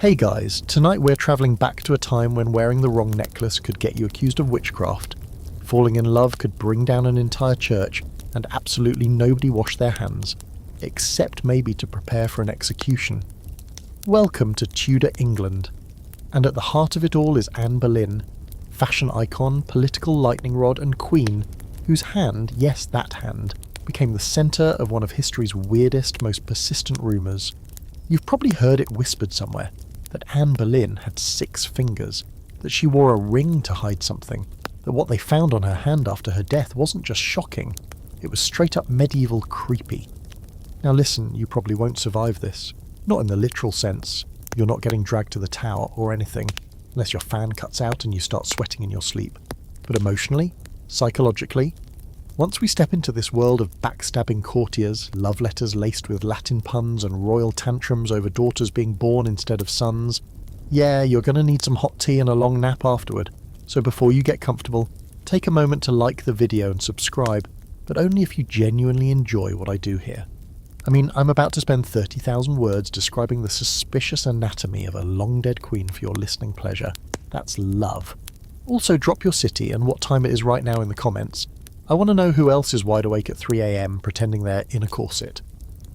Hey guys, tonight we're travelling back to a time when wearing the wrong necklace could get you accused of witchcraft, falling in love could bring down an entire church, and absolutely nobody washed their hands, except maybe to prepare for an execution. Welcome to Tudor England, and at the heart of it all is Anne Boleyn, fashion icon, political lightning rod and queen, whose hand, yes that hand, became the centre of one of history's weirdest, most persistent rumours. You've probably heard it whispered somewhere, that Anne Boleyn had 6 fingers, that she wore a ring to hide something, that what they found on her hand after her death wasn't just shocking, it was straight up medieval creepy. Now listen, you probably won't survive this. Not in the literal sense, you're not getting dragged to the tower or anything, unless your fan cuts out and you start sweating in your sleep. But emotionally, psychologically, once we step into this world of backstabbing courtiers, love letters laced with Latin puns and royal tantrums over daughters being born instead of sons, yeah, you're going to need some hot tea and a long nap afterward. So before you get comfortable, take a moment to like the video and subscribe, but only if you genuinely enjoy what I do here. I mean, I'm about to spend 30,000 words describing the suspicious anatomy of a long-dead queen for your listening pleasure. That's love. Also, drop your city and what time it is right now in the comments. I want to know who else is wide awake at 3 AM pretending they're in a corset.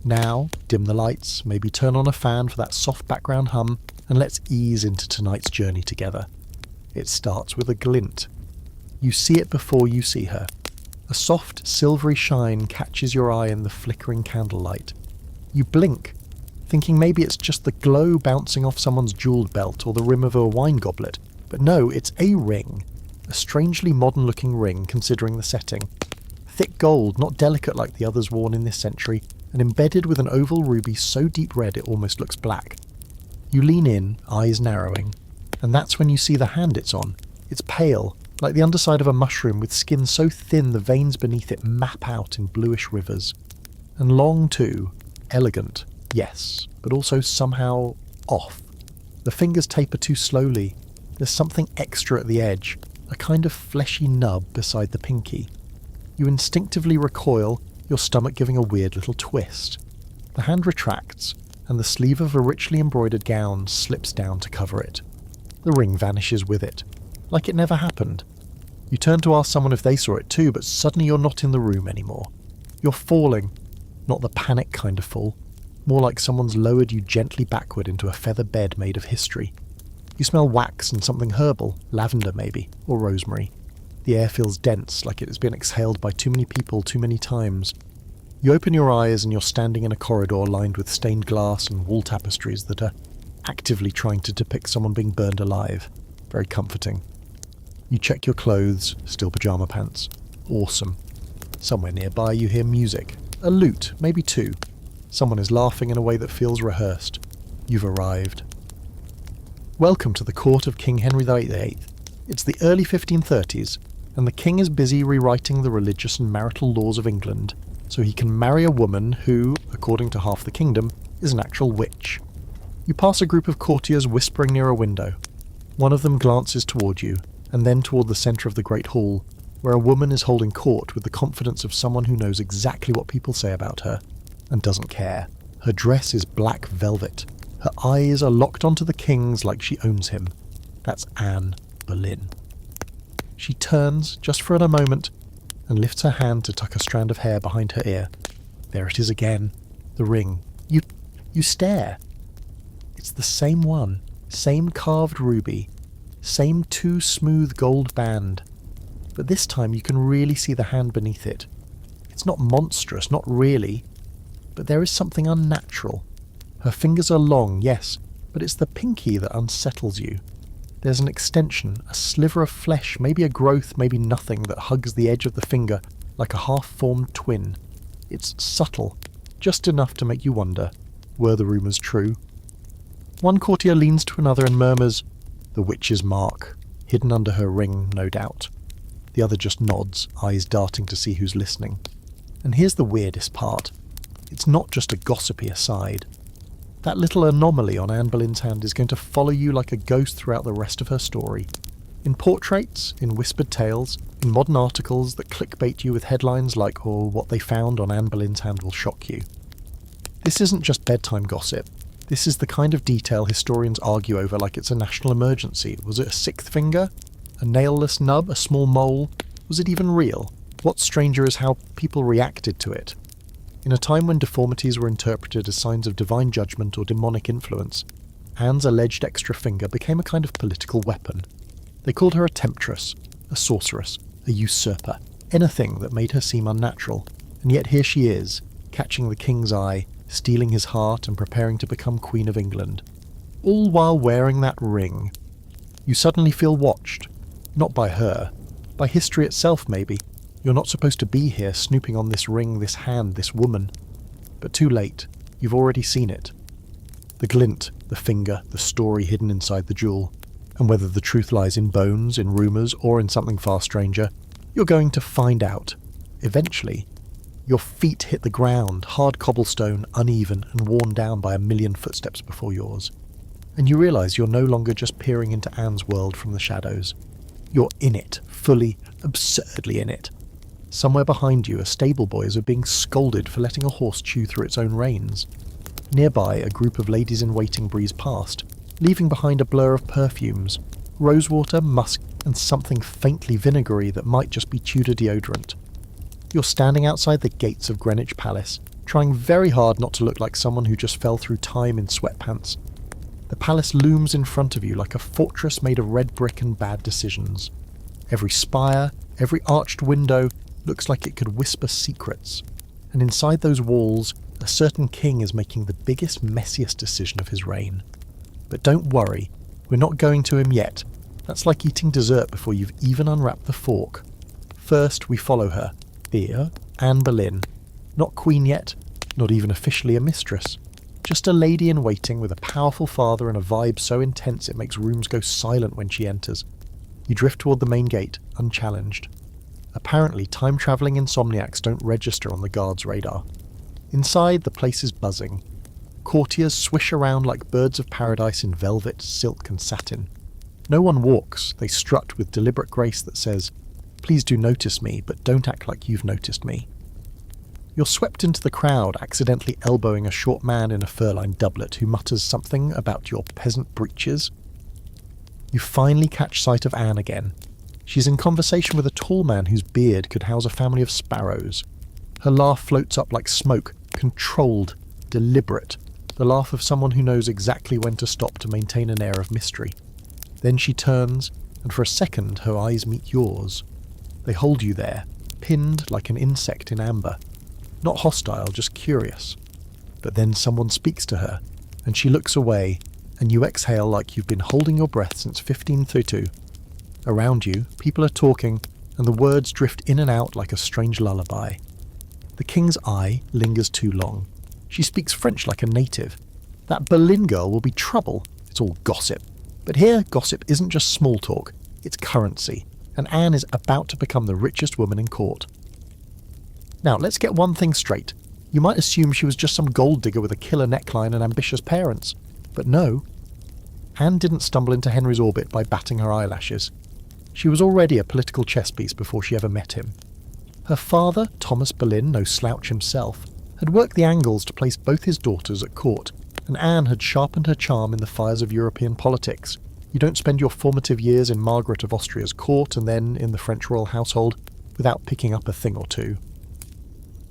Now, dim the lights, maybe turn on a fan for that soft background hum, and let's ease into tonight's journey together. It starts with a glint. You see it before you see her. A soft, silvery shine catches your eye in the flickering candlelight. You blink, thinking maybe it's just the glow bouncing off someone's jewelled belt or the rim of a wine goblet, but no, it's a ring. A strangely modern-looking ring, considering the setting. Thick gold, not delicate like the others worn in this century, and embedded with an oval ruby so deep red it almost looks black. You lean in, eyes narrowing, and that's when you see the hand it's on. It's pale, like the underside of a mushroom with skin so thin the veins beneath it map out in bluish rivers. And long too. Elegant, yes, but also somehow off. The fingers taper too slowly. There's something extra at the edge. A kind of fleshy nub beside the pinky. You instinctively recoil, your stomach giving a weird little twist. The hand retracts, and the sleeve of a richly embroidered gown slips down to cover it. The ring vanishes with it, like it never happened. You turn to ask someone if they saw it too, but suddenly you're not in the room anymore. You're falling, not the panic kind of fall, more like someone's lowered you gently backward into a feather bed made of history. You smell wax and something herbal, lavender maybe, or rosemary. The air feels dense, like it has been exhaled by too many people too many times. You open your eyes and you're standing in a corridor lined with stained glass and wall tapestries that are actively trying to depict someone being burned alive. Very comforting. You check your clothes, still pyjama pants. Awesome. Somewhere nearby you hear music. A lute, maybe 2. Someone is laughing in a way that feels rehearsed. You've arrived. Welcome to the court of King Henry VIII. It's the early 1530s, and the king is busy rewriting the religious and marital laws of England, so he can marry a woman who, according to half the kingdom, is an actual witch. You pass a group of courtiers whispering near a window. One of them glances toward you, and then toward the centre of the great hall, where a woman is holding court with the confidence of someone who knows exactly what people say about her, and doesn't care. Her dress is black velvet. Her eyes are locked onto the king's like she owns him. That's Anne Boleyn. She turns, just for a moment, and lifts her hand to tuck a strand of hair behind her ear. There it is again. The ring. You stare. It's the same one. Same carved ruby. Same 2 smooth gold band. But this time you can really see the hand beneath it. It's not monstrous, not really. But there is something unnatural. Her fingers are long, yes, but it's the pinky that unsettles you. There's an extension, a sliver of flesh, maybe a growth, maybe nothing, that hugs the edge of the finger like a half-formed twin. It's subtle, just enough to make you wonder, were the rumours true? One courtier leans to another and murmurs, "The witch's mark," hidden under her ring, no doubt. The other just nods, eyes darting to see who's listening. And here's the weirdest part. It's not just a gossipy aside. That little anomaly on Anne Boleyn's hand is going to follow you like a ghost throughout the rest of her story. In portraits, in whispered tales, in modern articles that clickbait you with headlines like, "Or what they found on Anne Boleyn's hand will shock you." This isn't just bedtime gossip. This is the kind of detail historians argue over like it's a national emergency. Was it a sixth finger? A nailless nub? A small mole? Was it even real? What's stranger is how people reacted to it. In a time when deformities were interpreted as signs of divine judgment or demonic influence, Anne's alleged extra finger became a kind of political weapon. They called her a temptress, a sorceress, a usurper, anything that made her seem unnatural, and yet here she is, catching the king's eye, stealing his heart and preparing to become Queen of England. All while wearing that ring. You suddenly feel watched. Not by her. By history itself, maybe. You're not supposed to be here snooping on this ring, this hand, this woman. But too late. You've already seen it. The glint, the finger, the story hidden inside the jewel. And whether the truth lies in bones, in rumours, or in something far stranger, you're going to find out. Eventually. Your feet hit the ground, hard cobblestone, uneven and worn down by a million footsteps before yours. And you realise you're no longer just peering into Anne's world from the shadows. You're in it, fully, absurdly in it. Somewhere behind you, stable boys are being scolded for letting a horse chew through its own reins. Nearby, a group of ladies-in-waiting breeze past, leaving behind a blur of perfumes, rosewater, musk, and something faintly vinegary that might just be Tudor deodorant. You're standing outside the gates of Greenwich Palace, trying very hard not to look like someone who just fell through time in sweatpants. The palace looms in front of you like a fortress made of red brick and bad decisions. Every spire, every arched window looks like it could whisper secrets. And inside those walls, a certain king is making the biggest, messiest decision of his reign. But don't worry, we're not going to him yet. That's like eating dessert before you've even unwrapped the fork. First, we follow her. Here, Anne Boleyn. Not queen yet, not even officially a mistress. Just a lady in waiting with a powerful father and a vibe so intense it makes rooms go silent when she enters. You drift toward the main gate, unchallenged. Apparently, time-travelling insomniacs don't register on the guard's radar. Inside, the place is buzzing. Courtiers swish around like birds of paradise in velvet, silk and satin. No one walks, they strut with deliberate grace that says, "Please do notice me, but don't act like you've noticed me." You're swept into the crowd, accidentally elbowing a short man in a fur-lined doublet who mutters something about your peasant breeches. You finally catch sight of Anne again. She's in conversation with a tall man whose beard could house a family of sparrows. Her laugh floats up like smoke, controlled, deliberate, the laugh of someone who knows exactly when to stop to maintain an air of mystery. Then she turns, and for a second her eyes meet yours. They hold you there, pinned like an insect in amber. Not hostile, just curious. But then someone speaks to her, and she looks away, and you exhale like you've been holding your breath since 1532. Around you, people are talking, and the words drift in and out like a strange lullaby. The king's eye lingers too long. She speaks French like a native. That Boleyn girl will be trouble. It's all gossip. But here, gossip isn't just small talk, it's currency, and Anne is about to become the richest woman in court. Now, let's get one thing straight. You might assume she was just some gold digger with a killer neckline and ambitious parents. But no. Anne didn't stumble into Henry's orbit by batting her eyelashes. She was already a political chess piece before she ever met him. Her father, Thomas Boleyn, no slouch himself, had worked the angles to place both his daughters at court, and Anne had sharpened her charm in the fires of European politics. You don't spend your formative years in Margaret of Austria's court and then in the French royal household without picking up a thing or two.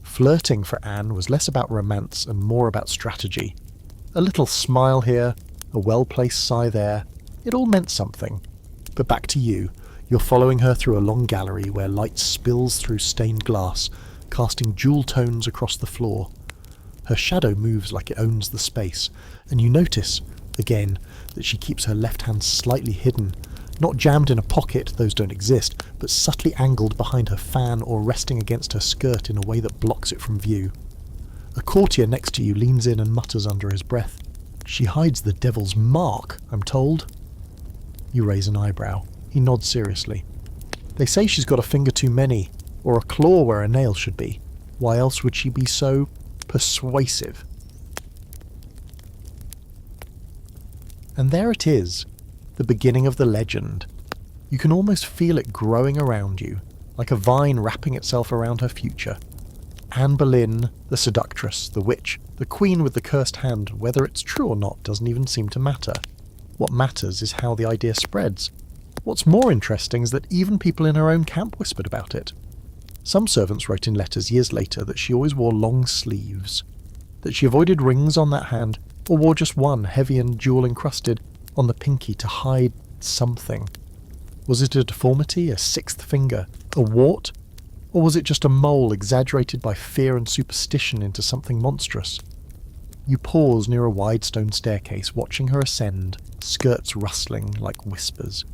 Flirting for Anne was less about romance and more about strategy. A little smile here, a well-placed sigh there, it all meant something. But back to you. You're following her through a long gallery where light spills through stained glass, casting jewel tones across the floor. Her shadow moves like it owns the space, and you notice, again, that she keeps her left hand slightly hidden, not jammed in a pocket, those don't exist, but subtly angled behind her fan or resting against her skirt in a way that blocks it from view. A courtier next to you leans in and mutters under his breath. She hides the devil's mark, I'm told. You raise an eyebrow. He nods seriously. They say she's got a finger too many, or a claw where a nail should be. Why else would she be so persuasive? And there it is, the beginning of the legend. You can almost feel it growing around you, like a vine wrapping itself around her future. Anne Boleyn, the seductress, the witch, the queen with the cursed hand, whether it's true or not doesn't even seem to matter. What matters is how the idea spreads. What's more interesting is that even people in her own camp whispered about it. Some servants wrote in letters years later that she always wore long sleeves, that she avoided rings on that hand, or wore just one, heavy and jewel-encrusted, on the pinky to hide something. Was it a deformity, a sixth finger, a wart? Or was it just a mole exaggerated by fear and superstition into something monstrous? You pause near a wide stone staircase, watching her ascend, skirts rustling like whispers.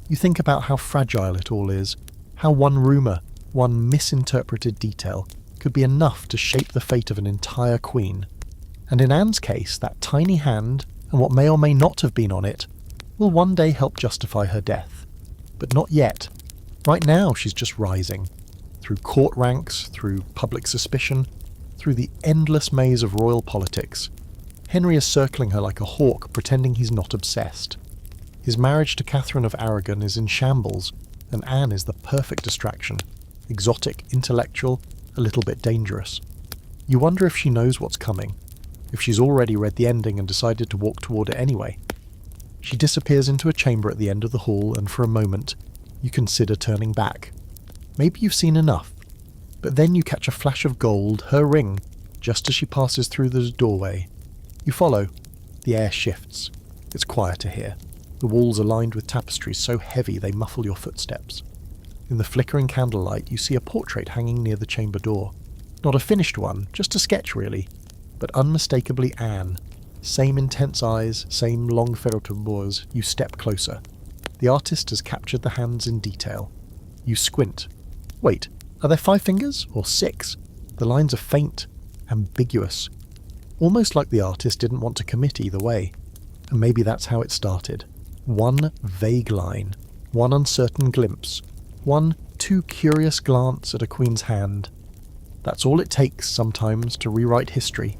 You think about how fragile it all is, how one rumour, one misinterpreted detail, could be enough to shape the fate of an entire queen. And in Anne's case, that tiny hand, and what may or may not have been on it, will one day help justify her death. But not yet. Right now she's just rising. Through court ranks, through public suspicion, through the endless maze of royal politics. Henry is circling her like a hawk, pretending he's not obsessed. His marriage to Catherine of Aragon is in shambles, and Anne is the perfect distraction. Exotic, intellectual, a little bit dangerous. You wonder if she knows what's coming, if she's already read the ending and decided to walk toward it anyway. She disappears into a chamber at the end of the hall, and for a moment, you consider turning back. Maybe you've seen enough, but then you catch a flash of gold, her ring, just as she passes through the doorway. You follow. The air shifts. It's quieter here. The walls are lined with tapestries so heavy they muffle your footsteps. In the flickering candlelight, you see a portrait hanging near the chamber door. Not a finished one, just a sketch really, but unmistakably Anne. Same intense eyes, same long ferrotures. You step closer. The artist has captured the hands in detail. You squint. Wait, are there 5 fingers or 6? The lines are faint, ambiguous. Almost like the artist didn't want to commit either way. And maybe that's how it started. One vague line, one uncertain glimpse, one too curious glance at a queen's hand. That's all it takes sometimes to rewrite history.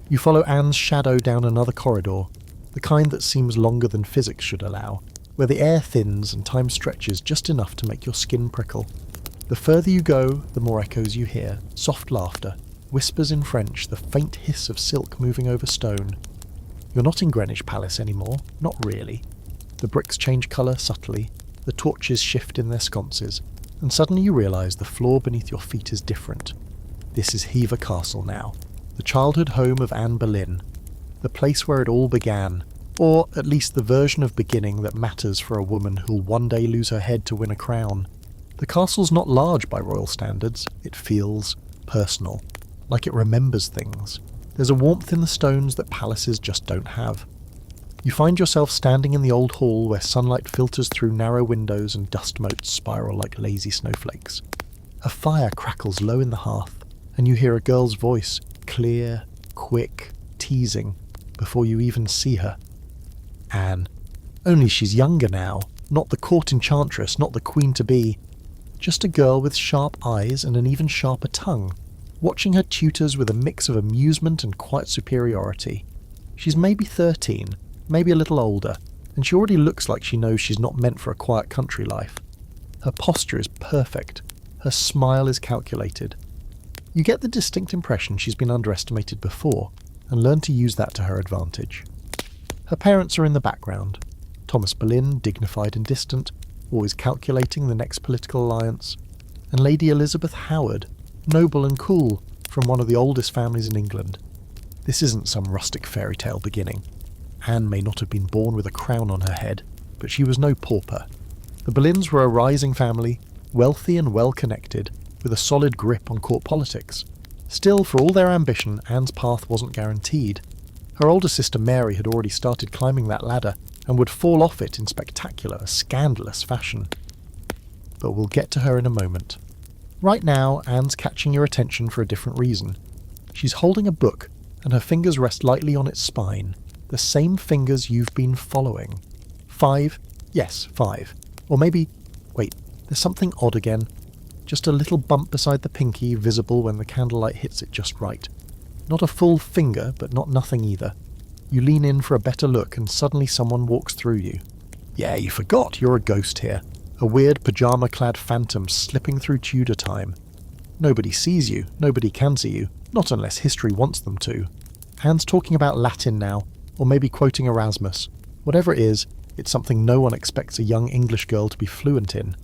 You follow Anne's shadow down another corridor, the kind that seems longer than physics should allow, where the air thins and time stretches just enough to make your skin prickle. The further you go, the more echoes you hear, soft laughter, whispers in French, the faint hiss of silk moving over stone. You're not in Greenwich Palace anymore, not really. The bricks change colour subtly, the torches shift in their sconces, and suddenly you realise the floor beneath your feet is different. This is Hever Castle now, the childhood home of Anne Boleyn, the place where it all began, or at least the version of beginning that matters for a woman who'll one day lose her head to win a crown. The castle's not large by royal standards, it feels personal, like it remembers things. There's a warmth in the stones that palaces just don't have. You find yourself standing in the old hall where sunlight filters through narrow windows and dust motes spiral like lazy snowflakes. A fire crackles low in the hearth, and you hear a girl's voice, clear, quick, teasing, before you even see her. Anne. Only she's younger now, not the court enchantress, not the queen-to-be. Just a girl with sharp eyes and an even sharper tongue, watching her tutors with a mix of amusement and quiet superiority. She's maybe 13, maybe a little older, and she already looks like she knows she's not meant for a quiet country life. Her posture is perfect. Her smile is calculated. You get the distinct impression she's been underestimated before, and learn to use that to her advantage. Her parents are in the background. Thomas Boleyn, dignified and distant, always calculating the next political alliance, and Lady Elizabeth Howard, noble and cool, from one of the oldest families in England. This isn't some rustic fairy tale beginning. Anne may not have been born with a crown on her head, but she was no pauper. The Boleyns were a rising family, wealthy and well-connected, with a solid grip on court politics. Still, for all their ambition, Anne's path wasn't guaranteed. Her older sister Mary had already started climbing that ladder, and would fall off it in spectacular, scandalous fashion. But we'll get to her in a moment. Right now, Anne's catching your attention for a different reason. She's holding a book, and her fingers rest lightly on its spine, the same fingers you've been following. 5? Yes, 5. Or maybe... wait, there's something odd again. Just a little bump beside the pinky, visible when the candlelight hits it just right. Not a full finger, but not nothing either. You lean in for a better look, and suddenly someone walks through you. Yeah, you forgot, you're a ghost here. A weird pyjama-clad phantom slipping through Tudor time. Nobody sees you, nobody can see you, not unless history wants them to. Anne's talking about Latin now, or maybe quoting Erasmus. Whatever it is, it's something no one expects a young English girl to be fluent in.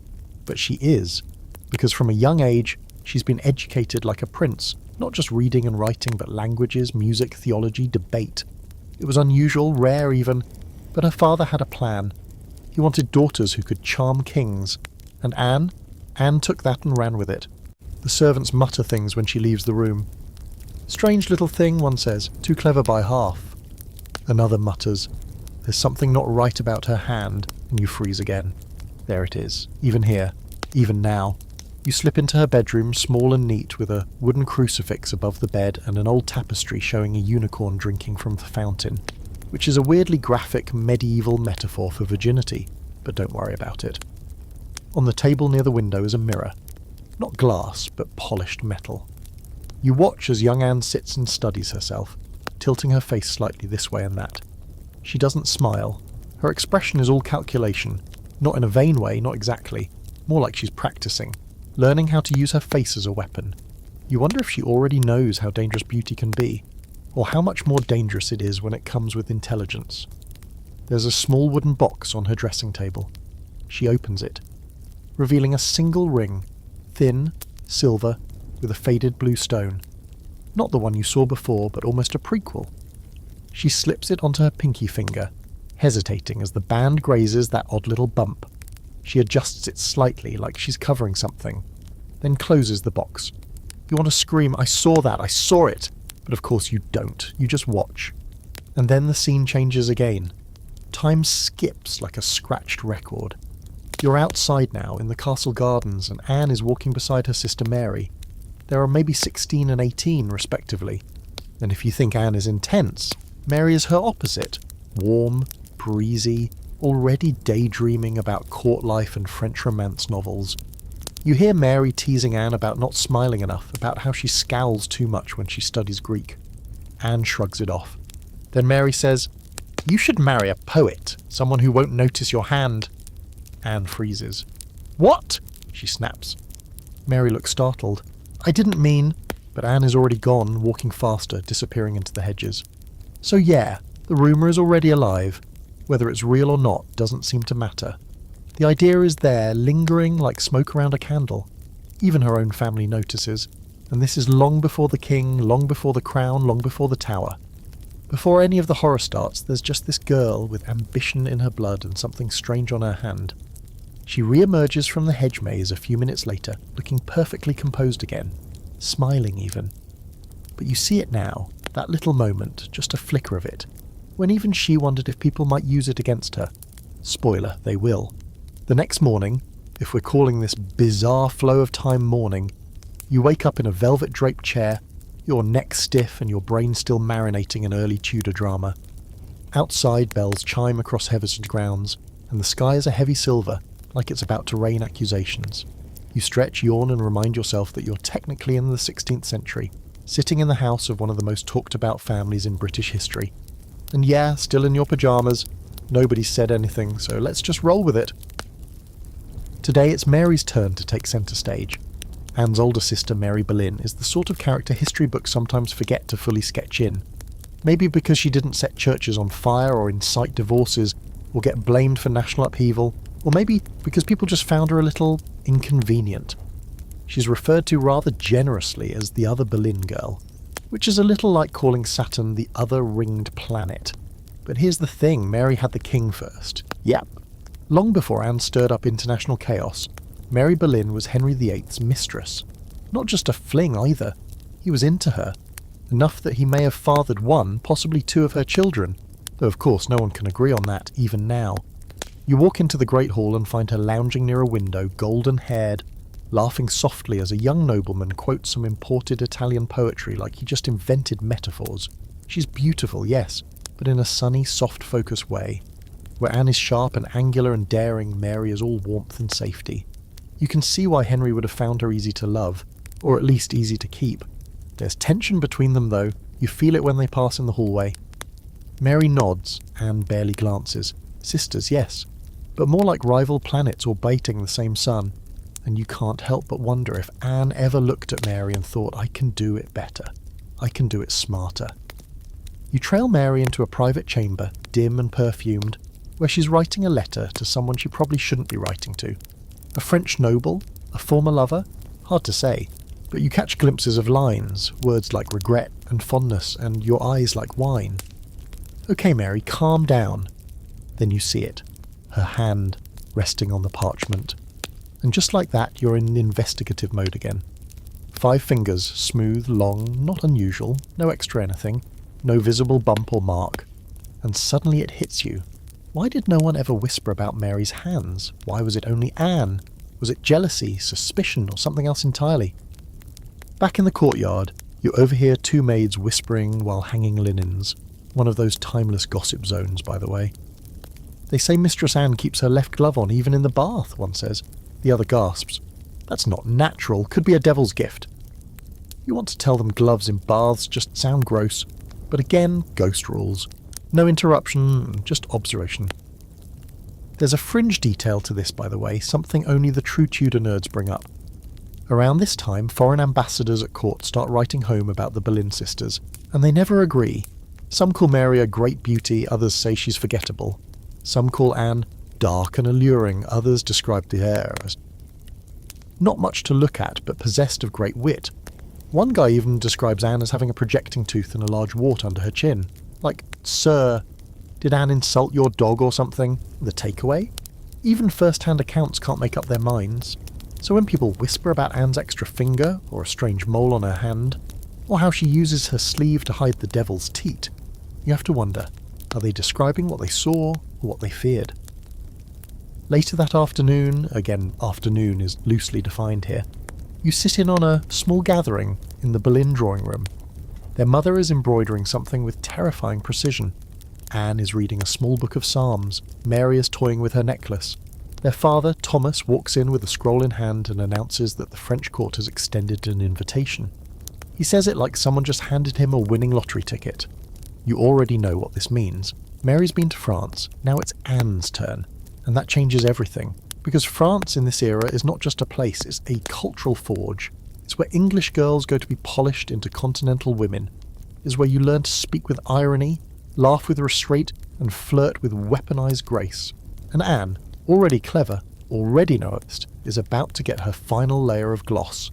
But she is, because from a young age, she's been educated like a prince, not just reading and writing, but languages, music, theology, debate. It was unusual, rare even, but her father had a plan. He wanted daughters who could charm kings, and Anne took that and ran with it. The servants mutter things when she leaves the room. Strange little thing, one says, too clever by half. Another mutters, there's something not right about her hand, and you freeze again. There it is, even here, even now. You slip into her bedroom, small and neat, with a wooden crucifix above the bed and an old tapestry showing a unicorn drinking from the fountain, which is a weirdly graphic medieval metaphor for virginity, but don't worry about it. On the table near the window is a mirror. Not glass, but polished metal. You watch as young Anne sits and studies herself, tilting her face slightly this way and that. She doesn't smile. Her expression is all calculation, not in a vain way, not exactly, more like she's practicing, learning how to use her face as a weapon. You wonder if she already knows how dangerous beauty can be, or how much more dangerous it is when it comes with intelligence. There's a small wooden box on her dressing table. She opens it, revealing a single ring, thin, silver, with a faded blue stone. Not the one you saw before, but almost a prequel. She slips it onto her pinky finger, hesitating as the band grazes that odd little bump. She adjusts it slightly, like she's covering something, then closes the box. You want to scream, I saw that, I saw it! But of course you don't, you just watch. And then the scene changes again. Time skips like a scratched record. You're outside now, in the castle gardens, and Anne is walking beside her sister Mary. There are maybe 16 and 18, respectively. And if you think Anne is intense, Mary is her opposite. Warm, breezy, already daydreaming about court life and French romance novels. You hear Mary teasing Anne about not smiling enough, about how she scowls too much when she studies Greek. Anne shrugs it off. Then Mary says, "You should marry a poet, someone who won't notice your hand." Anne freezes. "What?" she snaps. Mary looks startled. "I didn't mean..." But Anne is already gone, walking faster, disappearing into the hedges. So yeah, the rumour is already alive. Whether it's real or not doesn't seem to matter. The idea is there, lingering like smoke around a candle. Even her own family notices. And this is long before the king, long before the crown, long before the tower. Before any of the horror starts, there's just this girl with ambition in her blood and something strange on her hand. She re-emerges from the hedge maze a few minutes later, looking perfectly composed again, smiling even. But you see it now, that little moment, just a flicker of it, when even she wondered if people might use it against her. Spoiler, they will. The next morning, if we're calling this bizarre flow of time morning, you wake up in a velvet-draped chair, your neck stiff and your brain still marinating in early Tudor drama. Outside, bells chime across Heverston grounds, and the sky is a heavy silver, like it's about to rain accusations. You stretch, yawn, and remind yourself that you're technically in the 16th century, sitting in the house of one of the most talked-about families in British history. And yeah, still in your pyjamas, nobody's said anything, so let's just roll with it. Today it's Mary's turn to take centre stage. Anne's older sister, Mary Boleyn, is the sort of character history books sometimes forget to fully sketch in. Maybe because she didn't set churches on fire or incite divorces, or get blamed for national upheaval, or maybe because people just found her a little inconvenient. She's referred to rather generously as the other Boleyn girl, which is a little like calling Saturn the other ringed planet. But here's the thing, Mary had the king first. Yep. Long before Anne stirred up international chaos, Mary Boleyn was Henry VIII's mistress. Not just a fling either. He was into her. Enough that he may have fathered one, possibly two of her children, though of course no one can agree on that, even now. You walk into the Great Hall and find her lounging near a window, golden-haired, laughing softly as a young nobleman quotes some imported Italian poetry like he just invented metaphors. She's beautiful, yes, but in a sunny, soft-focused way. Where Anne is sharp and angular and daring, Mary is all warmth and safety. You can see why Henry would have found her easy to love, or at least easy to keep. There's tension between them though, you feel it when they pass in the hallway. Mary nods, Anne barely glances. Sisters, yes, but more like rival planets orbiting the same sun. and you can't help but wonder if Anne ever looked at Mary and thought, I can do it better. I can do it smarter. You trail Mary into a private chamber, dim and perfumed, where she's writing a letter to someone she probably shouldn't be writing to. A French noble? A former lover? Hard to say, but you catch glimpses of lines, words like regret and fondness, and your eyes like wine. Okay, Mary, calm down. Then you see it, her hand resting on the parchment. And just like that, you're in investigative mode again. 5 fingers, smooth, long, not unusual, no extra anything, no visible bump or mark. And suddenly it hits you. Why did no one ever whisper about Mary's hands? Why was it only Anne? Was it jealousy, suspicion, or something else entirely? Back in the courtyard, you overhear 2 maids whispering while hanging linens. One of those timeless gossip zones, by the way. They say Mistress Anne keeps her left glove on even in the bath, one says. The other gasps. That's not natural, could be a devil's gift. You want to tell them gloves in baths just sound gross, but again, ghost rules. No interruption, just observation. There's a fringe detail to this, by the way, something only the true Tudor nerds bring up. Around this time, foreign ambassadors at court start writing home about the Boleyn sisters, and they never agree. Some call Mary a great beauty, others say she's forgettable. Some call Anne dark and alluring, others describe the heir as not much to look at, but possessed of great wit. One guy even describes Anne as having a projecting tooth and a large wart under her chin. Like, sir, did Anne insult your dog or something? The takeaway? Even first-hand accounts can't make up their minds. So when people whisper about Anne's extra finger, or a strange mole on her hand, or how she uses her sleeve to hide the devil's teat, you have to wonder, are they describing what they saw or what they feared? Later that afternoon, again afternoon is loosely defined here, you sit in on a small gathering in the Boleyn drawing room. Their mother is embroidering something with terrifying precision. Anne is reading a small book of psalms. Mary is toying with her necklace. Their father, Thomas, walks in with a scroll in hand and announces that the French court has extended an invitation. He says it like someone just handed him a winning lottery ticket. You already know what this means. Mary's been to France, now it's Anne's turn. And that changes everything, because France in this era is not just a place, it's a cultural forge. It's where English girls go to be polished into continental women. It's where you learn to speak with irony, laugh with restraint, and flirt with weaponized grace. And Anne, already clever, already noticed, is about to get her final layer of gloss.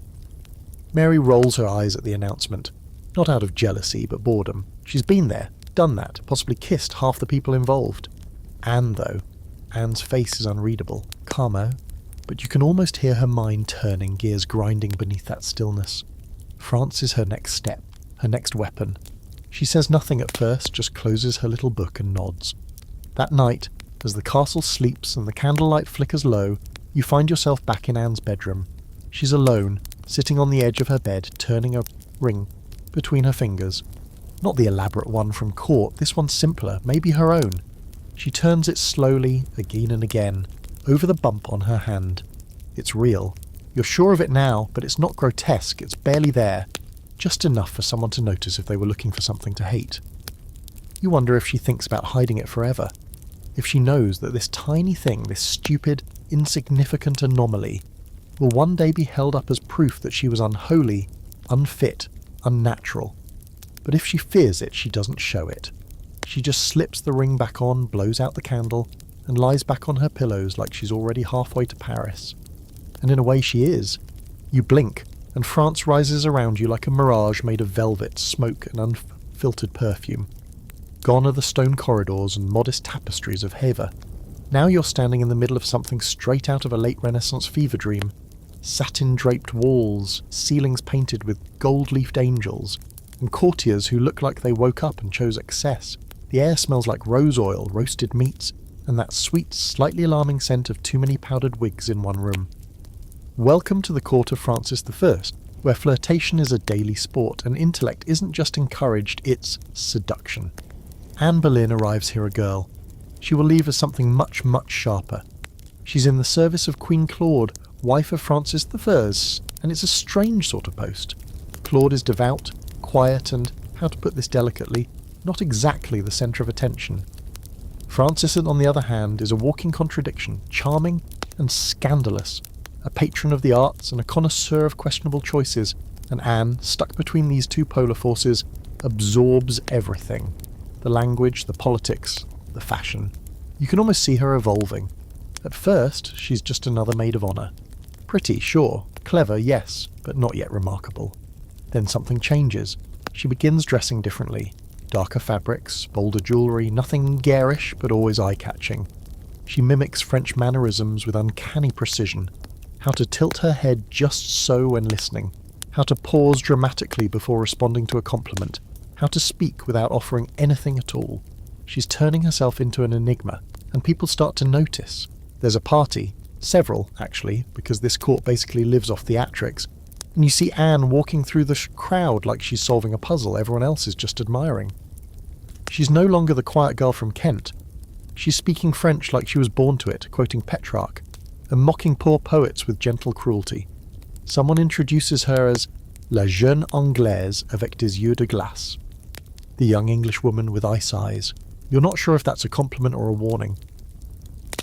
Mary rolls her eyes at the announcement, not out of jealousy but boredom. She's been there, done that, possibly kissed half the people involved. Anne, though, Anne's face is unreadable, calmo, but you can almost hear her mind turning, gears grinding beneath that stillness. France is her next step, her next weapon. She says nothing at first, just closes her little book and nods. That night, as the castle sleeps and the candlelight flickers low, you find yourself back in Anne's bedroom. She's alone, sitting on the edge of her bed, turning a ring between her fingers. Not the elaborate one from court, this one's simpler, maybe her own. She turns it slowly, again and again, over the bump on her hand. It's real. You're sure of it now, but it's not grotesque, it's barely there. Just enough for someone to notice if they were looking for something to hate. You wonder if she thinks about hiding it forever. If she knows that this tiny thing, this stupid, insignificant anomaly, will one day be held up as proof that she was unholy, unfit, unnatural. But if she fears it, she doesn't show it. She just slips the ring back on, blows out the candle, and lies back on her pillows like she's already halfway to Paris. And in a way she is. You blink, and France rises around you like a mirage made of velvet, smoke, and unfiltered perfume. Gone are the stone corridors and modest tapestries of Havre. Now you're standing in the middle of something straight out of a late Renaissance fever dream. Satin-draped walls, ceilings painted with gold-leafed angels, and courtiers who look like they woke up and chose excess. The air smells like rose oil, roasted meats, and that sweet, slightly alarming scent of too many powdered wigs in one room. Welcome to the court of Francis I, where flirtation is a daily sport and intellect isn't just encouraged, it's seduction. Anne Boleyn arrives here a girl. She will leave as something much, much sharper. She's in the service of Queen Claude, wife of Francis I, and it's a strange sort of post. Claude is devout, quiet, and, how to put this delicately, not exactly the centre of attention. Francis, on the other hand, is a walking contradiction, charming and scandalous, a patron of the arts and a connoisseur of questionable choices, and Anne, stuck between these two polar forces, absorbs everything. The language, the politics, the fashion. You can almost see her evolving. At first, she's just another maid of honour. Pretty, sure. Clever, yes, but not yet remarkable. Then something changes. She begins dressing differently. Darker fabrics, bolder jewellery, nothing garish, but always eye-catching. She mimics French mannerisms with uncanny precision. How to tilt her head just so when listening. How to pause dramatically before responding to a compliment. How to speak without offering anything at all. She's turning herself into an enigma, and people start to notice. There's a party, several actually, because this court basically lives off theatrics, and you see Anne walking through the crowd like she's solving a puzzle everyone else is just admiring. She's no longer the quiet girl from Kent. She's speaking French like she was born to it, quoting Petrarch, and mocking poor poets with gentle cruelty. Someone introduces her as La jeune Anglaise avec des yeux de glace. The young Englishwoman with ice eyes. You're not sure if that's a compliment or a warning.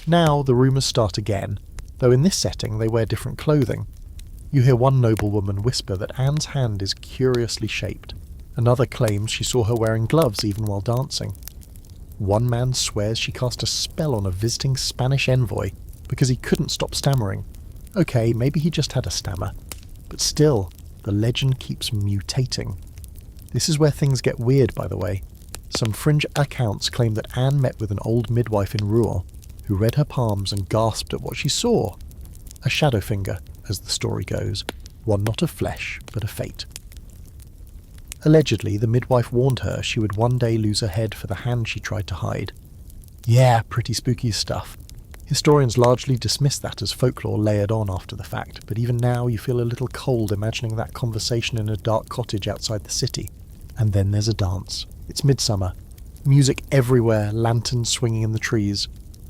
Now the rumours start again, though in this setting they wear different clothing. You hear one noblewoman whisper that Anne's hand is curiously shaped. Another claims she saw her wearing gloves even while dancing. One man swears she cast a spell on a visiting Spanish envoy because he couldn't stop stammering. Okay, maybe he just had a stammer. But still, the legend keeps mutating. This is where things get weird, by the way. Some fringe accounts claim that Anne met with an old midwife in Rouen, who read her palms and gasped at what she saw. A shadow finger, as the story goes, one not of flesh, but of fate. Allegedly, the midwife warned her she would one day lose her head for the hand she tried to hide. Yeah, pretty spooky stuff. Historians largely dismiss that as folklore layered on after the fact, but even now you feel a little cold imagining that conversation in a dark cottage outside the city. And then there's a dance. It's midsummer. Music everywhere, lanterns swinging in the trees.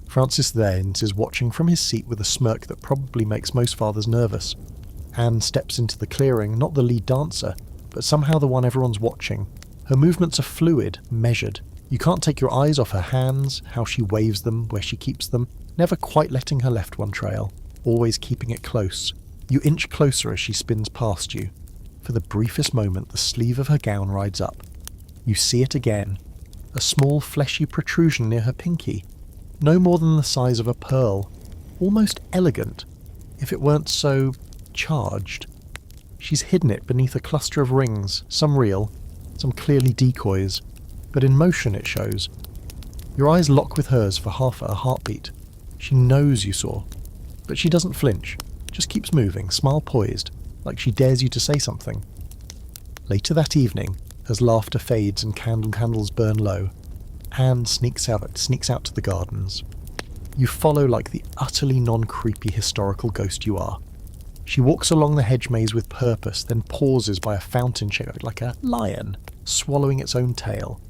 Francis Thanes is watching from his seat with a smirk that probably makes most fathers nervous. Anne steps into the clearing, not the lead dancer, but somehow the one everyone's watching. Her movements are fluid, measured. You can't take your eyes off her hands, how she waves them, where she keeps them, never quite letting her left one trail, always keeping it close. You inch closer as she spins past you. For the briefest moment, the sleeve of her gown rides up. You see it again. A small fleshy protrusion near her pinky. No more than the size of a pearl. Almost elegant, if it weren't so charged. She's hidden it beneath a cluster of rings, some real, some clearly decoys, but in motion it shows. Your eyes lock with hers for half a heartbeat. She knows you saw, but she doesn't flinch, just keeps moving, smile poised, like she dares you to say something. Later that evening, as laughter fades and candles burn low, Anne sneaks out to the gardens. You follow like the utterly non-creepy historical ghost you are. She walks along the hedge maze with purpose, then pauses by a fountain shaped like a lion, swallowing its own tail.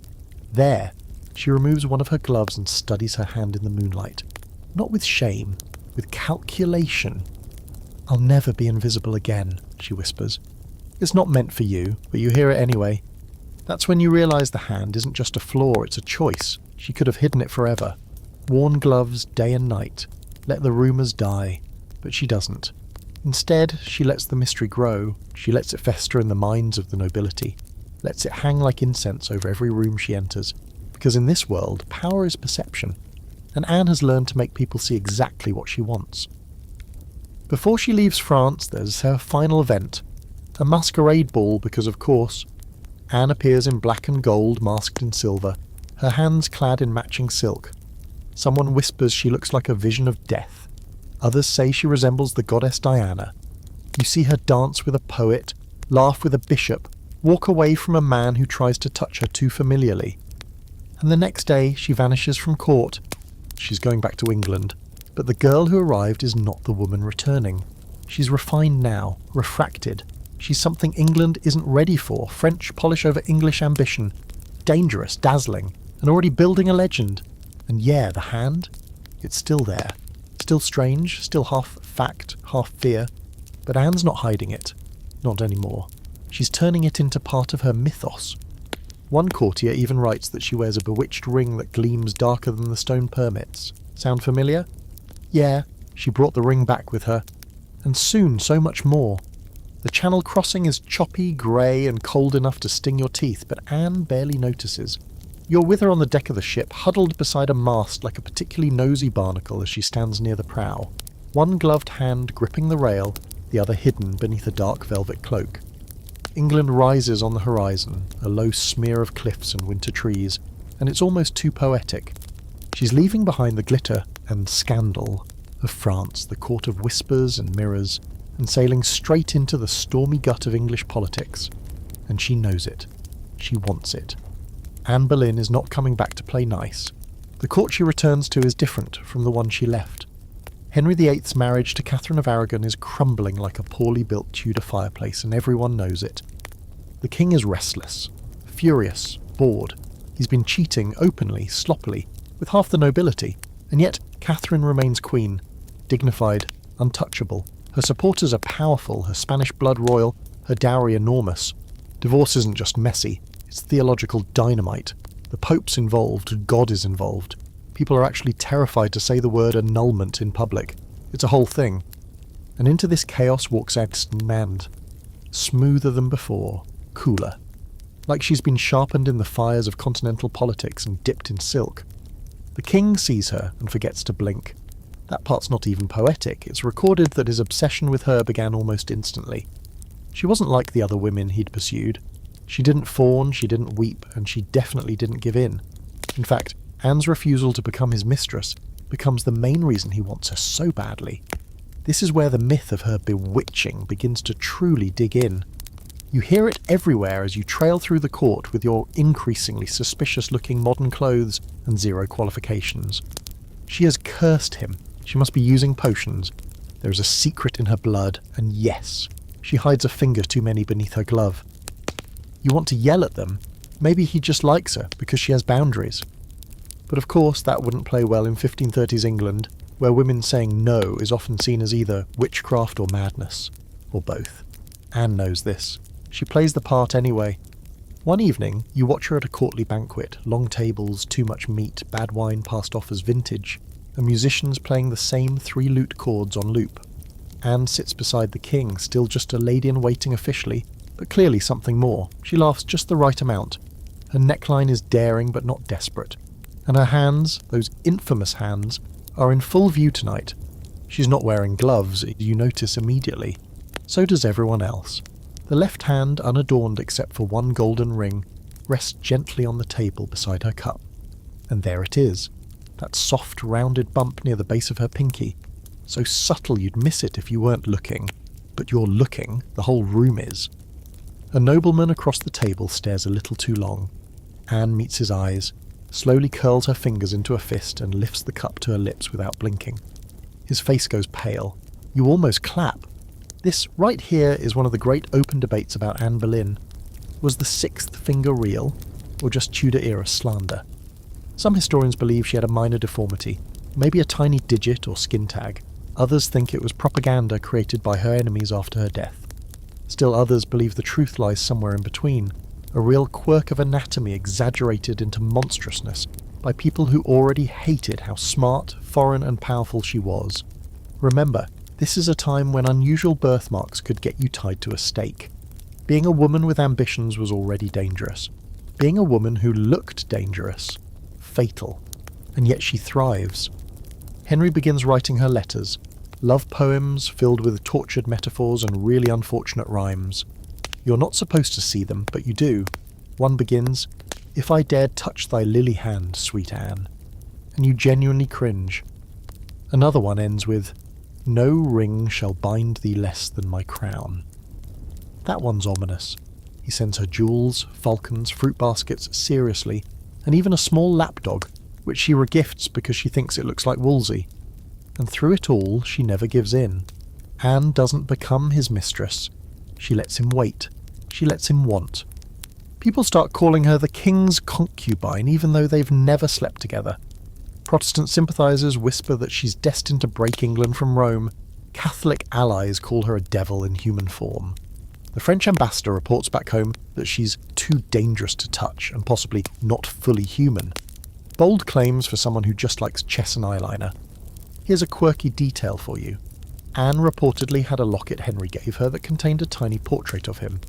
There, she removes one of her gloves and studies her hand in the moonlight. Not with shame, with calculation. "I'll never be invisible again," she whispers. "It's not meant for you, but you hear it anyway." That's when you realise the hand isn't just a flaw, it's a choice. She could have hidden it forever. Worn gloves day and night. Let the rumours die. But she doesn't. Instead, she lets the mystery grow. She lets it fester in the minds of the nobility. Lets it hang like incense over every room she enters. Because in this world, power is perception. And Anne has learned to make people see exactly what she wants. Before she leaves France, there's her final event. A masquerade ball because, of course, Anne appears in black and gold masked in silver, her hands clad in matching silk. Someone whispers she looks like a vision of death. Others say she resembles the goddess Diana. You see her dance with a poet, laugh with a bishop, walk away from a man who tries to touch her too familiarly. And the next day she vanishes from court. She's going back to England. But the girl who arrived is not the woman returning. She's refined now, refracted. She's something England isn't ready for. French polish over English ambition. Dangerous, dazzling, and already building a legend. And yeah, the hand? It's still there. Still strange, still half fact, half fear. But Anne's not hiding it. Not anymore. She's turning it into part of her mythos. One courtier even writes that she wears a bewitched ring that gleams darker than the stone permits. Sound familiar? Yeah, she brought the ring back with her. And soon so much more. The Channel crossing is choppy, grey and cold enough to sting your teeth, but Anne barely notices. You're with her on the deck of the ship, huddled beside a mast like a particularly nosy barnacle as she stands near the prow, one gloved hand gripping the rail, the other hidden beneath a dark velvet cloak. England rises on the horizon, a low smear of cliffs and winter trees, and it's almost too poetic. She's leaving behind the glitter and scandal of France, the court of whispers and mirrors, and sailing straight into the stormy gut of English politics. And she knows it. She wants it. Anne Boleyn is not coming back to play nice. The court she returns to is different from the one she left. Henry VIII's marriage to Catherine of Aragon is crumbling like a poorly built Tudor fireplace, and everyone knows it. The king is restless, furious, bored. He's been cheating openly, sloppily, with half the nobility, and yet Catherine remains queen, dignified, untouchable. Her supporters are powerful, her Spanish blood royal, her dowry enormous. Divorce isn't just messy, it's theological dynamite. The Pope's involved, God is involved. People are actually terrified to say the word annulment in public. It's a whole thing. And into this chaos walks Anne, smoother than before, cooler. Like she's been sharpened in the fires of continental politics and dipped in silk. The king sees her and forgets to blink. That part's not even poetic. It's recorded that his obsession with her began almost instantly. She wasn't like the other women he'd pursued. She didn't fawn, she didn't weep, and she definitely didn't give in. In fact, Anne's refusal to become his mistress becomes the main reason he wants her so badly. This is where the myth of her bewitching begins to truly dig in. You hear it everywhere as you trail through the court with your increasingly suspicious-looking modern clothes and zero qualifications. She has cursed him. She must be using potions. There is a secret in her blood, and yes, she hides a finger too many beneath her glove. You want to yell at them. Maybe he just likes her because she has boundaries. But of course that wouldn't play well in 1530s England, where women saying no is often seen as either witchcraft or madness, or both. Anne knows this. She plays the part anyway. One evening, you watch her at a courtly banquet, long tables, too much meat, bad wine passed off as vintage, and musicians playing the same 3 lute chords on loop. Anne sits beside the king, still just a lady-in-waiting officially, but clearly something more. She laughs just the right amount. Her neckline is daring but not desperate. And her hands, those infamous hands, are in full view tonight. She's not wearing gloves, you notice immediately. So does everyone else. The left hand, unadorned except for one golden ring, rests gently on the table beside her cup. And there it is. That soft, rounded bump near the base of her pinky. So subtle you'd miss it if you weren't looking. But you're looking, the whole room is. A nobleman across the table stares a little too long. Anne meets his eyes, slowly curls her fingers into a fist and lifts the cup to her lips without blinking. His face goes pale. You almost clap. This right here is one of the great open debates about Anne Boleyn. Was the 6th finger real, or just Tudor-era slander? Some historians believe she had a minor deformity, maybe a tiny digit or skin tag. Others think it was propaganda created by her enemies after her death. Still others believe the truth lies somewhere in between, a real quirk of anatomy exaggerated into monstrousness by people who already hated how smart, foreign and powerful she was. Remember, this is a time when unusual birthmarks could get you tied to a stake. Being a woman with ambitions was already dangerous. Being a woman who looked dangerous, fatal. And yet she thrives. Henry begins writing her letters, love poems filled with tortured metaphors and really unfortunate rhymes. You're not supposed to see them, but you do. One begins, "If I dared touch thy lily hand, sweet Anne," and you genuinely cringe. Another one ends with, "No ring shall bind thee less than my crown." That one's ominous. He sends her jewels, falcons, fruit baskets, seriously, and even a small lapdog, which she regifts because she thinks it looks like Wolsey. And through it all, she never gives in. Anne doesn't become his mistress. She lets him wait. She lets him want. People start calling her the king's concubine, even though they've never slept together. Protestant sympathisers whisper that she's destined to break England from Rome. Catholic allies call her a devil in human form. The French ambassador reports back home that she's too dangerous to touch and possibly not fully human. Bold claims for someone who just likes chess and eyeliner. Here's a quirky detail for you. Anne reportedly had a locket Henry gave her that contained a tiny portrait of him.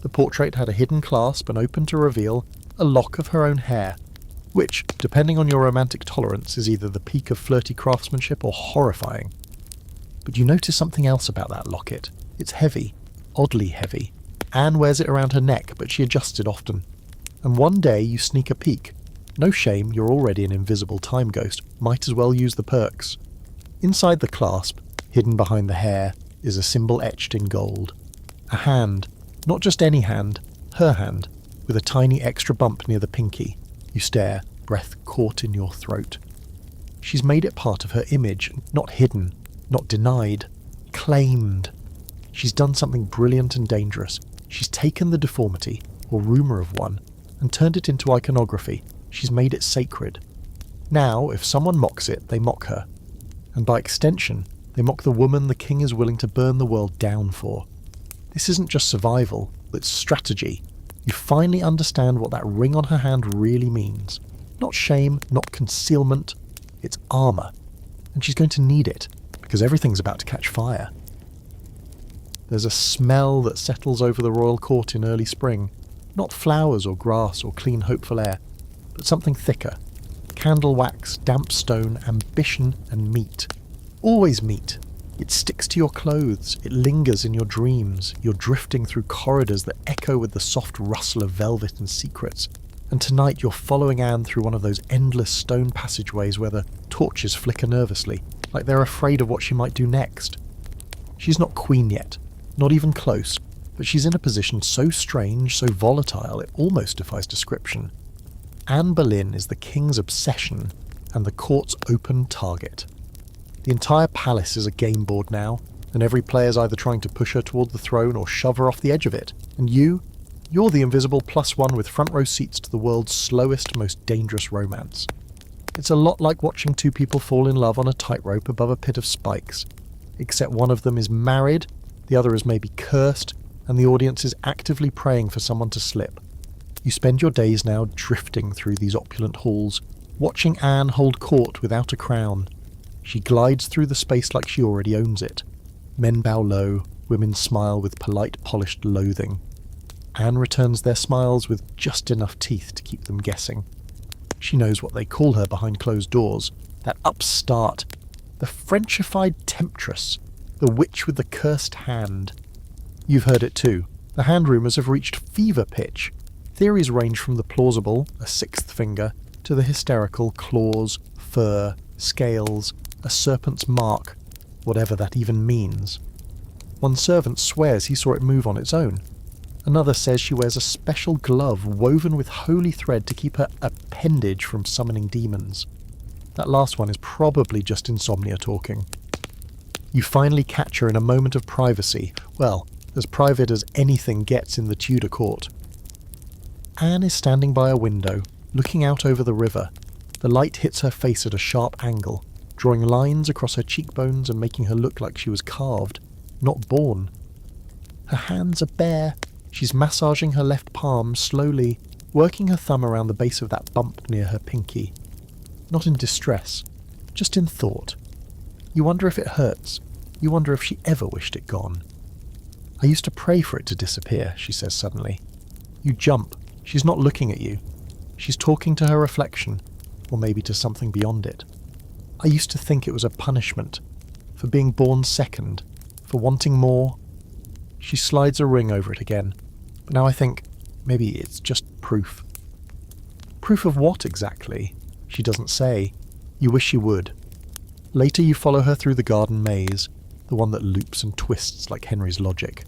The portrait had a hidden clasp and opened to reveal a lock of her own hair, which, depending on your romantic tolerance, is either the peak of flirty craftsmanship or horrifying. But you notice something else about that locket. It's heavy, oddly heavy. Anne wears it around her neck, but she adjusts it often. And one day you sneak a peek. No shame, you're already an invisible time ghost. Might as well use the perks. Inside the clasp, hidden behind the hair, is a symbol etched in gold. A hand. Not just any hand, her hand, with a tiny extra bump near the pinky. You stare, breath caught in your throat. She's made it part of her image, not hidden, not denied, claimed. She's done something brilliant and dangerous. She's taken the deformity, or rumour of one, and turned it into iconography. She's made it sacred. Now, if someone mocks it, they mock her. And by extension, they mock the woman the king is willing to burn the world down for. This isn't just survival, it's strategy. You finally understand what that ring on her hand really means. Not shame, not concealment, it's armour. And she's going to need it, because everything's about to catch fire. There's a smell that settles over the royal court in early spring. Not flowers or grass or clean hopeful air, but something thicker. Candle wax, damp stone, ambition and meat. Always meat. It sticks to your clothes, it lingers in your dreams. You're drifting through corridors that echo with the soft rustle of velvet and secrets. And tonight you're following Anne through one of those endless stone passageways where the torches flicker nervously, like they're afraid of what she might do next. She's not queen yet, not even close, but she's in a position so strange, so volatile, it almost defies description. Anne Boleyn is the king's obsession and the court's open target. The entire palace is a game board now, and every player's either trying to push her toward the throne or shove her off the edge of it. And you're the invisible +1 with front row seats to the world's slowest, most dangerous romance. It's a lot like watching two people fall in love on a tightrope above a pit of spikes, except one of them is married, the other is maybe cursed, and the audience is actively praying for someone to slip. You spend your days now drifting through these opulent halls, watching Anne hold court without a crown. She glides through the space like she already owns it. Men bow low, women smile with polite, polished loathing. Anne returns their smiles with just enough teeth to keep them guessing. She knows what they call her behind closed doors. That upstart, the Frenchified temptress, the witch with the cursed hand. You've heard it too. The hand rumours have reached fever pitch. Theories range from the plausible, a sixth finger, to the hysterical claws, fur, scales, a serpent's mark, whatever that even means. One servant swears he saw it move on its own. Another says she wears a special glove woven with holy thread to keep her appendage from summoning demons. That last one is probably just insomnia talking. You finally catch her in a moment of privacy, well, as private as anything gets in the Tudor court. Anne is standing by a window, looking out over the river. The light hits her face at a sharp angle, drawing lines across her cheekbones and making her look like she was carved, not born. Her hands are bare. She's massaging her left palm slowly, working her thumb around the base of that bump near her pinky. Not in distress, just in thought. You wonder if it hurts. You wonder if she ever wished it gone. I used to pray for it to disappear, she says suddenly. You jump. She's not looking at you. She's talking to her reflection, or maybe to something beyond it. I used to think it was a punishment, for being born second, for wanting more. She slides a ring over it again, but now I think maybe it's just proof. Proof of what exactly? She doesn't say. You wish she would. Later you follow her through the garden maze, the one that loops and twists like Henry's logic.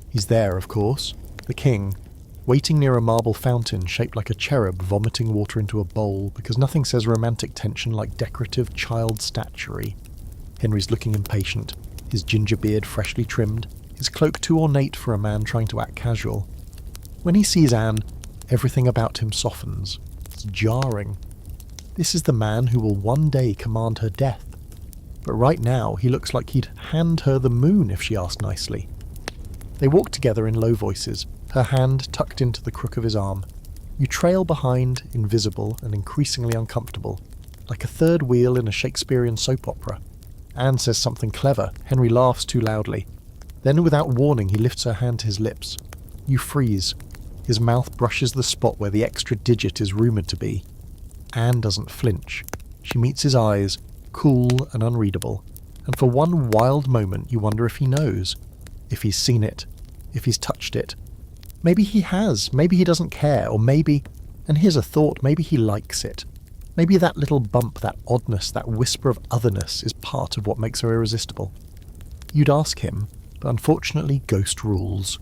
He's there, of course, the king, waiting near a marble fountain shaped like a cherub vomiting water into a bowl, because nothing says romantic tension like decorative child statuary. Henry's looking impatient, his ginger beard freshly trimmed, his cloak too ornate for a man trying to act casual. When he sees Anne, everything about him softens. It's jarring. This is the man who will one day command her death. But right now, he looks like he'd hand her the moon if she asked nicely. They walk together in low voices, her hand tucked into the crook of his arm. You trail behind, invisible and increasingly uncomfortable, like a third wheel in a Shakespearean soap opera. Anne says something clever. Henry laughs too loudly. Then, without warning, he lifts her hand to his lips. You freeze. His mouth brushes the spot where the extra digit is rumoured to be. Anne doesn't flinch. She meets his eyes, cool and unreadable, and for one wild moment you wonder if he knows, if he's seen it, if he's touched it. Maybe he has, maybe he doesn't care, or maybe, and here's a thought, maybe he likes it. Maybe that little bump, that oddness, that whisper of otherness is part of what makes her irresistible. You'd ask him, but unfortunately ghost rules.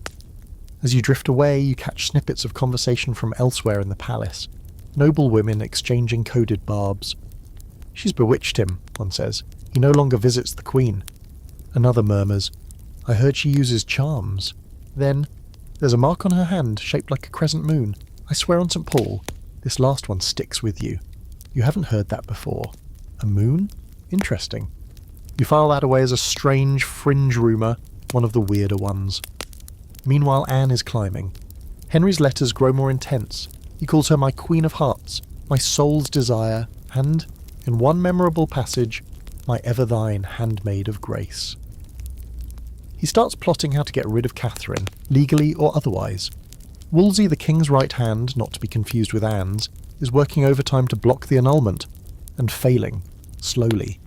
As you drift away, you catch snippets of conversation from elsewhere in the palace. Noble women exchanging coded barbs. She's bewitched him, one says. He no longer visits the Queen. Another murmurs, I heard she uses charms. Then, there's a mark on her hand shaped like a crescent moon. I swear on St. Paul, this last one sticks with you. You haven't heard that before. A moon? Interesting. You file that away as a strange fringe rumour, one of the weirder ones. Meanwhile, Anne is climbing. Henry's letters grow more intense. He calls her my Queen of Hearts, my soul's desire, and, in one memorable passage, my ever thine handmaid of grace. He starts plotting how to get rid of Catherine, legally or otherwise. Wolsey, the king's right hand, not to be confused with Anne's, is working overtime to block the annulment, and failing, slowly.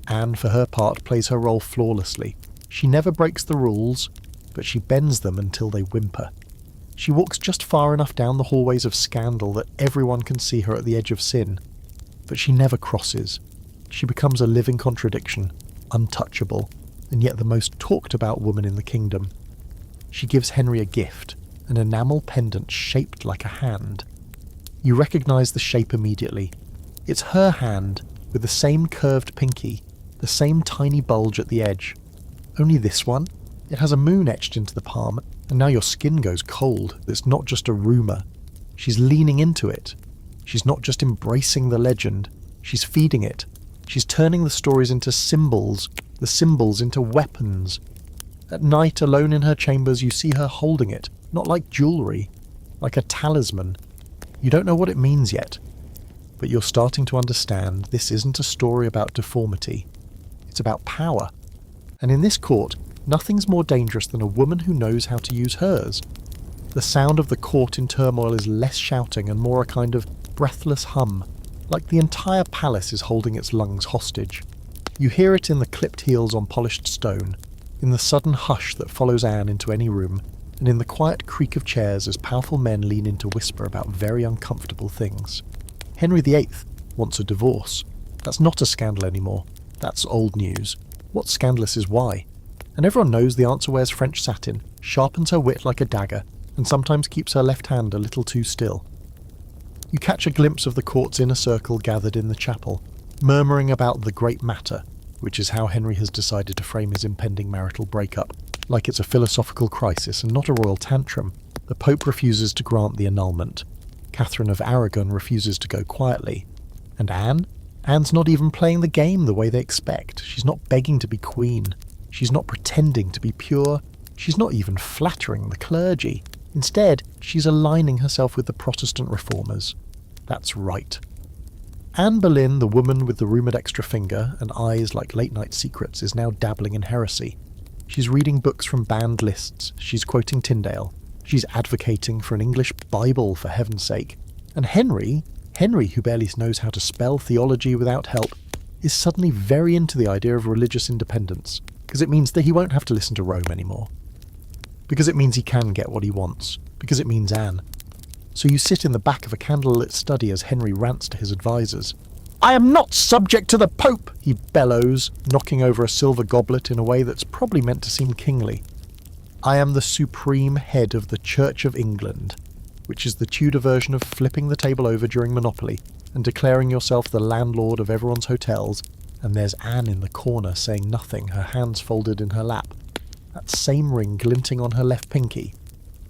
Anne, for her part, plays her role flawlessly. She never breaks the rules, but she bends them until they whimper. She walks just far enough down the hallways of scandal that everyone can see her at the edge of sin, but she never crosses. She becomes a living contradiction, untouchable, and yet the most talked about woman in the kingdom. She gives Henry a gift, an enamel pendant shaped like a hand. You recognise the shape immediately. It's her hand, with the same curved pinky, the same tiny bulge at the edge. Only this one? It has a moon etched into the palm, and now your skin goes cold. It's not just a rumour. She's leaning into it. She's not just embracing the legend. She's feeding it. She's turning the stories into symbols, the symbols into weapons. At night, alone in her chambers, you see her holding it, not like jewellery, like a talisman. You don't know what it means yet, but you're starting to understand this isn't a story about deformity. It's about power. And in this court, nothing's more dangerous than a woman who knows how to use hers. The sound of the court in turmoil is less shouting and more a kind of breathless hum, like the entire palace is holding its lungs hostage. You hear it in the clipped heels on polished stone, in the sudden hush that follows Anne into any room, and in the quiet creak of chairs as powerful men lean in to whisper about very uncomfortable things. Henry VIII wants a divorce. That's not a scandal anymore. That's old news. What's scandalous is why. And everyone knows the answer wears French satin, sharpens her wit like a dagger, and sometimes keeps her left hand a little too still. You catch a glimpse of the court's inner circle gathered in the chapel, murmuring about the great matter, which is how Henry has decided to frame his impending marital breakup, like it's a philosophical crisis and not a royal tantrum. The Pope refuses to grant the annulment. Catherine of Aragon refuses to go quietly. And Anne? Anne's not even playing the game the way they expect. She's not begging to be queen. She's not pretending to be pure. She's not even flattering the clergy. Instead, she's aligning herself with the Protestant reformers. That's right. Anne Boleyn, the woman with the rumoured extra finger and eyes like late-night secrets, is now dabbling in heresy. She's reading books from banned lists. She's quoting Tyndale. She's advocating for an English Bible, for heaven's sake. And Henry, who barely knows how to spell theology without help, is suddenly very into the idea of religious independence, because it means that he won't have to listen to Rome anymore. Because it means he can get what he wants. Because it means Anne. So you sit in the back of a candlelit study as Henry rants to his advisors. "I am not subject to the Pope," he bellows, knocking over a silver goblet in a way that's probably meant to seem kingly. "I am the supreme head of the Church of England," which is the Tudor version of flipping the table over during Monopoly and declaring yourself the landlord of everyone's hotels, and there's Anne in the corner saying nothing, her hands folded in her lap. That same ring glinting on her left pinky,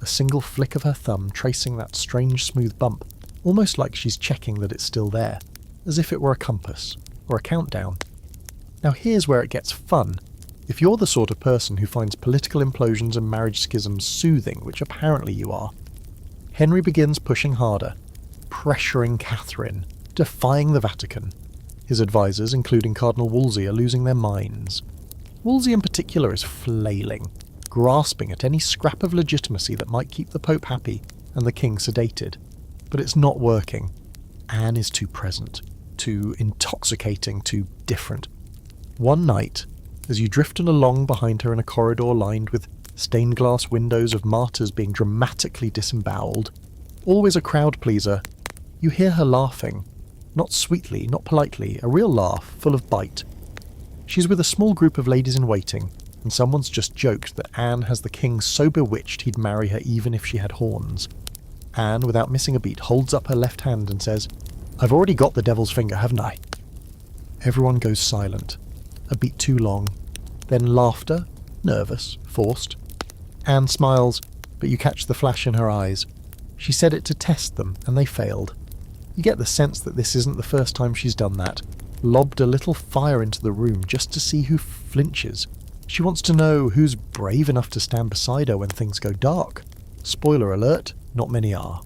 a single flick of her thumb tracing that strange smooth bump, almost like she's checking that it's still there, as if it were a compass, or a countdown. Now here's where it gets fun. If you're the sort of person who finds political implosions and marriage schisms soothing, which apparently you are, Henry begins pushing harder, pressuring Catherine, defying the Vatican. His advisors, including Cardinal Wolsey, are losing their minds. Wolsey in particular is flailing, grasping at any scrap of legitimacy that might keep the Pope happy and the King sedated. But it's not working. Anne is too present, too intoxicating, too different. One night, as you drifted along behind her in a corridor lined with stained glass windows of martyrs being dramatically disemboweled, always a crowd pleaser, you hear her laughing. Not sweetly, not politely, a real laugh, full of bite. She's with a small group of ladies in waiting, and someone's just joked that Anne has the King so bewitched he'd marry her even if she had horns. Anne, without missing a beat, holds up her left hand and says, "I've already got the devil's finger, haven't I?" Everyone goes silent. A beat too long. Then laughter, nervous, forced. Anne smiles, but you catch the flash in her eyes. She said it to test them, and they failed. You get the sense that this isn't the first time she's done that. Lobbed a little fire into the room just to see who flinches. She wants to know who's brave enough to stand beside her when things go dark. Spoiler alert, not many are.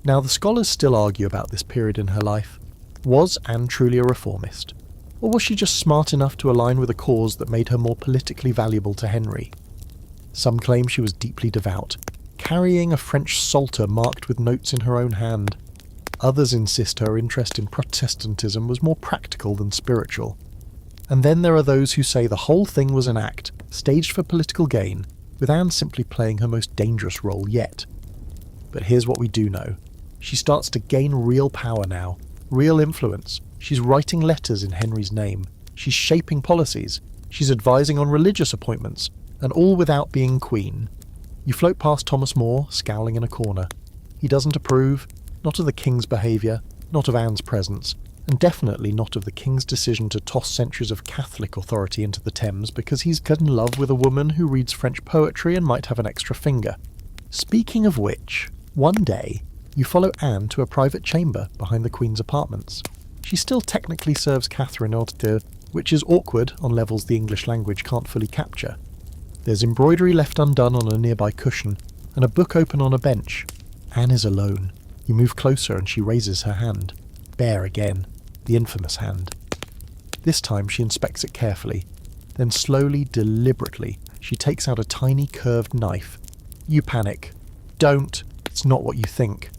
Now, the scholars still argue about this period in her life. Was Anne truly a reformist? Or was she just smart enough to align with a cause that made her more politically valuable to Henry? Some claim she was deeply devout, carrying a French psalter marked with notes in her own hand. Others insist her interest in Protestantism was more practical than spiritual. And then there are those who say the whole thing was an act, staged for political gain, with Anne simply playing her most dangerous role yet. But here's what we do know. She starts to gain real power now, real influence. She's writing letters in Henry's name. She's shaping policies. She's advising on religious appointments, and all without being queen. You float past Thomas More, scowling in a corner. He doesn't approve, not of the King's behaviour, not of Anne's presence, and definitely not of the King's decision to toss centuries of Catholic authority into the Thames because he's in love with a woman who reads French poetry and might have an extra finger. Speaking of which, one day, you follow Anne to a private chamber behind the Queen's apartments. She still technically serves Catherine Orte, which is awkward on levels the English language can't fully capture. There's embroidery left undone on a nearby cushion, and a book open on a bench. Anne is alone. You move closer and she raises her hand. Bare again. The infamous hand. This time she inspects it carefully. Then slowly, deliberately, she takes out a tiny curved knife. You panic. Don't. It's not what you think.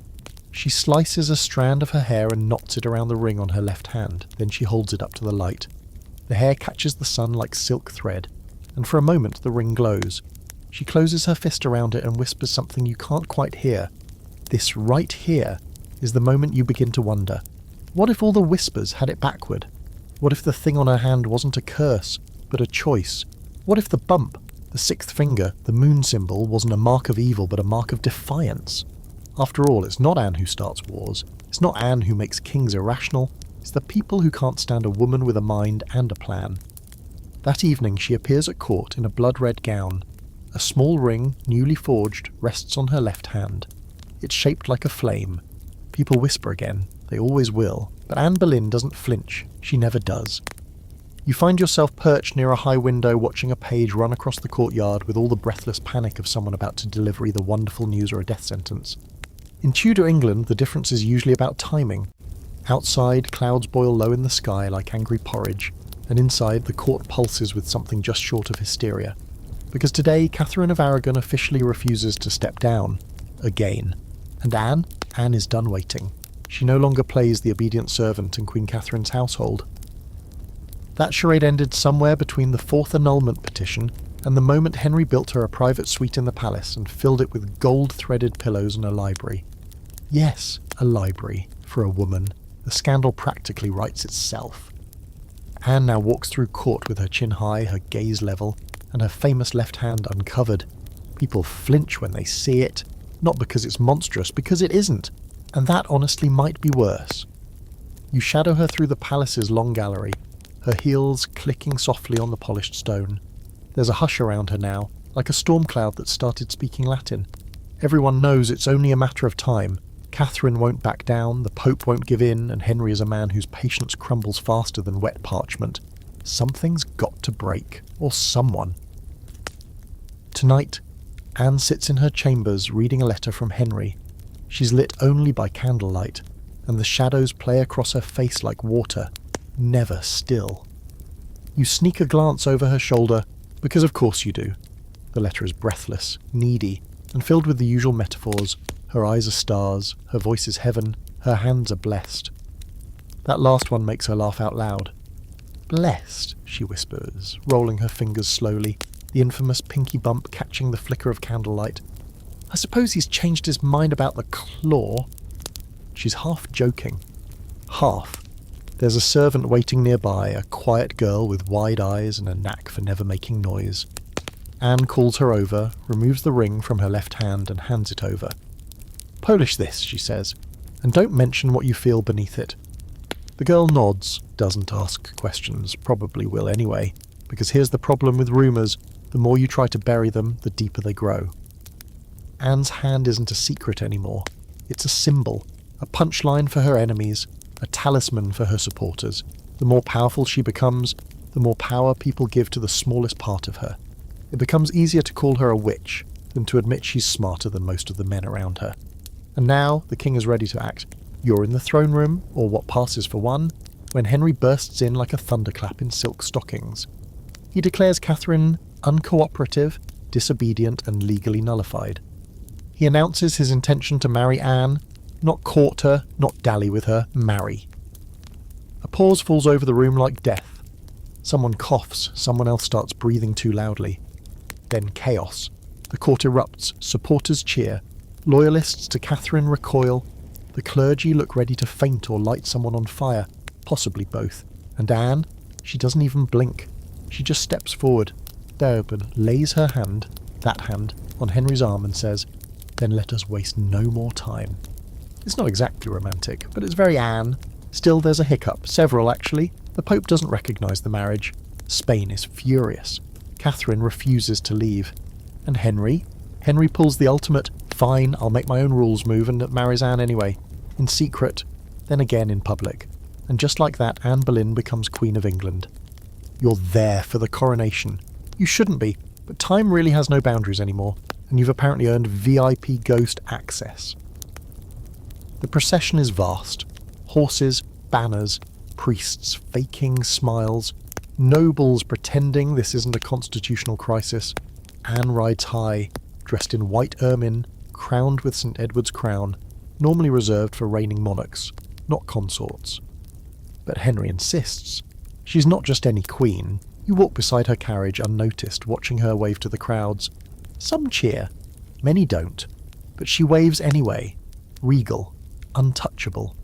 She slices a strand of her hair and knots it around the ring on her left hand. Then she holds it up to the light. The hair catches the sun like silk thread, and for a moment the ring glows. She closes her fist around it and whispers something you can't quite hear. This right here is the moment you begin to wonder. What if all the whispers had it backward? What if the thing on her hand wasn't a curse, but a choice? What if the bump, the sixth finger, the moon symbol, wasn't a mark of evil but a mark of defiance? After all, it's not Anne who starts wars. It's not Anne who makes kings irrational. It's the people who can't stand a woman with a mind and a plan. That evening she appears at court in a blood-red gown. A small ring, newly forged, rests on her left hand. It's shaped like a flame. People whisper again. They always will. But Anne Boleyn doesn't flinch. She never does. You find yourself perched near a high window watching a page run across the courtyard with all the breathless panic of someone about to deliver either wonderful news or a death sentence. In Tudor England, the difference is usually about timing. Outside, clouds boil low in the sky like angry porridge, and inside, the court pulses with something just short of hysteria. Because today, Catherine of Aragon officially refuses to step down. Again. And Anne? Anne is done waiting. She no longer plays the obedient servant in Queen Catherine's household. That charade ended somewhere between the fourth annulment petition and the moment Henry built her a private suite in the palace and filled it with gold-threaded pillows and a library. Yes, a library. For a woman. The scandal practically writes itself. Anne now walks through court with her chin high, her gaze level, and her famous left hand uncovered. People flinch when they see it, not because it's monstrous, because it isn't, and that honestly might be worse. You shadow her through the palace's long gallery, her heels clicking softly on the polished stone. There's a hush around her now, like a storm cloud that started speaking Latin. Everyone knows it's only a matter of time. Catherine won't back down, the Pope won't give in, and Henry is a man whose patience crumbles faster than wet parchment. Something's got to break, or someone. Tonight, Anne sits in her chambers reading a letter from Henry. She's lit only by candlelight, and the shadows play across her face like water. never still. You sneak a glance over her shoulder, because of course you do. The letter is breathless, needy, and filled with the usual metaphors. Her eyes are stars, her voice is heaven, her hands are blessed. That last one makes her laugh out loud. "Blessed," she whispers, rolling her fingers slowly, the infamous pinky bump catching the flicker of candlelight. "I suppose he's changed his mind about the claw." She's half joking. Half. There's a servant waiting nearby, a quiet girl with wide eyes and a knack for never making noise. Anne calls her over, removes the ring from her left hand and hands it over. "Polish this," she says, "and don't mention what you feel beneath it." The girl nods, doesn't ask questions, probably will anyway, because here's the problem with rumours: the more you try to bury them, the deeper they grow. Anne's hand isn't a secret anymore. It's a symbol, a punchline for her enemies, a talisman for her supporters. The more powerful she becomes, the more power people give to the smallest part of her. It becomes easier to call her a witch than to admit she's smarter than most of the men around her. And now the king is ready to act. You're in the throne room, or what passes for one, when Henry bursts in like a thunderclap in silk stockings. He declares Catherine uncooperative, disobedient, and legally nullified. He announces his intention to marry Anne, not court her, not dally with her, marry. A pause falls over the room like death. Someone coughs, someone else starts breathing too loudly. Then chaos. The court erupts, supporters cheer, loyalists to Catherine recoil, the clergy look ready to faint or light someone on fire, possibly both. And Anne, she doesn't even blink. She just steps forward. D'Urban lays her hand, that hand, on Henry's arm and says, "Then let us waste no more time." It's not exactly romantic, but it's very Anne. Still, there's a hiccup, several actually. The Pope doesn't recognise the marriage. Spain is furious. Catherine refuses to leave. And Henry? Henry pulls the ultimate, "Fine, I'll make my own rules" move and marries Anne anyway. In secret, then again in public. And just like that, Anne Boleyn becomes Queen of England. You're there for the coronation. You shouldn't be, but time really has no boundaries anymore, and you've apparently earned VIP ghost access. The procession is vast. Horses, banners, priests faking smiles, nobles pretending this isn't a constitutional crisis. Anne rides high, dressed in white ermine, crowned with St. Edward's crown, normally reserved for reigning monarchs, not consorts. But Henry insists. She's not just any queen. You walk beside her carriage unnoticed, watching her wave to the crowds. Some cheer, many don't, but she waves anyway, regal, untouchable.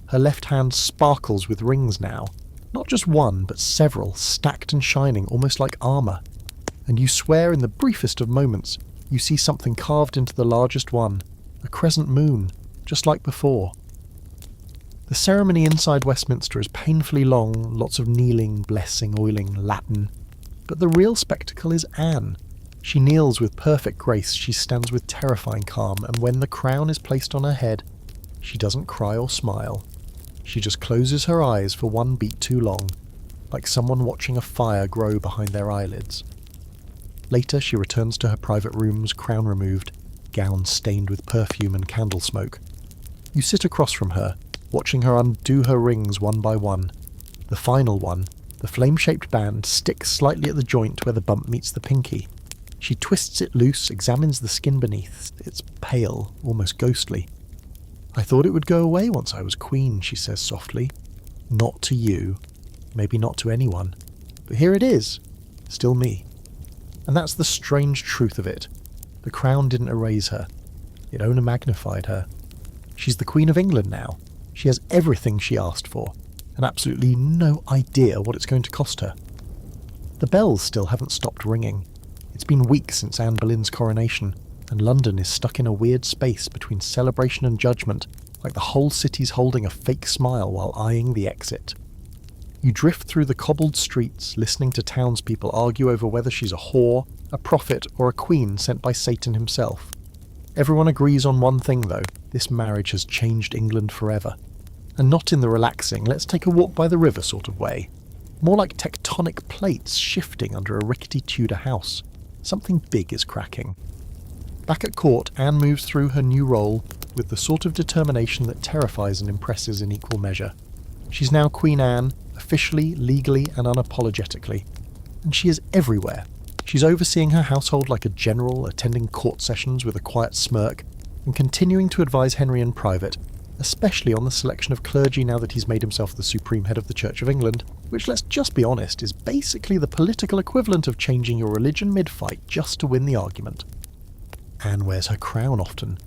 Her left hand sparkles with rings now, not just one, but several, stacked and shining, almost like armour. And you swear in the briefest of moments you see something carved into the largest one, a crescent moon, just like before. The ceremony inside Westminster is painfully long, lots of kneeling, blessing, oiling, Latin. But the real spectacle is Anne. She kneels with perfect grace, she stands with terrifying calm, and when the crown is placed on her head, she doesn't cry or smile. She just closes her eyes for one beat too long, like someone watching a fire grow behind their eyelids. Later she returns to her private rooms, crown removed, gown stained with perfume and candle smoke. You sit across from her, watching her undo her rings one by one. The final one, the flame-shaped band, sticks slightly at the joint where the bump meets the pinky. She twists it loose, examines the skin beneath. It's pale, almost ghostly. "I thought it would go away once I was queen," she says softly. "Not to you. Maybe not to anyone. But here it is. Still me." And that's the strange truth of it. The crown didn't erase her. It only magnified her. She's the Queen of England now. She has everything she asked for, and absolutely no idea what it's going to cost her. The bells still haven't stopped ringing. It's been weeks since Anne Boleyn's coronation, and London is stuck in a weird space between celebration and judgment, like the whole city's holding a fake smile while eyeing the exit. You drift through the cobbled streets, listening to townspeople argue over whether she's a whore, a prophet, or a queen sent by Satan himself. Everyone agrees on one thing, though. This marriage has changed England forever. And not in the relaxing, let's take a walk by the river sort of way. More like tectonic plates shifting under a rickety Tudor house. Something big is cracking. Back at court, Anne moves through her new role with the sort of determination that terrifies and impresses in equal measure. She's now Queen Anne, a officially, legally, and unapologetically. And she is everywhere. She's overseeing her household like a general, attending court sessions with a quiet smirk, and continuing to advise Henry in private, especially on the selection of clergy now that he's made himself the supreme head of the Church of England, which, let's just be honest, is basically the political equivalent of changing your religion mid-fight just to win the argument. Anne wears her crown often.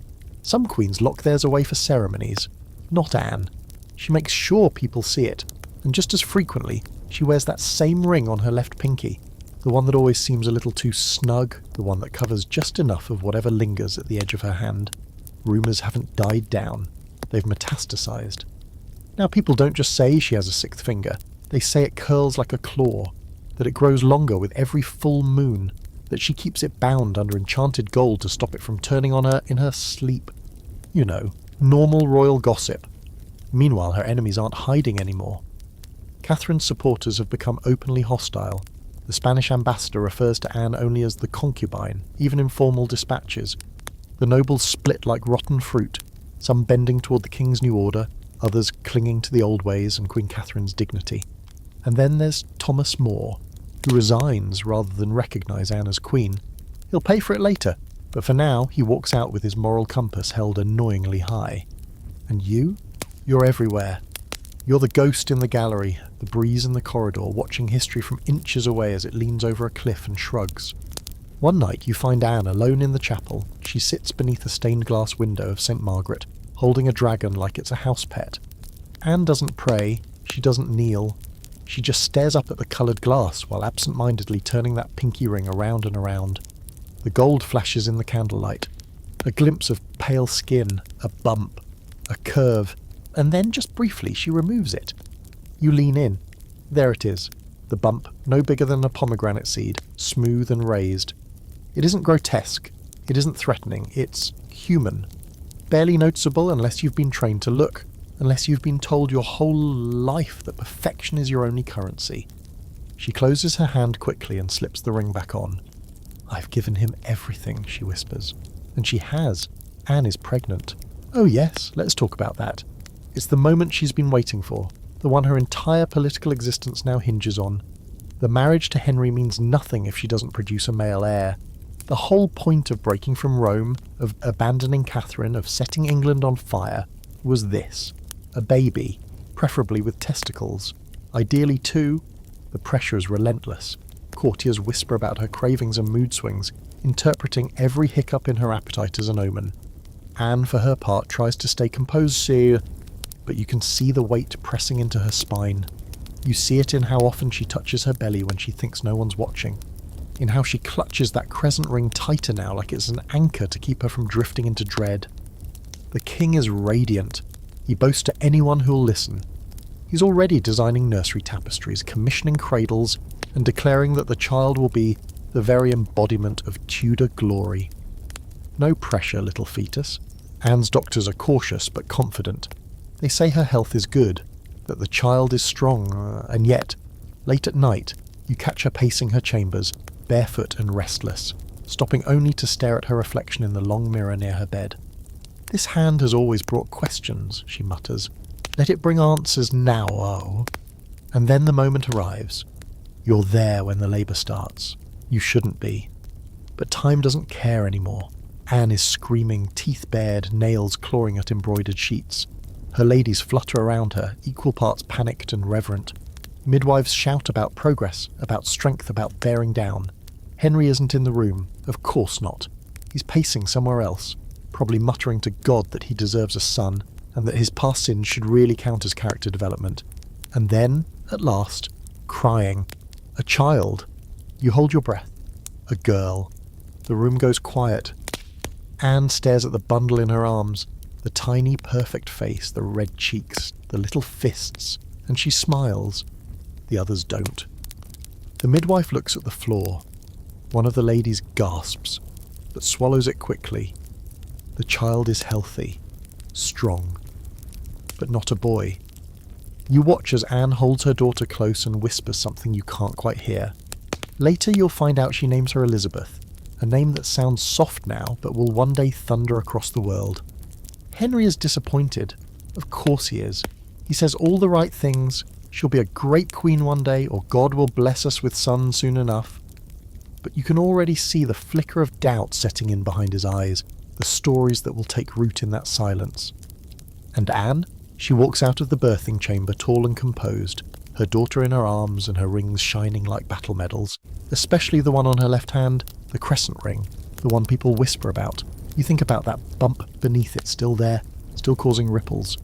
Some queens lock theirs away for ceremonies. Not Anne. She makes sure people see it, and just as frequently, she wears that same ring on her left pinky, the one that always seems a little too snug, the one that covers just enough of whatever lingers at the edge of her hand. Rumours haven't died down. They've metastasized. Now, people don't just say she has a sixth finger. They say it curls like a claw, that it grows longer with every full moon, that she keeps it bound under enchanted gold to stop it from turning on her in her sleep. You know, normal royal gossip. Meanwhile, her enemies aren't hiding anymore. Catherine's supporters have become openly hostile. The Spanish ambassador refers to Anne only as the concubine, even in formal dispatches. The nobles split like rotten fruit, some bending toward the king's new order, others clinging to the old ways and Queen Catherine's dignity. And then there's Thomas More, who resigns rather than recognise Anne as queen. He'll pay for it later, but for now he walks out with his moral compass held annoyingly high. And you? You're everywhere. You're the ghost in the gallery, the breeze in the corridor, watching history from inches away as it leans over a cliff and shrugs. One night you find Anne alone in the chapel. She sits beneath a stained glass window of St. Margaret, holding a dragon like it's a house pet. Anne doesn't pray, she doesn't kneel. She just stares up at the coloured glass while absent-mindedly turning that pinky ring around and around. The gold flashes in the candlelight. A glimpse of pale skin, a bump, a curve, and then, just briefly, she removes it. You lean in. There it is. The bump, no bigger than a pomegranate seed, smooth and raised. It isn't grotesque. It isn't threatening. It's human. Barely noticeable unless you've been trained to look, unless you've been told your whole life that perfection is your only currency. She closes her hand quickly and slips the ring back on. "I've given him everything," she whispers. And she has. Anne is pregnant. Oh yes, let's talk about that. It's the moment she's been waiting for, the one her entire political existence now hinges on. The marriage to Henry means nothing if she doesn't produce a male heir. The whole point of breaking from Rome, of abandoning Catherine, of setting England on fire, was this. A baby, preferably with testicles. Ideally two. The pressure is relentless. Courtiers whisper about her cravings and mood swings, interpreting every hiccup in her appetite as an omen. Anne, for her part, tries to stay composed, but you can see the weight pressing into her spine. You see it in how often she touches her belly when she thinks no one's watching, in how she clutches that crescent ring tighter now like it's an anchor to keep her from drifting into dread. The king is radiant. He boasts to anyone who'll listen. He's already designing nursery tapestries, commissioning cradles, and declaring that the child will be the very embodiment of Tudor glory. No pressure, little fetus. Anne's doctors are cautious but confident. They say her health is good, that the child is strong, and yet, late at night, you catch her pacing her chambers, barefoot and restless, stopping only to stare at her reflection in the long mirror near her bed. "This hand has always brought questions," she mutters. "Let it bring answers now, oh." And then the moment arrives. You're there when the labour starts. You shouldn't be. But time doesn't care anymore. Anne is screaming, teeth bared, nails clawing at embroidered sheets. Her ladies flutter around her, equal parts panicked and reverent. Midwives shout about progress, about strength, about bearing down. Henry isn't in the room. Of course not. He's pacing somewhere else, probably muttering to God that he deserves a son, and that his past sins should really count as character development. And then, at last, crying. A child. You hold your breath. A girl. The room goes quiet. Anne stares at the bundle in her arms, the tiny, perfect face, the red cheeks, the little fists, and she smiles. The others don't. The midwife looks at the floor. One of the ladies gasps, but swallows it quickly. The child is healthy, strong, but not a boy. You watch as Anne holds her daughter close and whispers something you can't quite hear. Later you'll find out she names her Elizabeth, a name that sounds soft now but will one day thunder across the world. Henry is disappointed. Of course he is. He says all the right things, She'll be a great queen one day, or God will bless us with sons soon enough. But you can already see the flicker of doubt setting in behind his eyes, the stories that will take root in that silence. And Anne? She walks out of the birthing chamber tall and composed, her daughter in her arms and her rings shining like battle medals, especially the one on her left hand, the crescent ring, the one people whisper about. You think about that bump beneath it still there, still causing ripples.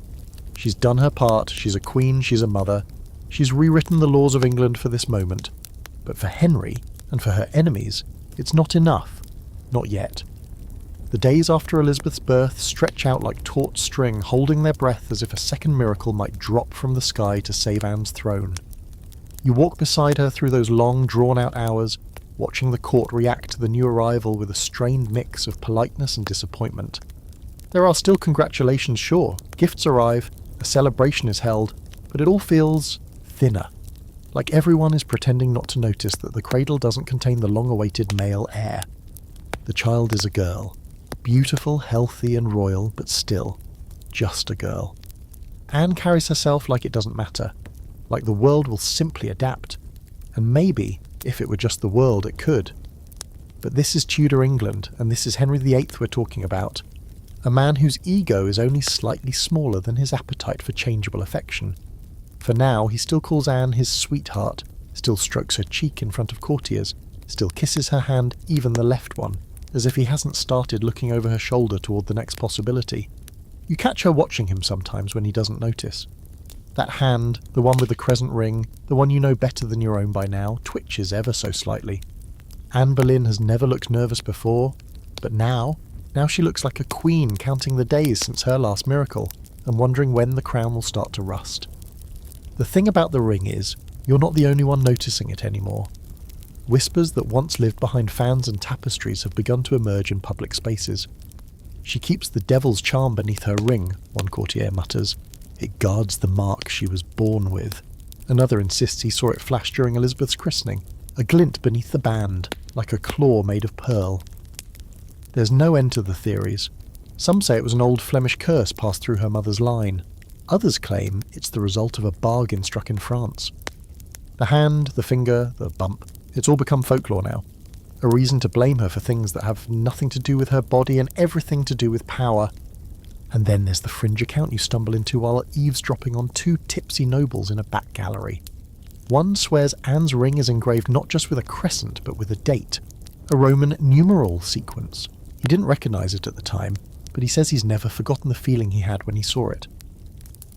She's done her part, she's a queen, she's a mother. She's rewritten the laws of England for this moment. But for Henry, and for her enemies, it's not enough. Not yet. The days after Elizabeth's birth stretch out like taut string, holding their breath as if a second miracle might drop from the sky to save Anne's throne. You walk beside her through those long, drawn-out hours, watching the court react to the new arrival with a strained mix of politeness and disappointment. There are still congratulations, sure, gifts arrive, a celebration is held, but it all feels thinner. Like everyone is pretending not to notice that the cradle doesn't contain the long-awaited male heir. The child is a girl. Beautiful, healthy and royal, but still, just a girl. Anne carries herself like it doesn't matter, like the world will simply adapt. And maybe, if it were just the world, it could. But this is Tudor England, and this is Henry VIII we're talking about. A man whose ego is only slightly smaller than his appetite for changeable affection. For now, he still calls Anne his sweetheart, still strokes her cheek in front of courtiers, still kisses her hand, even the left one, as if he hasn't started looking over her shoulder toward the next possibility. You catch her watching him sometimes when he doesn't notice. That hand, the one with the crescent ring, the one you know better than your own by now, twitches ever so slightly. Anne Boleyn has never looked nervous before, but now she looks like a queen counting the days since her last miracle, and wondering when the crown will start to rust. The thing about the ring is, you're not the only one noticing it anymore. Whispers that once lived behind fans and tapestries have begun to emerge in public spaces. She keeps the devil's charm beneath her ring, one courtier mutters. It guards the mark she was born with. Another insists he saw it flash during Elizabeth's christening, a glint beneath the band, like a claw made of pearl. There's no end to the theories. Some say it was an old Flemish curse passed through her mother's line. Others claim it's the result of a bargain struck in France. The hand, the finger, the bump, it's all become folklore now. A reason to blame her for things that have nothing to do with her body and everything to do with power. And then there's the fringe account you stumble into while eavesdropping on two tipsy nobles in a back gallery. One swears Anne's ring is engraved not just with a crescent, but with a date. A Roman numeral sequence. He didn't recognise it at the time, but he says he's never forgotten the feeling he had when he saw it.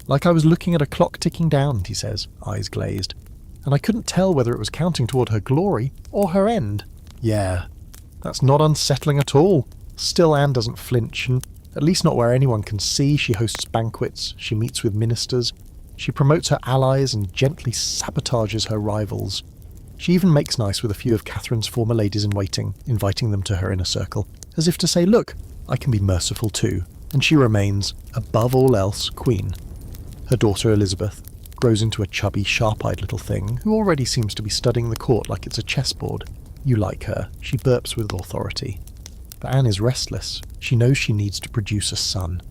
Like I was looking at a clock ticking down, he says, eyes glazed. And I couldn't tell whether it was counting toward her glory or her end. Yeah, that's not unsettling at all. Still, Anne doesn't flinch, and at least not where anyone can see. She hosts banquets, she meets with ministers, she promotes her allies and gently sabotages her rivals. She even makes nice with a few of Catherine's former ladies-in-waiting, inviting them to her inner circle, as if to say, look, I can be merciful too. And she remains, above all else, queen. Her daughter Elizabeth grows into a chubby, sharp-eyed little thing who already seems to be studying the court like it's a chessboard. You like her. She burps with authority. But Anne is restless. She knows she needs to produce a son.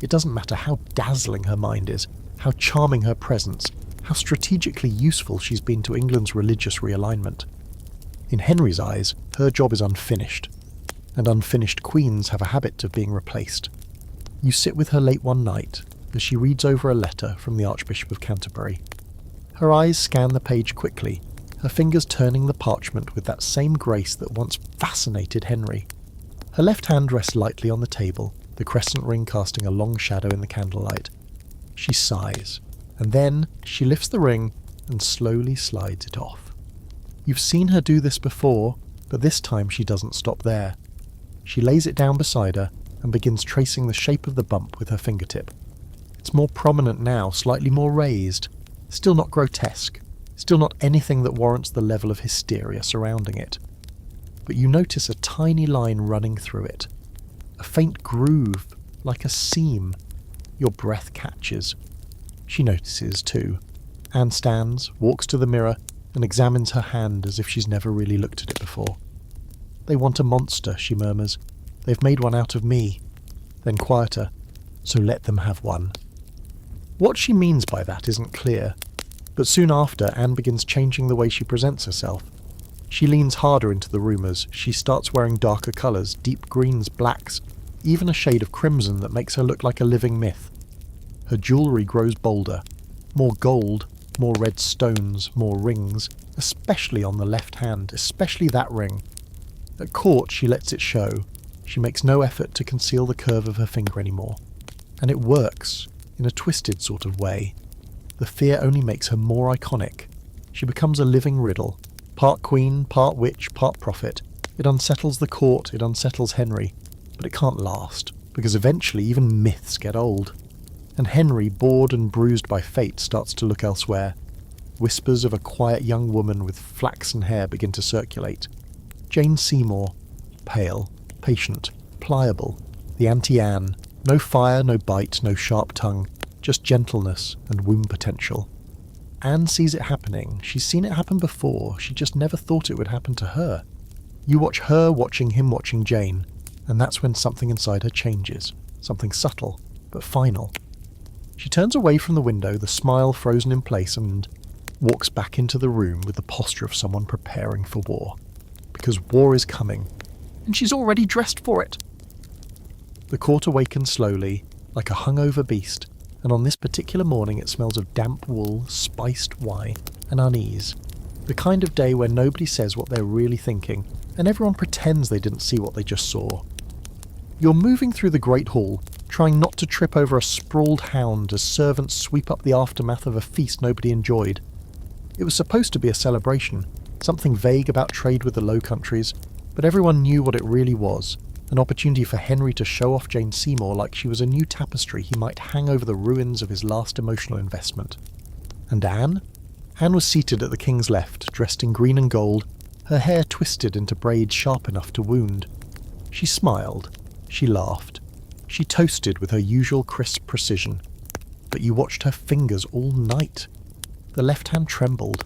It doesn't matter how dazzling her mind is, how charming her presence, how strategically useful she's been to England's religious realignment. In Henry's eyes, her job is unfinished. And unfinished queens have a habit of being replaced. You sit with her late one night, as she reads over a letter from the Archbishop of Canterbury. Her eyes scan the page quickly, her fingers turning the parchment with that same grace that once fascinated Henry. Her left hand rests lightly on the table, the crescent ring casting a long shadow in the candlelight. She sighs, and then she lifts the ring and slowly slides it off. You've seen her do this before, but this time she doesn't stop there. She lays it down beside her and begins tracing the shape of the bump with her fingertip. It's more prominent now, slightly more raised, still not grotesque, still not anything that warrants the level of hysteria surrounding it. But you notice a tiny line running through it, a faint groove, like a seam. Your breath catches. She notices too. Anne stands, walks to the mirror, and examines her hand as if she's never really looked at it before. They want a monster, she murmurs. They've made one out of me. Then quieter, so let them have one. What she means by that isn't clear. But soon after, Anne begins changing the way she presents herself. She leans harder into the rumours. She starts wearing darker colours, deep greens, blacks, even a shade of crimson that makes her look like a living myth. Her jewellery grows bolder. More gold, more red stones, more rings, especially on the left hand, especially that ring. At court, she lets it show. She makes no effort to conceal the curve of her finger anymore. And it works, in a twisted sort of way. The fear only makes her more iconic. She becomes a living riddle. Part queen, part witch, part prophet. It unsettles the court, it unsettles Henry. But it can't last, because eventually even myths get old. And Henry, bored and bruised by fate, starts to look elsewhere. Whispers of a quiet young woman with flaxen hair begin to circulate. Jane Seymour. Pale, patient, pliable. The anti-Anne. No fire, no bite, no sharp tongue. Just gentleness and womb potential. Anne sees it happening. She's seen it happen before. She just never thought it would happen to her. You watch her watching him watching Jane, and that's when something inside her changes. Something subtle, but final. She turns away from the window, the smile frozen in place, and walks back into the room with the posture of someone preparing for war. Because war is coming, and she's already dressed for it. The court awakens slowly, like a hungover beast, and on this particular morning it smells of damp wool, spiced wine, and unease. The kind of day where nobody says what they're really thinking, and everyone pretends they didn't see what they just saw. You're moving through the Great Hall, trying not to trip over a sprawled hound as servants sweep up the aftermath of a feast nobody enjoyed. It was supposed to be a celebration, something vague about trade with the Low Countries, but everyone knew what it really was. An opportunity for Henry to show off Jane Seymour like she was a new tapestry he might hang over the ruins of his last emotional investment. And Anne? Anne was seated at the king's left, dressed in green and gold, her hair twisted into braids sharp enough to wound. She smiled. She laughed. She toasted with her usual crisp precision. But you watched her fingers all night. The left hand trembled.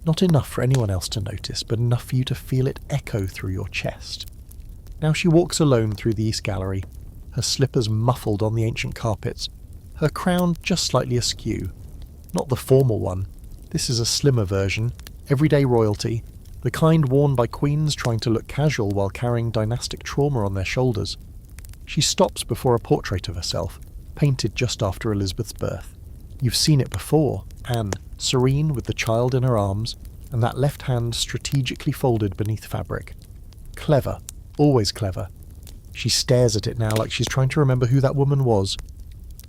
Not enough for anyone else to notice, but enough for you to feel it echo through your chest. Now she walks alone through the East Gallery, her slippers muffled on the ancient carpets, her crown just slightly askew. Not the formal one. This is a slimmer version, everyday royalty, the kind worn by queens trying to look casual while carrying dynastic trauma on their shoulders. She stops before a portrait of herself, painted just after Elizabeth's birth. You've seen it before, Anne, serene with the child in her arms, and that left hand strategically folded beneath fabric. Clever. Always clever. She stares at it now like she's trying to remember who that woman was.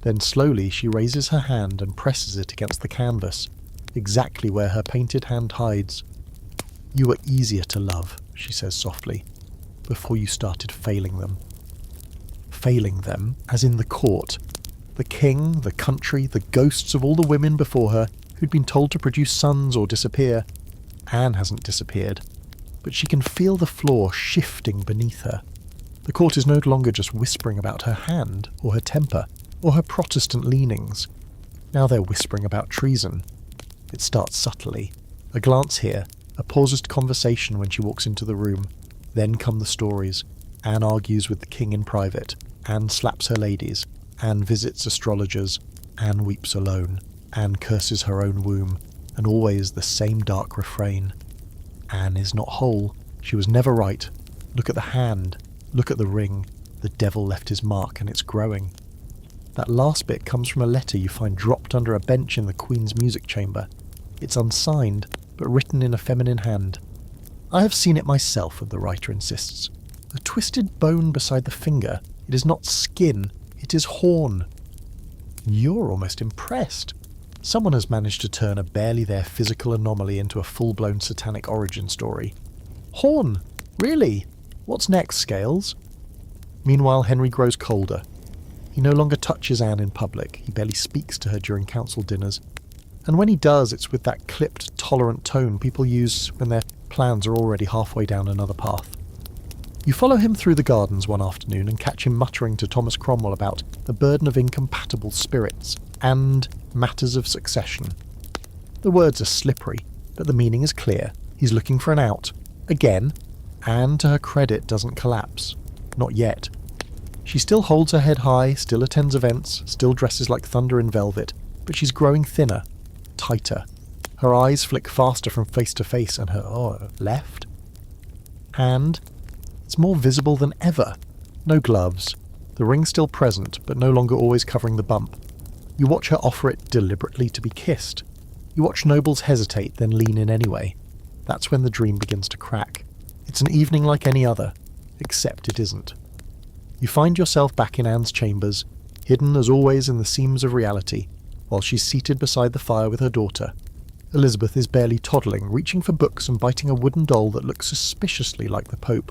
Then slowly she raises her hand and presses it against the canvas, exactly where her painted hand hides. "You were easier to love," she says softly, "before you started failing them." Failing them, as in the court. The king, the country, the ghosts of all the women before her who'd been told to produce sons or disappear. Anne hasn't disappeared. But she can feel the floor shifting beneath her. The court is no longer just whispering about her hand, or her temper, or her Protestant leanings. Now they're whispering about treason. It starts subtly. A glance here, a paused conversation when she walks into the room. Then come the stories. Anne argues with the king in private. Anne slaps her ladies. Anne visits astrologers. Anne weeps alone. Anne curses her own womb. And always the same dark refrain. Anne is not whole. She was never right. Look at the hand. Look at the ring. The devil left his mark, and it's growing. That last bit comes from a letter you find dropped under a bench in the Queen's music chamber. It's unsigned, but written in a feminine hand. "I have seen it myself," the writer insists. "The twisted bone beside the finger. It is not skin. It is horn." You're almost impressed. Someone has managed to turn a barely there physical anomaly into a full-blown satanic origin story. Horn! Really? What's next, Scales? Meanwhile, Henry grows colder. He no longer touches Anne in public. He barely speaks to her during council dinners. And when he does, it's with that clipped, tolerant tone people use when their plans are already halfway down another path. You follow him through the gardens one afternoon and catch him muttering to Thomas Cromwell about the burden of incompatible spirits and matters of succession. The words are slippery, but the meaning is clear. He's looking for an out. Again, Anne, to her credit, doesn't collapse. Not yet. She still holds her head high, still attends events, still dresses like thunder in velvet, but she's growing thinner, tighter. Her eyes flick faster from face to face, and her left hand, it's more visible than ever. No gloves. The ring still present, but no longer always covering the bump. You watch her offer it deliberately to be kissed. You watch nobles hesitate, then lean in anyway. That's when the dream begins to crack. It's an evening like any other, except it isn't. You find yourself back in Anne's chambers, hidden as always in the seams of reality, while she's seated beside the fire with her daughter. Elizabeth is barely toddling, reaching for books and biting a wooden doll that looks suspiciously like the Pope.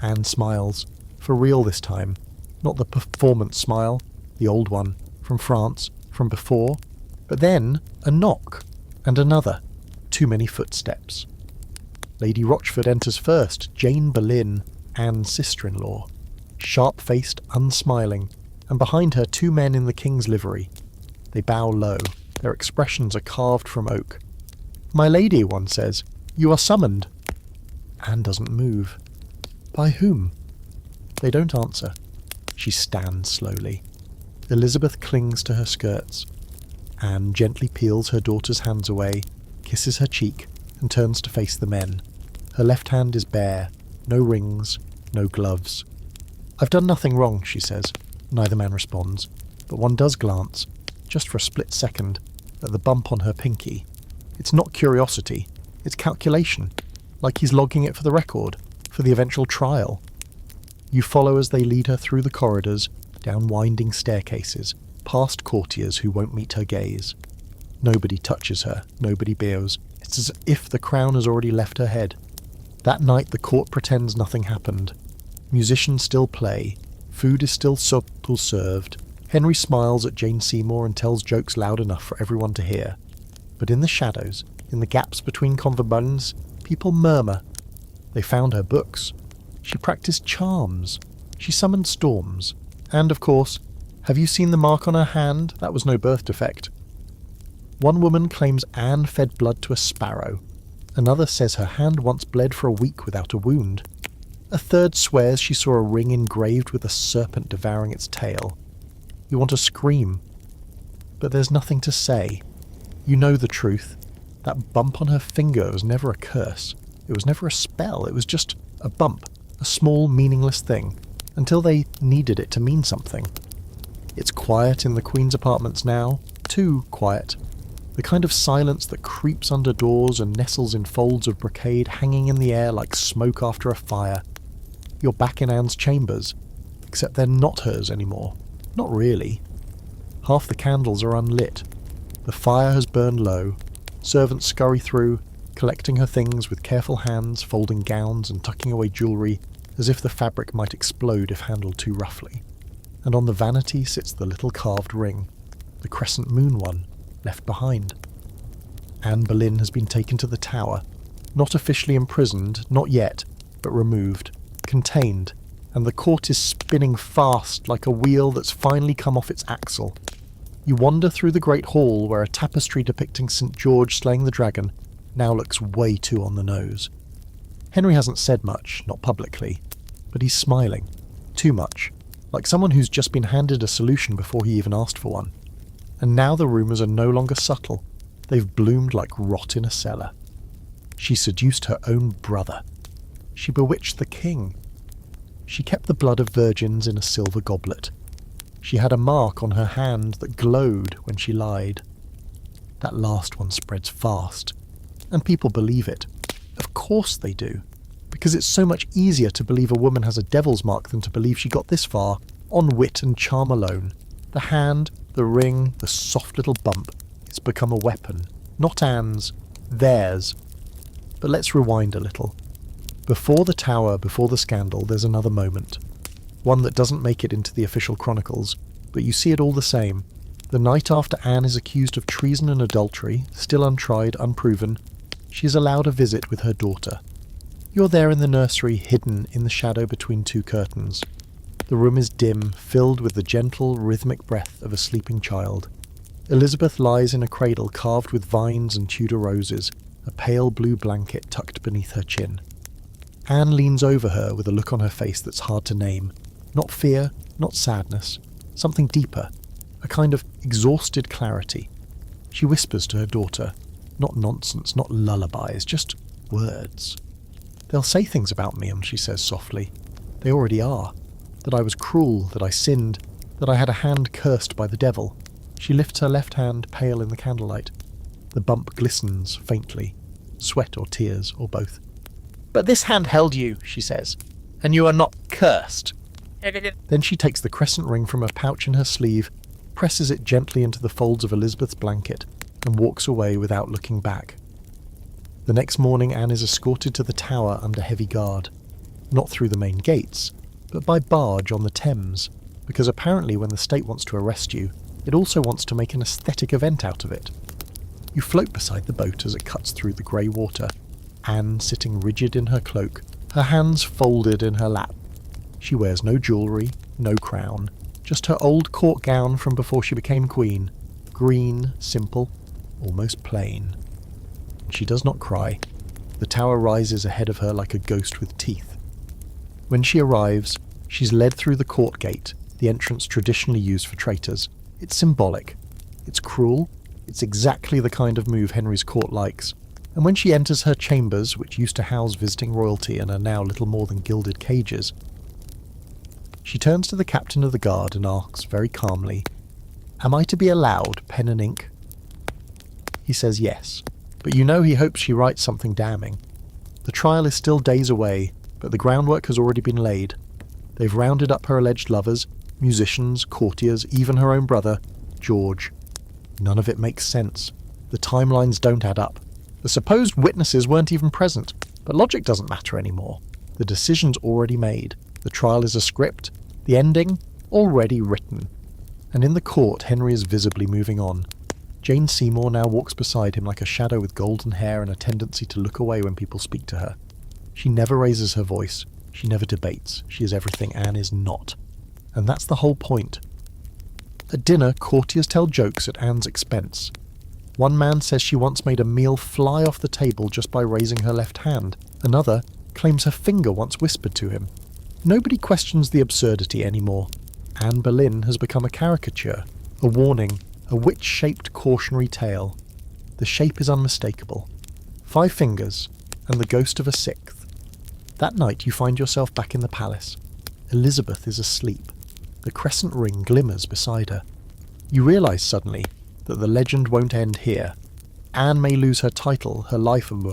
Anne smiles. For real this time. Not the performance smile, the old one, from France, from before. But then, a knock. And another. Too many footsteps. Lady Rochford enters first, Jane Boleyn, Anne's sister-in-law. Sharp-faced, unsmiling, and behind her 2 men in the king's livery. They bow low. Their expressions are carved from oak. "My lady," one says, "you are summoned." Anne doesn't move. By whom? They don't answer. She stands slowly. Elizabeth clings to her skirts. Anne gently peels her daughter's hands away, kisses her cheek, and turns to face the men. Her left hand is bare. No rings, no gloves. "I've done nothing wrong," she says. Neither man responds, but one does glance, just for a split second, at the bump on her pinky. It's not curiosity, it's calculation, like he's logging it for the record, for the eventual trial. You follow as they lead her through the corridors, down winding staircases, past courtiers who won't meet her gaze. Nobody touches her, nobody bows. It's as if the crown has already left her head. That night the court pretends nothing happened. Musicians still play, food is still subtle served. Henry smiles at Jane Seymour and tells jokes loud enough for everyone to hear. But in the shadows, in the gaps between conversations, people murmur. They found her books. She practiced charms. She summoned storms. And, of course, have you seen the mark on her hand? That was no birth defect. One woman claims Anne fed blood to a sparrow. Another says her hand once bled for a week without a wound. A third swears she saw a ring engraved with a serpent devouring its tail. You want to scream, but there's nothing to say. You know the truth. That bump on her finger was never a curse. It was never a spell. It was just a bump, a small, meaningless thing, until they needed it to mean something. It's quiet in the Queen's apartments now, too quiet. The kind of silence that creeps under doors and nestles in folds of brocade hanging in the air like smoke after a fire. You're back in Anne's chambers, except they're not hers anymore. Not really. Half the candles are unlit. The fire has burned low. Servants scurry through, collecting her things with careful hands, folding gowns and tucking away jewellery, as if the fabric might explode if handled too roughly. And on the vanity sits the little carved ring, the crescent moon one, left behind. Anne Boleyn has been taken to the tower, not officially imprisoned, not yet, but removed, contained, and the court is spinning fast like a wheel that's finally come off its axle. You wander through the great hall where a tapestry depicting St. George slaying the dragon now looks way too on the nose. Henry hasn't said much, not publicly, but he's smiling. Too much. Like someone who's just been handed a solution before he even asked for one. And now the rumours are no longer subtle. They've bloomed like rot in a cellar. She seduced her own brother. She bewitched the king. She kept the blood of virgins in a silver goblet. She had a mark on her hand that glowed when she lied. That last one spreads fast, and people believe it. Of course they do, because it's so much easier to believe a woman has a devil's mark than to believe she got this far on wit and charm alone. The hand, the ring, the soft little bump, it's become a weapon. Not Anne's, theirs. But let's rewind a little. Before the tower, before the scandal, there's another moment. One that doesn't make it into the official chronicles, but you see it all the same. The night after Anne is accused of treason and adultery, still untried, unproven, she is allowed a visit with her daughter. You're there in the nursery, hidden in the shadow between 2 curtains. The room is dim, filled with the gentle, rhythmic breath of a sleeping child. Elizabeth lies in a cradle carved with vines and Tudor roses, a pale blue blanket tucked beneath her chin. Anne leans over her with a look on her face that's hard to name. Not fear, not sadness, something deeper, a kind of exhausted clarity. She whispers to her daughter, Not nonsense, not lullabies, just words. They'll say things about me, she says softly. They already are. That I was cruel, that I sinned, that I had a hand cursed by the devil. She lifts her left hand, pale in the candlelight. The bump glistens faintly. Sweat or tears, or both. But this hand held you, she says, and you are not cursed. Then she takes the crescent ring from a pouch in her sleeve, presses it gently into the folds of Elizabeth's blanket, and walks away without looking back. The next morning Anne is escorted to the tower under heavy guard. Not through the main gates, but by barge on the Thames, because apparently when the state wants to arrest you, it also wants to make an aesthetic event out of it. You float beside the boat as it cuts through the grey water, Anne sitting rigid in her cloak, her hands folded in her lap. She wears no jewellery, no crown, just her old court gown from before she became queen, green, simple, almost plain. She does not cry. The tower rises ahead of her like a ghost with teeth. When she arrives, she's led through the court gate, the entrance traditionally used for traitors. It's symbolic. It's cruel. It's exactly the kind of move Henry's court likes. And when she enters her chambers, which used to house visiting royalty and are now little more than gilded cages, she turns to the captain of the guard and asks very calmly, "Am I to be allowed pen and ink?" He says yes, but you know he hopes she writes something damning. The trial is still days away, but the groundwork has already been laid. They've rounded up her alleged lovers, musicians, courtiers, even her own brother, George. None of it makes sense. The timelines don't add up. The supposed witnesses weren't even present, but logic doesn't matter anymore. The decision's already made. The trial is a script. The ending, already written. And in the court, Henry is visibly moving on. Jane Seymour now walks beside him like a shadow with golden hair and a tendency to look away when people speak to her. She never raises her voice. She never debates. She is everything Anne is not. And that's the whole point. At dinner, courtiers tell jokes at Anne's expense. One man says she once made a meal fly off the table just by raising her left hand. Another claims her finger once whispered to him. Nobody questions the absurdity anymore. Anne Boleyn has become a caricature, a warning, a witch-shaped cautionary tale. The shape is unmistakable. 5 fingers, and the ghost of a 6th. That night you find yourself back in the palace. Elizabeth is asleep. The crescent ring glimmers beside her. You realise suddenly that the legend won't end here. Anne may lose her title, her life of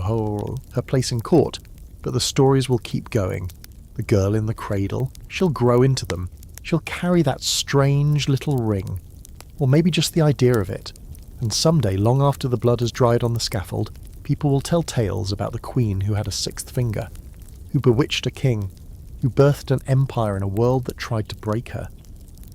her place in court, but the stories will keep going. The girl in the cradle, she'll grow into them. She'll carry that strange little ring, or maybe just the idea of it. And someday, long after the blood has dried on the scaffold, people will tell tales about the queen who had a 6th finger, who bewitched a king, who birthed an empire in a world that tried to break her.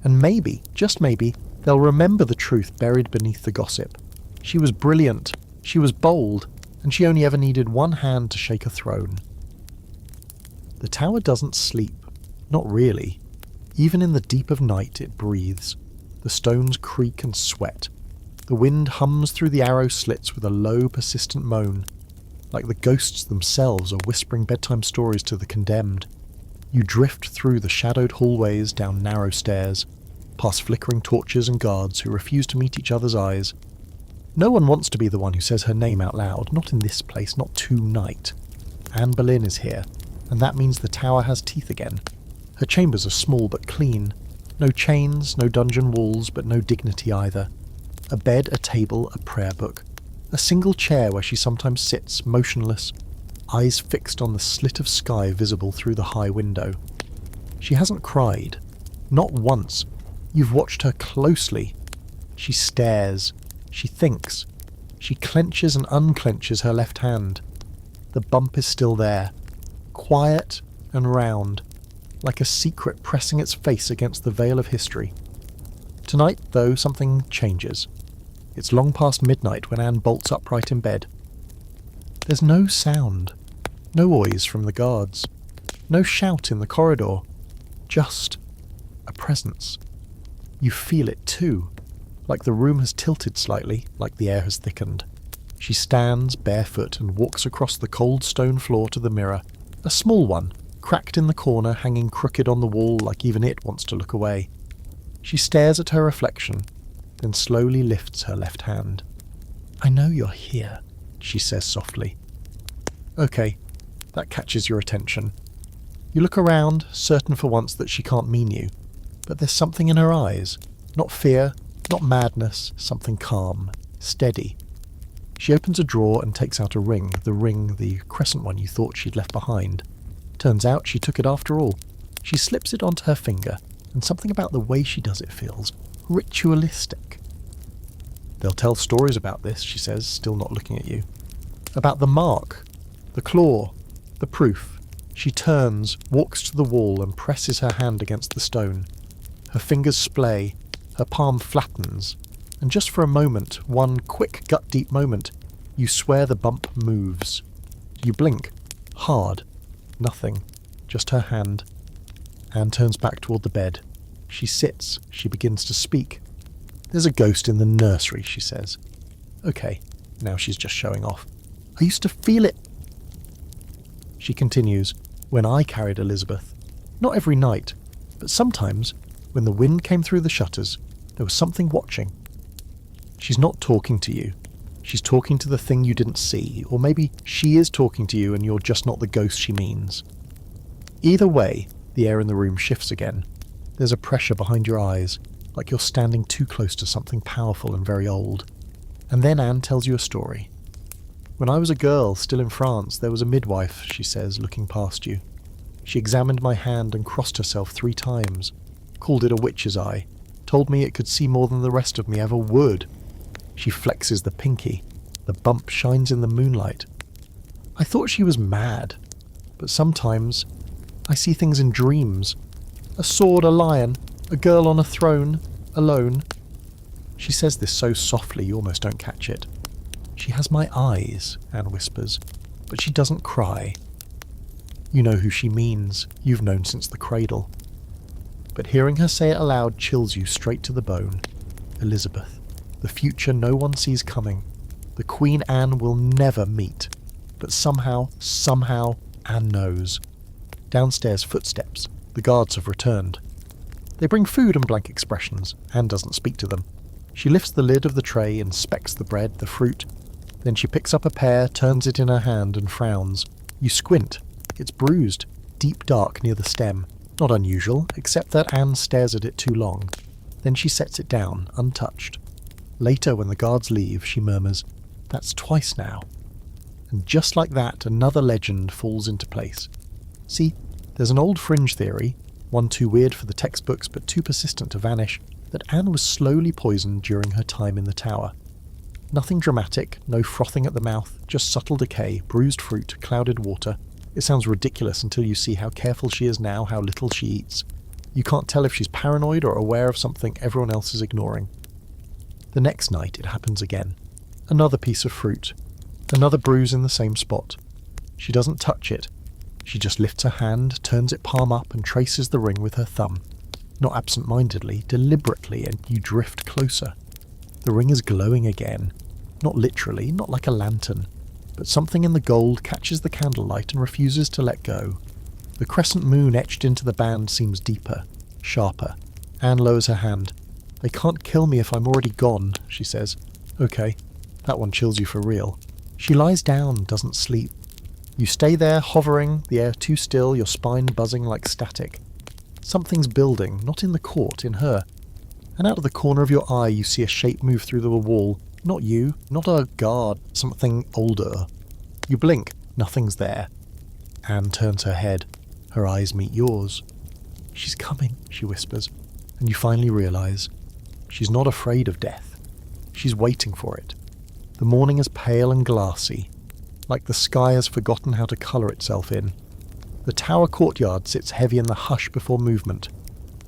And maybe, just maybe, they'll remember the truth buried beneath the gossip. She was brilliant, she was bold, and she only ever needed one hand to shake a throne. The tower doesn't sleep. Not really. Even in the deep of night it breathes. The stones creak and sweat. The wind hums through the arrow slits with a low, persistent moan, like the ghosts themselves are whispering bedtime stories to the condemned. You drift through the shadowed hallways, down narrow stairs, past flickering torches and guards who refuse to meet each other's eyes. No one wants to be the one who says her name out loud, not in this place, not tonight. Anne Boleyn is here, and that means the tower has teeth again. Her chambers are small but clean. No chains, no dungeon walls, but no dignity either. A bed, a table, a prayer book. A single chair where she sometimes sits, motionless, eyes fixed on the slit of sky visible through the high window. She hasn't cried. Not once. You've watched her closely. She stares. She thinks. She clenches and unclenches her left hand. The bump is still there. Quiet and round, like a secret pressing its face against the veil of history. Tonight, though, something changes. It's long past midnight when Anne bolts upright in bed. There's no sound, no noise from the guards, no shout in the corridor, just a presence. You feel it too, like the room has tilted slightly, like the air has thickened. She stands barefoot and walks across the cold stone floor to the mirror, a small one, cracked in the corner, hanging crooked on the wall like even it wants to look away. She stares at her reflection, then slowly lifts her left hand. "I know you're here," she says softly. Okay, that catches your attention. You look around, certain for once that she can't mean you, but there's something in her eyes. Not fear, not madness, something calm, steady. She opens a drawer and takes out a ring, the crescent one you thought she'd left behind. Turns out she took it after all. She slips it onto her finger, and something about the way she does it feels ritualistic. They'll tell stories about this, she says, still not looking at you. About the mark, the claw, the proof. She turns, walks to the wall and presses her hand against the stone. Her fingers splay, her palm flattens, and just for a moment, one quick gut-deep moment, you swear the bump moves. You blink. Hard. Nothing. Just her hand. Anne turns back toward the bed. She sits. She begins to speak. There's a ghost in the nursery, she says. Okay, now she's just showing off. I used to feel it. She continues, when I carried Elizabeth. Not every night, but sometimes, when the wind came through the shutters, there was something watching. She's not talking to you. She's talking to the thing you didn't see, or maybe she is talking to you and you're just not the ghost she means. Either way, the air in the room shifts again. There's a pressure behind your eyes, like you're standing too close to something powerful and very old. And then Anne tells you a story. When I was a girl, still in France, there was a midwife, she says, looking past you. She examined my hand and crossed herself 3 times, called it a witch's eye, told me it could see more than the rest of me ever would. She flexes the pinky. The bump shines in the moonlight. I thought she was mad, but sometimes I see things in dreams. A sword, a lion, a girl on a throne, alone. She says this so softly you almost don't catch it. She has my eyes, Anne whispers, but she doesn't cry. You know who she means. You've known since the cradle. But hearing her say it aloud chills you straight to the bone. Elizabeth. The future no one sees coming. The Queen Anne will never meet. But somehow, Anne knows. Downstairs, footsteps. The guards have returned. They bring food and blank expressions. Anne doesn't speak to them. She lifts the lid of the tray, inspects the bread, the fruit. Then she picks up a pear, turns it in her hand and frowns. You squint. It's bruised, deep dark near the stem. Not unusual, except that Anne stares at it too long. Then she sets it down, untouched. Later, when the guards leave, she murmurs, "That's twice now." And just like that, another legend falls into place. See, there's an old fringe theory, one too weird for the textbooks but too persistent to vanish, that Anne was slowly poisoned during her time in the tower. Nothing dramatic, no frothing at the mouth, just subtle decay, bruised fruit, clouded water. It sounds ridiculous until you see how careful she is now, how little she eats. You can't tell if she's paranoid or aware of something everyone else is ignoring. The next night it happens again. Another piece of fruit. Another bruise in the same spot. She doesn't touch it. She just lifts her hand, turns it palm up and traces the ring with her thumb. Not absent-mindedly, deliberately, and you drift closer. The ring is glowing again. Not literally, not like a lantern. But something in the gold catches the candlelight and refuses to let go. The crescent moon etched into the band seems deeper, sharper. Anne lowers her hand. "They can't kill me if I'm already gone," she says. Okay, that one chills you for real. She lies down, doesn't sleep. You stay there, hovering, the air too still, your spine buzzing like static. Something's building, not in the court, in her. And out of the corner of your eye you see a shape move through the wall. Not you, not a guard, something older. You blink, nothing's there. Anne turns her head. Her eyes meet yours. "She's coming," she whispers, and you finally realise she's not afraid of death. She's waiting for it. The morning is pale and glassy, like the sky has forgotten how to colour itself in. The tower courtyard sits heavy in the hush before movement,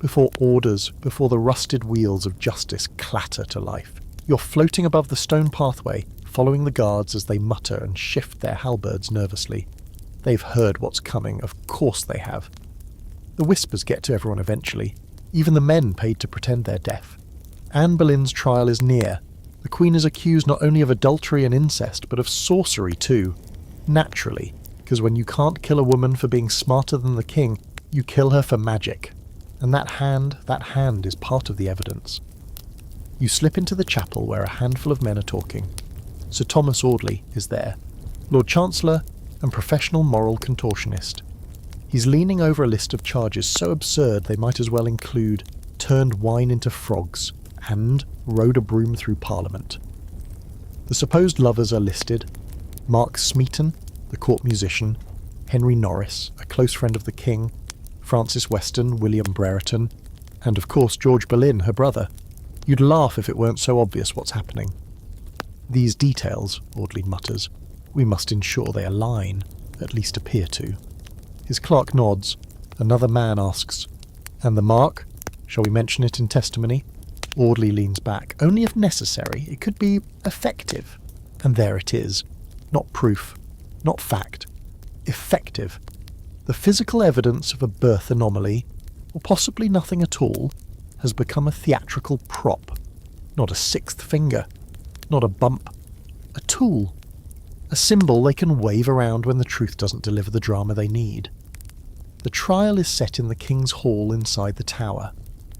before orders, before the rusted wheels of justice clatter to life. You're floating above the stone pathway, following the guards as they mutter and shift their halberds nervously. They've heard what's coming, of course they have. The whispers get to everyone eventually, even the men paid to pretend they're deaf. Anne Boleyn's trial is near. The Queen is accused not only of adultery and incest, but of sorcery too. Naturally, because when you can't kill a woman for being smarter than the king, you kill her for magic. And that hand is part of the evidence. You slip into the chapel where a handful of men are talking. Sir Thomas Audley is there, Lord Chancellor and professional moral contortionist. He's leaning over a list of charges so absurd they might as well include turned wine into frogs and rode a broom through Parliament. The supposed lovers are listed: Mark Smeaton, the court musician, Henry Norris, a close friend of the King, Francis Weston, William Brereton, and of course George Boleyn, her brother. You'd laugh if it weren't so obvious what's happening. These details, Audley mutters, we must ensure they align, at least appear to. His clerk nods. Another man asks, "And the mark? Shall we mention it in testimony?" Audley leans back. "Only if necessary. It could be effective." And there it is. Not proof. Not fact. Effective. The physical evidence of a birth anomaly, or possibly nothing at all, has become a theatrical prop. Not a sixth finger. Not a bump. A tool. A symbol they can wave around when the truth doesn't deliver the drama they need. The trial is set in the King's Hall inside the tower.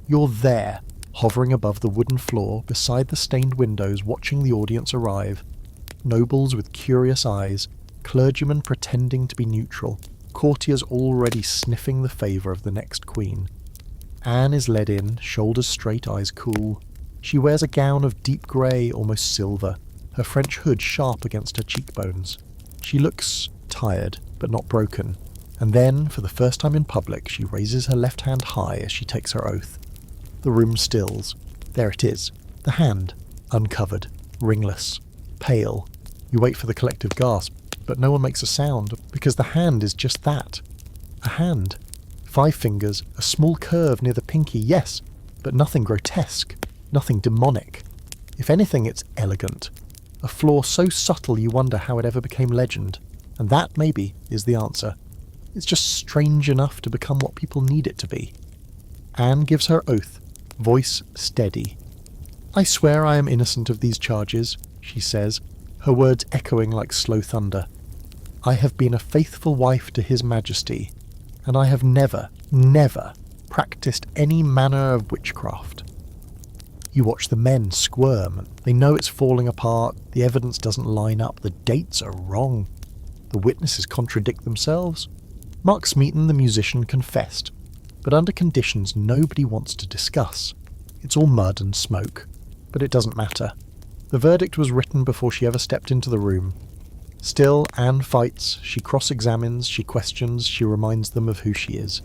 You're there, hovering above the wooden floor, beside the stained windows, watching the audience arrive. Nobles with curious eyes, clergymen pretending to be neutral, courtiers already sniffing the favour of the next queen. Anne is led in, shoulders straight, eyes cool. She wears a gown of deep grey, almost silver, her French hood sharp against her cheekbones. She looks tired, but not broken. And then, for the first time in public, she raises her left hand high as she takes her oath. The room stills. There it is. The hand. Uncovered. Ringless. Pale. You wait for the collective gasp, but no one makes a sound, because the hand is just that. A hand. 5 fingers, a small curve near the pinky, yes, but nothing grotesque. Nothing demonic. If anything, it's elegant. A flaw so subtle you wonder how it ever became legend. And that, maybe, is the answer. It's just strange enough to become what people need it to be. Anne gives her oath, voice steady. "I swear I am innocent of these charges," she says, her words echoing like slow thunder. "I have been a faithful wife to His Majesty, and I have never, never practiced any manner of witchcraft." You watch the men squirm. They know it's falling apart, the evidence doesn't line up, the dates are wrong. The witnesses contradict themselves. Mark Smeaton, the musician, confessed, but under conditions nobody wants to discuss. It's all mud and smoke, but it doesn't matter. The verdict was written before she ever stepped into the room. Still, Anne fights, she cross-examines, she questions, she reminds them of who she is.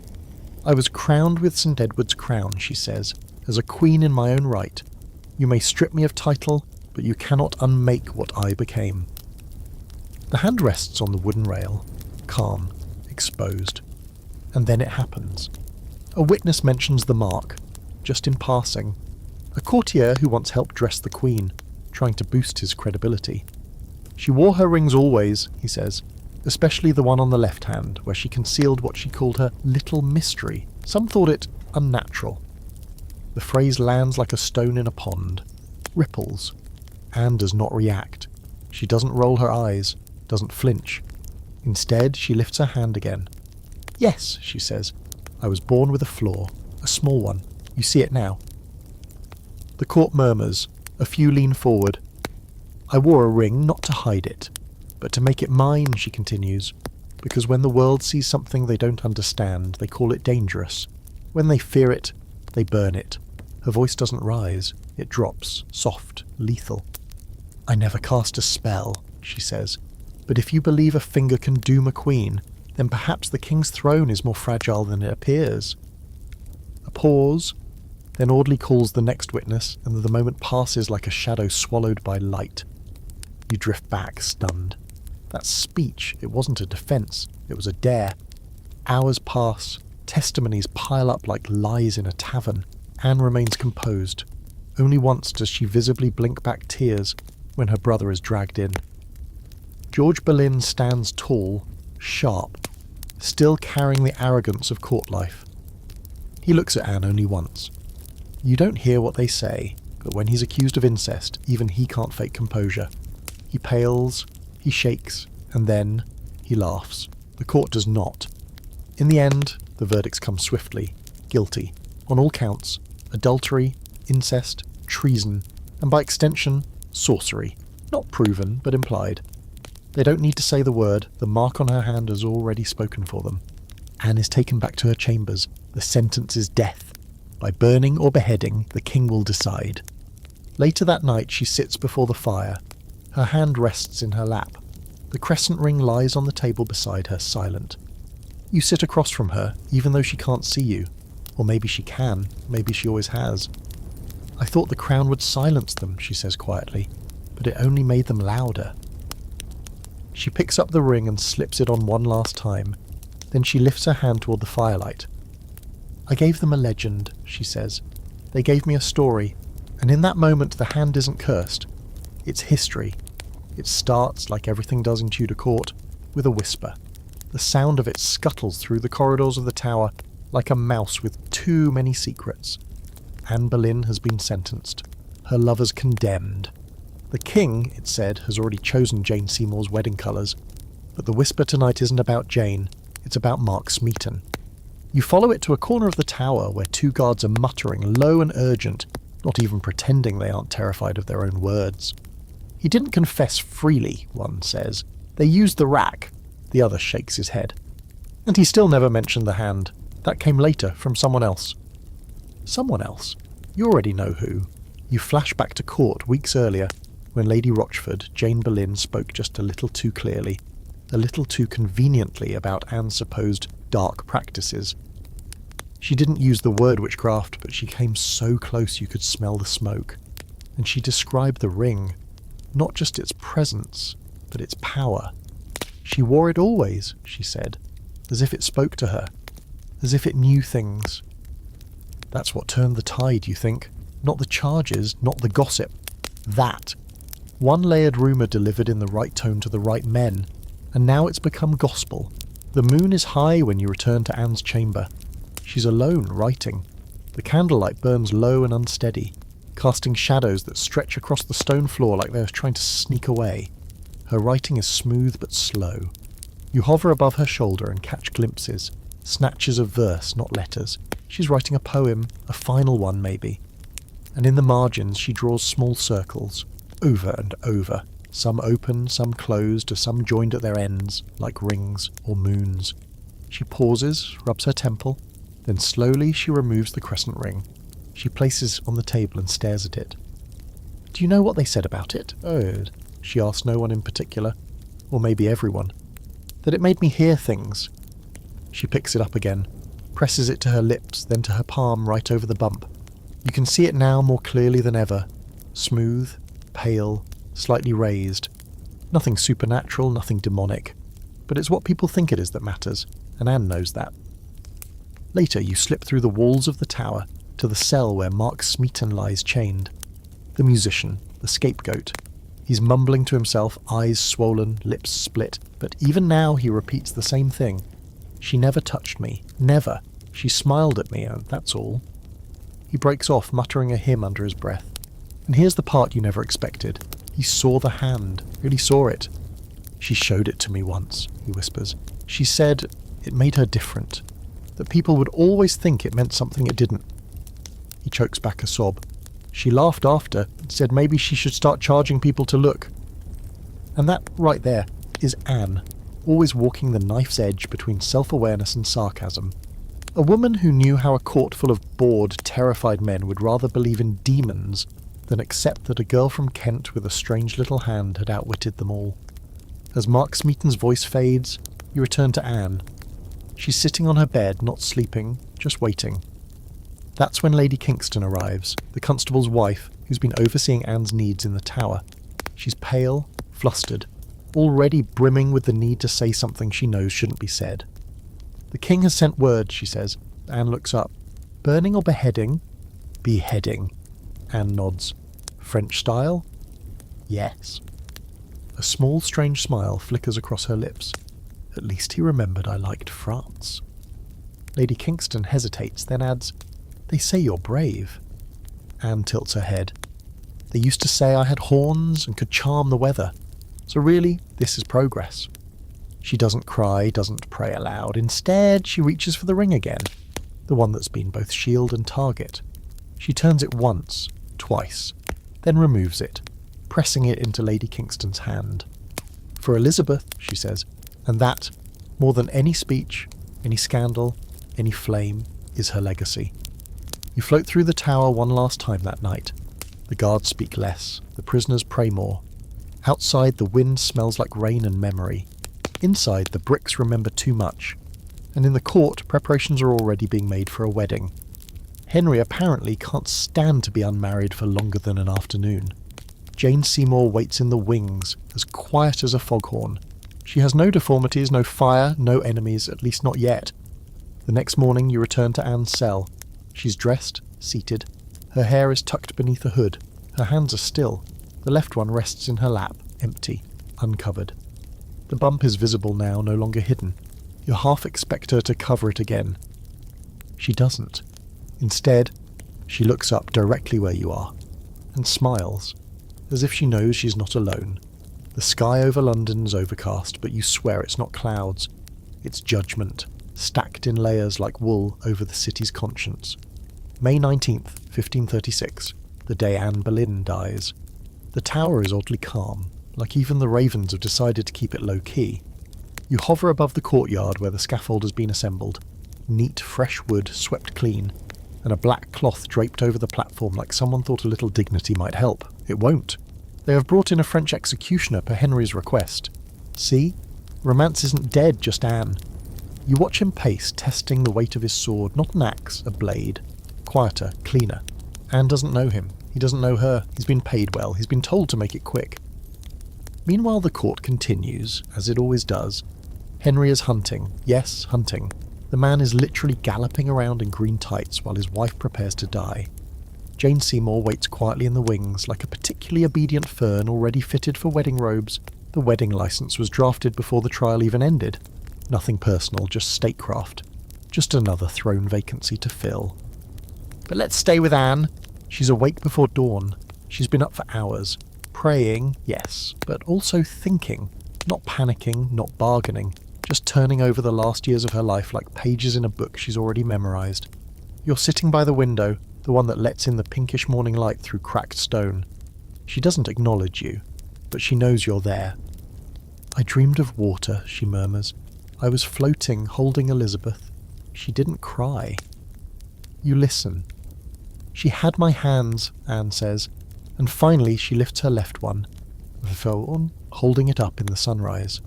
"I was crowned with St. Edward's crown," she says, "as a queen in my own right. You may strip me of title, but you cannot unmake what I became." The hand rests on the wooden rail, calm, exposed. And then it happens. A witness mentions the mark, just in passing. A courtier who once helped dress the queen, trying to boost his credibility. "She wore her rings always," he says, "especially the one on the left hand, where she concealed what she called her little mystery. Some thought it unnatural." The phrase lands like a stone in a pond. Ripples. Anne does not react. She doesn't roll her eyes, doesn't flinch. Instead, she lifts her hand again. "Yes," she says, "I was born with a flaw, a small one. You see it now." The court murmurs. A few lean forward. "I wore a ring not to hide it, but to make it mine," she continues, "because when the world sees something they don't understand, they call it dangerous. When they fear it, they burn it." Her voice doesn't rise. It drops, soft, lethal. "I never cast a spell," she says, "but if you believe a finger can doom a queen, then perhaps the king's throne is more fragile than it appears." A pause. Then Audley calls the next witness, and the moment passes like a shadow swallowed by light. You drift back, stunned. That speech, it wasn't a defence, it was a dare. Hours pass, testimonies pile up like lies in a tavern. Anne remains composed. Only once does she visibly blink back tears when her brother is dragged in. George Boleyn stands tall, sharp, still carrying the arrogance of court life. He looks at Anne only once. You don't hear what they say, but when he's accused of incest, even he can't fake composure. He pales, he shakes, and then he laughs. The court does not. In the end, the verdicts come swiftly. Guilty. On all counts. Adultery, incest, treason, and by extension, sorcery. Not proven, but implied. They don't need to say the word, the mark on her hand has already spoken for them. Anne is taken back to her chambers. The sentence is death. By burning or beheading, the king will decide. Later that night she sits before the fire. Her hand rests in her lap. The crescent ring lies on the table beside her, silent. You sit across from her, even though she can't see you. Or maybe she can, maybe she always has. I thought the crown would silence them, she says quietly, but it only made them louder. She picks up the ring and slips it on one last time. Then she lifts her hand toward the firelight. I gave them a legend, she says. They gave me a story, and in that moment the hand isn't cursed. It's history. It starts, like everything does in Tudor court, with a whisper. The sound of it scuttles through the corridors of the tower like a mouse with too many secrets. Anne Boleyn has been sentenced. Her lovers condemned. The king, it said, has already chosen Jane Seymour's wedding colours. But the whisper tonight isn't about Jane, it's about Mark Smeaton. You follow it to a corner of the tower where two guards are muttering, low and urgent, not even pretending they aren't terrified of their own words. He didn't confess freely, one says. They used the rack. The other shakes his head. And he still never mentioned the hand. That came later, from someone else. Someone else? You already know who. You flash back to court weeks earlier, when Lady Rochford, Jane Boleyn, spoke just a little too clearly, a little too conveniently about Anne's supposed dark practices. She didn't use the word witchcraft, but she came so close you could smell the smoke. And she described the ring, not just its presence, but its power. She wore it always, she said, as if it spoke to her, as if it knew things. That's what turned the tide, you think? Not the charges, not the gossip. That. One layered rumour delivered in the right tone to the right men, and now it's become gospel. The moon is high when you return to Anne's chamber. She's alone, writing. The candlelight burns low and unsteady, casting shadows that stretch across the stone floor like they're trying to sneak away. Her writing is smooth but slow. You hover above her shoulder and catch glimpses, snatches of verse, not letters. She's writing a poem, a final one maybe. And in the margins she draws small circles, over and over, some open, some closed, or some joined at their ends, like rings or moons. She pauses, rubs her temple, then slowly she removes the crescent ring. She places it on the table and stares at it. Do you know what they said about it? Oh, she asked no one in particular, or maybe everyone. That it made me hear things. She picks it up again, presses it to her lips, then to her palm right over the bump. You can see it now more clearly than ever. Smooth, pale, slightly raised. Nothing supernatural, nothing demonic. But it's what people think it is that matters, and Anne knows that. Later you slip through the walls of the tower to the cell where Mark Smeaton lies chained. The musician, the scapegoat. He's mumbling to himself, eyes swollen, lips split, but even now he repeats the same thing. She never touched me. Never. She smiled at me, and that's all. He breaks off, muttering a hymn under his breath. And here's the part you never expected. He saw the hand, really saw it. She showed it to me once, he whispers. She said it made her different, that people would always think it meant something it didn't. He chokes back a sob. She laughed after and said maybe she should start charging people to look. And that right there is Anne, always walking the knife's edge between self-awareness and sarcasm. A woman who knew how a court full of bored, terrified men would rather believe in demons than accept that a girl from Kent with a strange little hand had outwitted them all. As Mark Smeaton's voice fades, you return to Anne. She's sitting on her bed, not sleeping, just waiting. That's when Lady Kingston arrives, the constable's wife, who's been overseeing Anne's needs in the tower. She's pale, flustered, already brimming with the need to say something she knows shouldn't be said. The king has sent word, she says. Anne looks up. Burning or beheading? Beheading. Anne nods. French style? Yes. A small, strange smile flickers across her lips. At least he remembered I liked France. Lady Kingston hesitates, then adds, They say you're brave. Anne tilts her head. They used to say I had horns and could charm the weather. So really, this is progress. She doesn't cry, doesn't pray aloud. Instead, she reaches for the ring again, the one that's been both shield and target. She turns it once, twice, then removes it. pressing it into Lady Kingston's hand. "For Elizabeth," she says, "and that, more than any speech, any scandal, any flame, is her legacy." You float through the tower one last time that night. The guards speak less, the prisoners pray more. Outside, the wind smells like rain and memory. Inside, the bricks remember too much. And in the court, preparations are already being made for a wedding. Henry apparently can't stand to be unmarried for longer than an afternoon. Jane Seymour waits in the wings, as quiet as a foghorn. She has no deformities, no fire, no enemies, at least not yet. The next morning you return to Anne's cell. She's dressed, seated. Her hair is tucked beneath a hood. Her hands are still. The left one rests in her lap, empty, uncovered. The bump is visible now, no longer hidden. You half expect her to cover it again. She doesn't. Instead, she looks up directly where you are, and smiles, as if she knows she's not alone. The sky over London is overcast, but you swear it's not clouds. It's judgment, stacked in layers like wool over the city's conscience. May 19th, 1536, the day Anne Boleyn dies. The tower is oddly calm, like even the ravens have decided to keep it low-key. You hover above the courtyard where the scaffold has been assembled. Neat, fresh wood, swept clean, and a black cloth draped over the platform like someone thought a little dignity might help. It won't. They have brought in a French executioner per Henry's request. See? Romance isn't dead, just Anne. You watch him pace, testing the weight of his sword, not an axe, a blade. Quieter, cleaner. Anne doesn't know him. He doesn't know her. He's been paid well. He's been told to make it quick. Meanwhile, the court continues, as it always does. Henry is hunting. Yes, hunting. The man is literally galloping around in green tights while his wife prepares to die. Jane Seymour waits quietly in the wings, like a particularly obedient fern already fitted for wedding robes. The wedding license was drafted before the trial even ended. Nothing personal, just statecraft. Just another throne vacancy to fill. But let's stay with Anne. She's awake before dawn. She's been up for hours. Praying, yes, but also thinking. Not panicking, not bargaining. Just turning over the last years of her life like pages in a book she's already memorised. You're sitting by the window, the one that lets in the pinkish morning light through cracked stone. She doesn't acknowledge you, but she knows you're there. "I dreamed of water," she murmurs. "I was floating, holding Elizabeth. She didn't cry." You listen. "She had my hands," Anne says, and finally she lifts her left one, holding it up in the sunrise.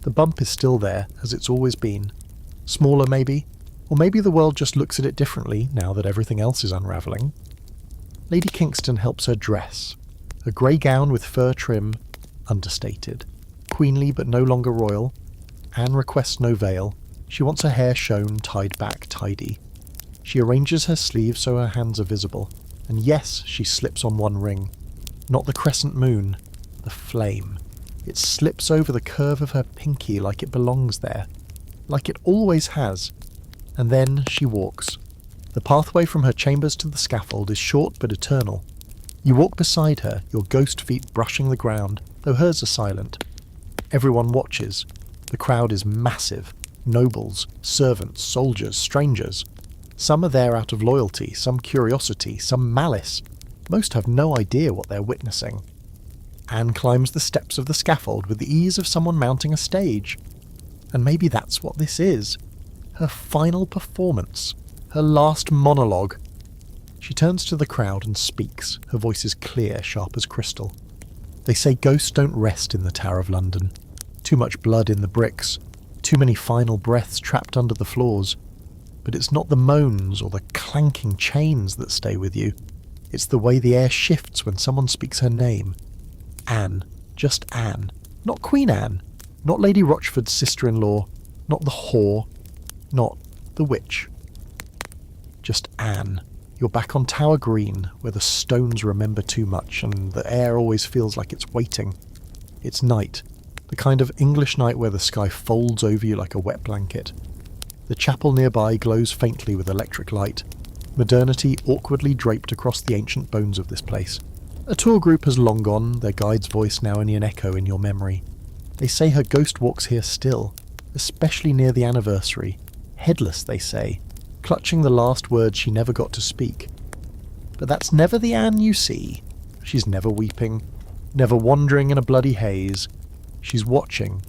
The bump is still there, as it's always been. Smaller maybe, or maybe the world just looks at it differently now that everything else is unravelling. Lady Kingston helps her dress. A grey gown with fur trim, understated. Queenly but no longer royal. Anne requests no veil. She wants her hair shown, tied back, tidy. She arranges her sleeves so her hands are visible. And yes, she slips on one ring. Not the crescent moon, the flame. It slips over the curve of her pinky like it belongs there. Like it always has. And then she walks. The pathway from her chambers to the scaffold is short but eternal. You walk beside her, your ghost feet brushing the ground, though hers are silent. Everyone watches. The crowd is massive. Nobles, servants, soldiers, strangers. Some are there out of loyalty, some curiosity, some malice. Most have no idea what they're witnessing. Anne climbs the steps of the scaffold with the ease of someone mounting a stage. And maybe that's what this is. Her final performance. Her last monologue. She turns to the crowd and speaks. Her voice is clear, sharp as crystal. They say ghosts don't rest in the Tower of London. Too much blood in the bricks. Too many final breaths trapped under the floors. But it's not the moans or the clanking chains that stay with you. It's the way the air shifts when someone speaks her name. Anne. Just Anne. Not Queen Anne. Not Lady Rochford's sister-in-law. Not the whore. Not the witch. Just Anne. You're back on Tower Green, where the stones remember too much and the air always feels like it's waiting. It's night. The kind of English night where the sky folds over you like a wet blanket. The chapel nearby glows faintly with electric light. Modernity awkwardly draped across the ancient bones of this place. A tour group has long gone, their guide's voice now only an echo in your memory. They say her ghost walks here still, especially near the anniversary. Headless, they say, clutching the last words she never got to speak. But that's never the Anne you see. She's never weeping, never wandering in a bloody haze. She's watching.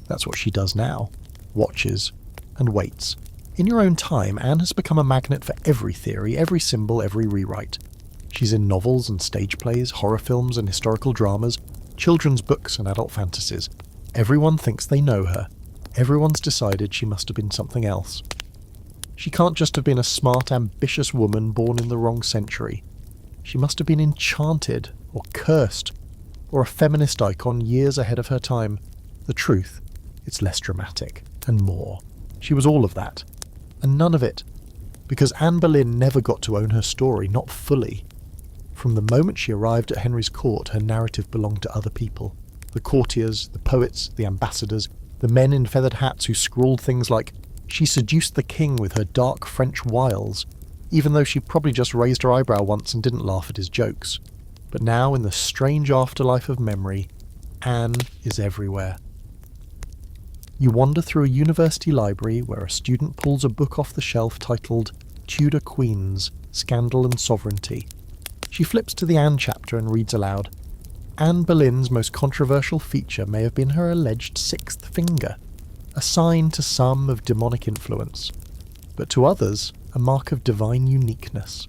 That's what she does now. Watches and waits. In your own time, Anne has become a magnet for every theory, every symbol, every rewrite. She's in novels and stage plays, horror films and historical dramas, children's books and adult fantasies. Everyone thinks they know her. Everyone's decided she must have been something else. She can't just have been a smart, ambitious woman born in the wrong century. She must have been enchanted, or cursed, or a feminist icon years ahead of her time. The truth, it's less dramatic, and more. She was all of that. And none of it. Because Anne Boleyn never got to own her story, not fully. From the moment she arrived at Henry's court, her narrative belonged to other people. The courtiers, the poets, the ambassadors, the men in feathered hats who scrawled things like, "She seduced the king with her dark French wiles," even though she probably just raised her eyebrow once and didn't laugh at his jokes. But now, in the strange afterlife of memory, Anne is everywhere. You wander through a university library where a student pulls a book off the shelf titled Tudor Queens, Scandal and Sovereignty. She flips to the Anne chapter and reads aloud. Anne Boleyn's most controversial feature may have been her alleged sixth finger, a sign to some of demonic influence, but to others a mark of divine uniqueness.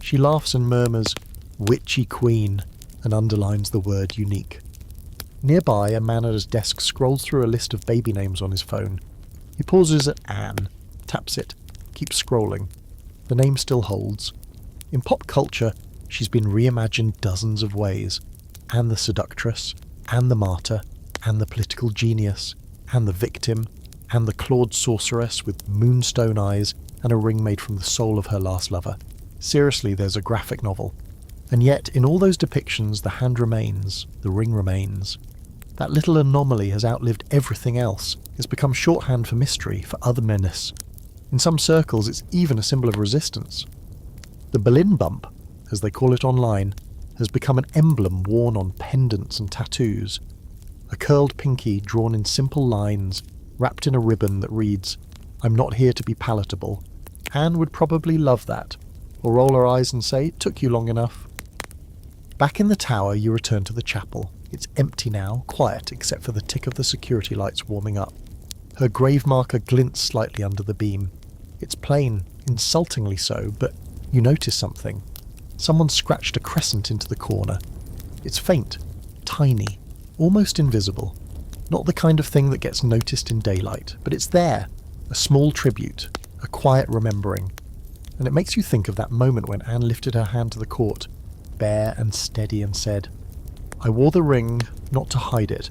She laughs and murmurs, "Witchy queen," and underlines the word unique. Nearby, a man at his desk scrolls through a list of baby names on his phone. He pauses at Anne, taps it, keeps scrolling. The name still holds. In pop culture, she's been reimagined dozens of ways. Anne the seductress, Anne the martyr, Anne the political genius, Anne the victim, Anne the clawed sorceress with moonstone eyes and a ring made from the soul of her last lover. Seriously, there's a graphic novel. And yet, in all those depictions, the hand remains, the ring remains. That little anomaly has outlived everything else. It's become shorthand for mystery, for other menace. In some circles, it's even a symbol of resistance. The Boleyn bump, as they call it online, has become an emblem worn on pendants and tattoos. A curled pinky drawn in simple lines, wrapped in a ribbon that reads, "I'm not here to be palatable." Anne would probably love that, or roll her eyes and say, "It took you long enough." Back in the tower, you return to the chapel. It's empty now, quiet except for the tick of the security lights warming up. Her grave marker glints slightly under the beam. It's plain, insultingly so, but you notice something. Someone scratched a crescent into the corner. It's faint, tiny, almost invisible. Not the kind of thing that gets noticed in daylight, but it's there. A small tribute, a quiet remembering. And it makes you think of that moment when Anne lifted her hand to the court, bare and steady, and said, "I wore the ring not to hide it,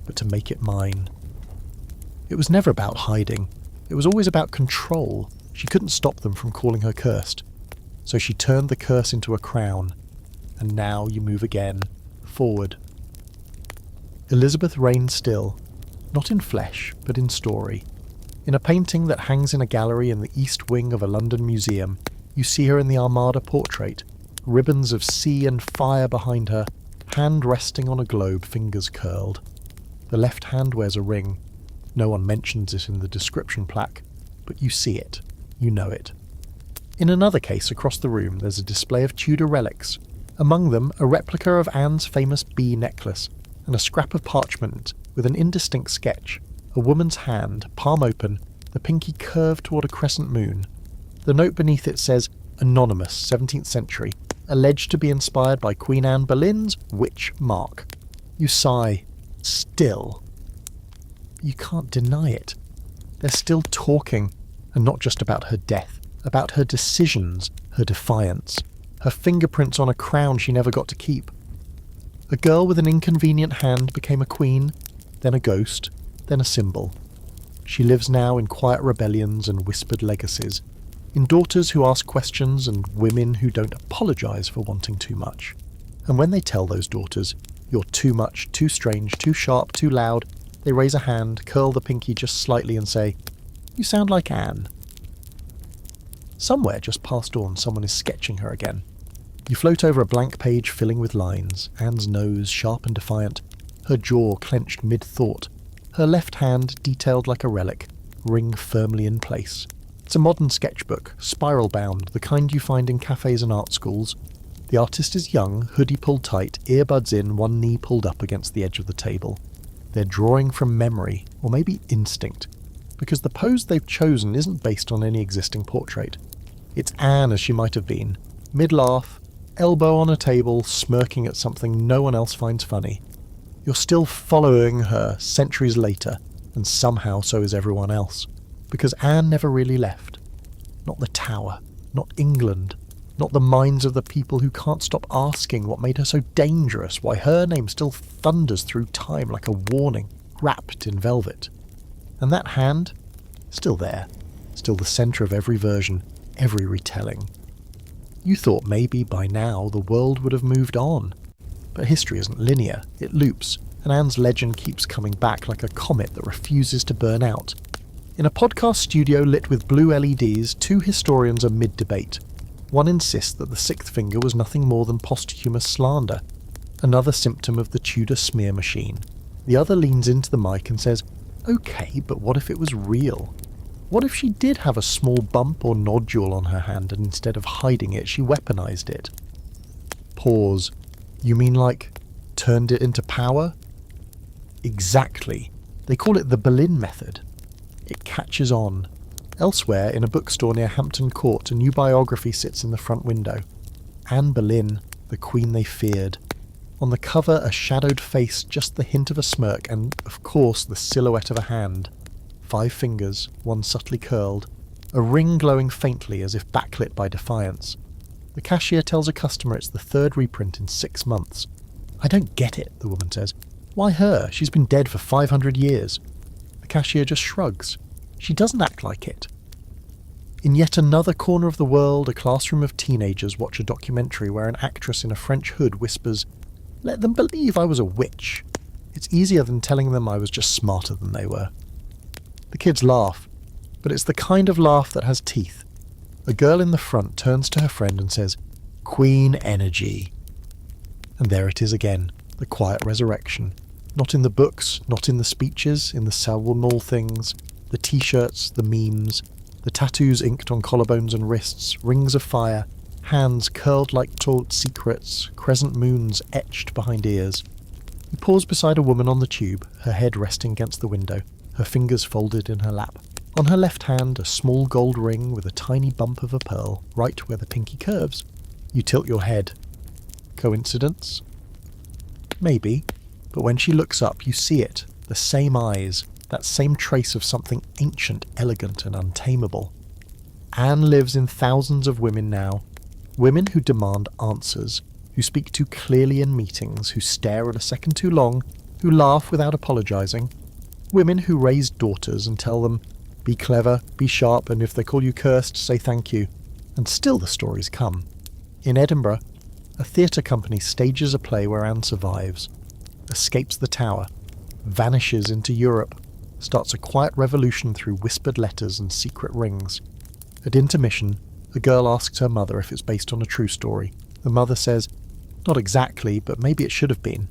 but to make it mine." It was never about hiding. It was always about control. She couldn't stop them from calling her cursed. So she turned the curse into a crown. And now you move again, forward. Elizabeth reigns still, not in flesh, but in story. In a painting that hangs in a gallery in the east wing of a London museum, you see her in the Armada portrait, ribbons of sea and fire behind her, hand resting on a globe, fingers curled. The left hand wears a ring. No one mentions it in the description plaque, but you see it, you know it. In another case across the room, there's a display of Tudor relics. Among them, a replica of Anne's famous bee necklace, and a scrap of parchment with an indistinct sketch, a woman's hand, palm open, the pinky curved toward a crescent moon. The note beneath it says, "Anonymous, 17th century, alleged to be inspired by Queen Anne Boleyn's witch mark." You sigh. Still. You can't deny it. They're still talking, and not just about her death, about her decisions, her defiance, her fingerprints on a crown she never got to keep. A girl with an inconvenient hand became a queen, then a ghost, then a symbol. She lives now in quiet rebellions and whispered legacies, in daughters who ask questions and women who don't apologise for wanting too much. And when they tell those daughters, "You're too much, too strange, too sharp, too loud," they raise a hand, curl the pinky just slightly and say, "You sound like Anne." Somewhere just past dawn, someone is sketching her again. You float over a blank page filling with lines, Anne's nose sharp and defiant, her jaw clenched mid-thought, her left hand detailed like a relic, ring firmly in place. It's a modern sketchbook, spiral-bound, the kind you find in cafes and art schools. The artist is young, hoodie pulled tight, earbuds in, one knee pulled up against the edge of the table. They're drawing from memory, or maybe instinct, because the pose they've chosen isn't based on any existing portrait. It's Anne as she might have been, mid-laugh, elbow on a table, smirking at something no one else finds funny. You're still following her centuries later, and somehow so is everyone else, because Anne never really left. Not the Tower, not England, not the minds of the people who can't stop asking what made her so dangerous, why her name still thunders through time like a warning, wrapped in velvet. And that hand, still there, still the centre of every version, every retelling. You thought maybe by now the world would have moved on. But history isn't linear, it loops, and Anne's legend keeps coming back like a comet that refuses to burn out. In a podcast studio lit with blue LEDs, two historians are mid-debate. One insists that the sixth finger was nothing more than posthumous slander, another symptom of the Tudor smear machine. The other leans into the mic and says, "Okay, but what if it was real? What if she did have a small bump or nodule on her hand and instead of hiding it, she weaponized it?" Pause. You mean like, turned it into power? Exactly. They call it the Boleyn method. It catches on. Elsewhere, in a bookstore near Hampton Court, a new biography sits in the front window. Anne Boleyn, the queen they feared. On the cover, a shadowed face, just the hint of a smirk, and, of course, the silhouette of a hand. 5 fingers, one subtly curled, a ring glowing faintly as if backlit by defiance. The cashier tells a customer it's the 3rd reprint in 6 months. "I don't get it," the woman says. "Why her? She's been dead for 500 years. The cashier just shrugs. She doesn't act like it. In yet another corner of the world, a classroom of teenagers watch a documentary where an actress in a French hood whispers, "Let them believe I was a witch. It's easier than telling them I was just smarter than they were." The kids laugh, but it's the kind of laugh that has teeth. A girl in the front turns to her friend and says, "Queen energy." And there it is again, the quiet resurrection. Not in the books, not in the speeches, in the small things, the t-shirts, the memes, the tattoos inked on collarbones and wrists, rings of fire, hands curled like taut secrets, crescent moons etched behind ears. You pause beside a woman on the tube, her head resting against the window, her fingers folded in her lap. On her left hand, a small gold ring with a tiny bump of a pearl, right where the pinky curves. You tilt your head. Coincidence? Maybe, but when she looks up, you see it, the same eyes, that same trace of something ancient, elegant, and untamable. Anne lives in thousands of women now. Women who demand answers, who speak too clearly in meetings, who stare at a second too long, who laugh without apologising. Women who raise daughters and tell them, be clever, be sharp, and if they call you cursed, say thank you. And still the stories come. In Edinburgh, a theatre company stages a play where Anne survives, escapes the Tower, vanishes into Europe, starts a quiet revolution through whispered letters and secret rings. At intermission, a girl asks her mother if it's based on a true story. The mother says, "Not exactly, but maybe it should have been."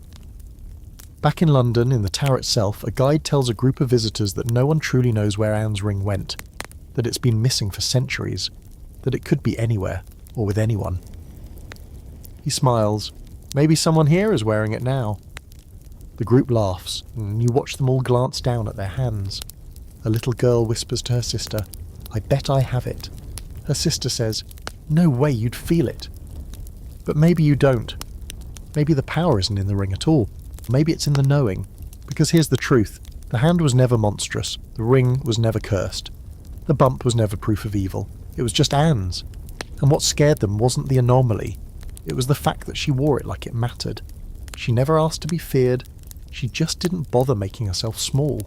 Back in London, in the Tower itself, a guide tells a group of visitors that no one truly knows where Anne's ring went, that it's been missing for centuries, that it could be anywhere, or with anyone. He smiles. Maybe someone here is wearing it now. The group laughs, and you watch them all glance down at their hands. A little girl whispers to her sister, "I bet I have it." Her sister says, "No way, you'd feel it." But maybe you don't. Maybe the power isn't in the ring at all. Maybe it's in the knowing. Because here's the truth. The hand was never monstrous. The ring was never cursed. The bump was never proof of evil. It was just Anne's. And what scared them wasn't the anomaly. It was the fact that she wore it like it mattered. She never asked to be feared. She just didn't bother making herself small.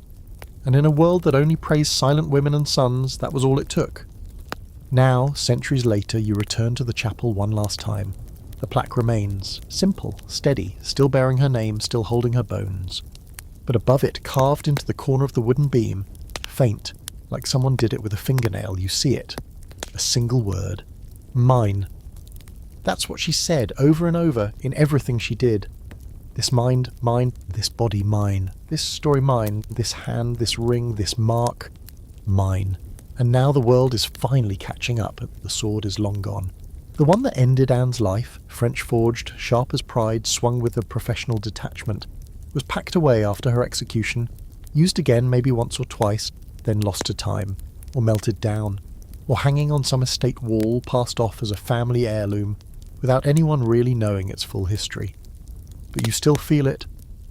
And in a world that only praised silent women and sons, that was all it took. Now, centuries later, you return to the chapel one last time. The plaque remains, simple, steady, still bearing her name, still holding her bones. But above it, carved into the corner of the wooden beam, faint, like someone did it with a fingernail, you see it. A single word. Mine. That's what she said over and over in everything she did. This mind, mine. This body, mine. This story, mine. This hand, this ring, this mark, mine. And now the world is finally catching up. The sword is long gone. The one that ended Anne's life, French-forged, sharp as pride, swung with a professional detachment, was packed away after her execution, used again maybe once or twice, then lost to time, or melted down, or hanging on some estate wall passed off as a family heirloom, without anyone really knowing its full history. But you still feel it,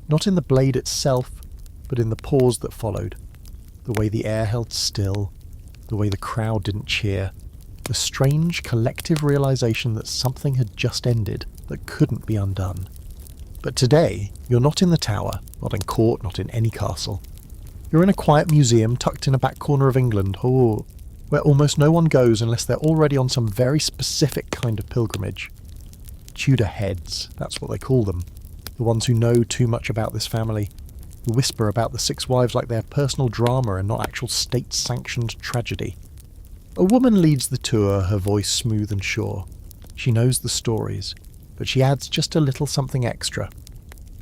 not in the blade itself, but in the pause that followed, the way the air held still, the way the crowd didn't cheer, the strange collective realization that something had just ended that couldn't be undone. But today, you're not in the tower, not in court, not in any castle. You're in a quiet museum tucked in a back corner of England, where almost no one goes unless they're already on some very specific kind of pilgrimage. Tudor heads, that's what they call them. The ones who know too much about this family, who whisper about the six wives like they're personal drama and not actual state-sanctioned tragedy. A woman leads the tour, her voice smooth and sure. She knows the stories, but she adds just a little something extra.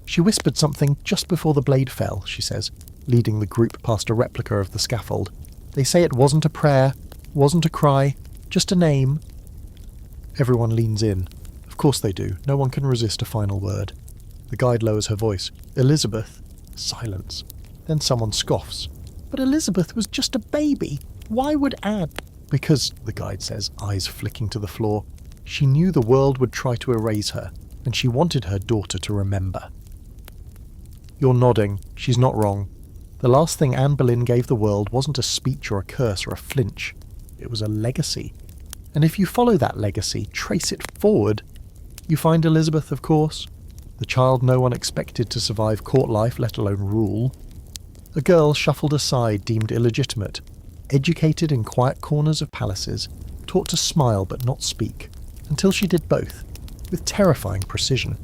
She whispered something just before the blade fell, she says, leading the group past a replica of the scaffold. They say it wasn't a prayer, wasn't a cry, just a name. Everyone leans in. Of course they do. No one can resist a final word. The guide lowers her voice. Elizabeth. Silence. Then someone scoffs. But Elizabeth was just a baby. Why would Anne? Because, the guide says, eyes flicking to the floor, she knew the world would try to erase her, and she wanted her daughter to remember. You're nodding. She's not wrong. The last thing Anne Boleyn gave the world wasn't a speech or a curse or a flinch. It was a legacy. And if you follow that legacy, trace it forward, you find Elizabeth, of course, the child no one expected to survive court life, let alone rule. A girl shuffled aside, deemed illegitimate, educated in quiet corners of palaces, taught to smile but not speak, until she did both, with terrifying precision.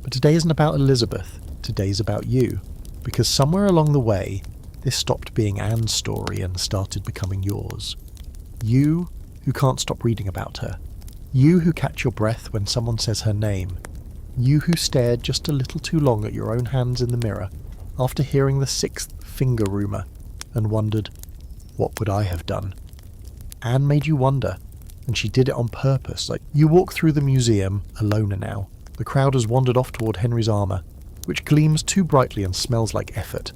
But today isn't about Elizabeth, today's about you. Because somewhere along the way, this stopped being Anne's story and started becoming yours. You who can't stop reading about her. You who catch your breath when someone says her name. You who stared just a little too long at your own hands in the mirror after hearing the 6th finger rumour and wondered, what would I have done? Anne made you wonder, and she did it on purpose. Like you walk through the museum, alone now. The crowd has wandered off toward Henry's armour, which gleams too brightly and smells like effort.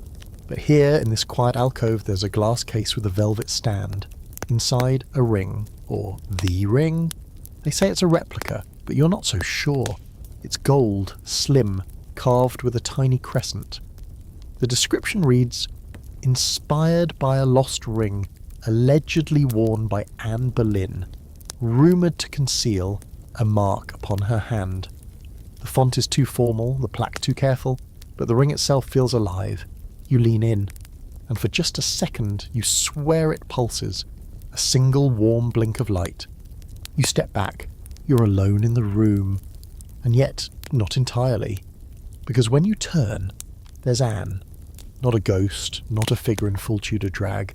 But here, in this quiet alcove, there's a glass case with a velvet stand. Inside, a ring, or the ring? They say it's a replica, but you're not so sure. It's gold, slim, carved with a tiny crescent. The description reads, inspired by a lost ring, allegedly worn by Anne Boleyn, rumoured to conceal a mark upon her hand. The font is too formal, the plaque too careful, but the ring itself feels alive. You lean in, and for just a second you swear it pulses, a single warm blink of light. You step back, you're alone in the room, and yet not entirely, because when you turn, there's Anne. Not a ghost, not a figure in full Tudor drag,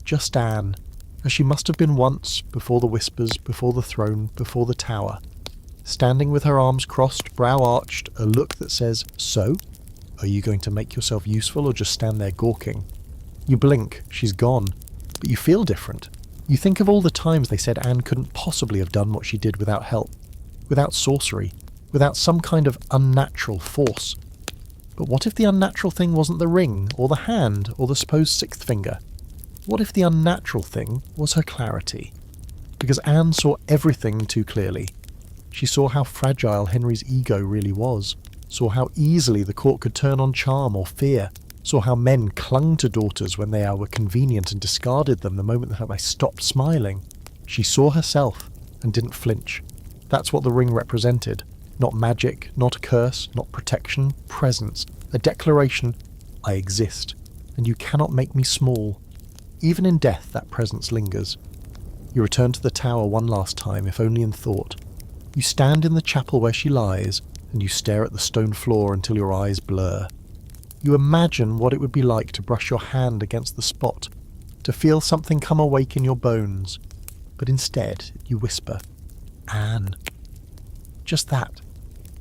just Anne, as she must have been once, before the whispers, before the throne, before the tower. Standing with her arms crossed, brow arched, a look that says, so? Are you going to make yourself useful or just stand there gawking? You blink, she's gone, but you feel different. You think of all the times they said Anne couldn't possibly have done what she did without help, without sorcery, without some kind of unnatural force. But what if the unnatural thing wasn't the ring, or the hand, or the supposed 6th finger? What if the unnatural thing was her clarity? Because Anne saw everything too clearly. She saw how fragile Henry's ego really was, saw how easily the court could turn on charm or fear, saw how men clung to daughters when they were convenient and discarded them the moment that they stopped smiling. She saw herself and didn't flinch. That's what the ring represented. Not magic, not a curse, not protection, presence. A declaration, I exist, and you cannot make me small. Even in death that presence lingers. You return to the tower one last time, if only in thought. You stand in the chapel where she lies, and you stare at the stone floor until your eyes blur. You imagine what it would be like to brush your hand against the spot, to feel something come awake in your bones. But instead, you whisper, Anne. Just that.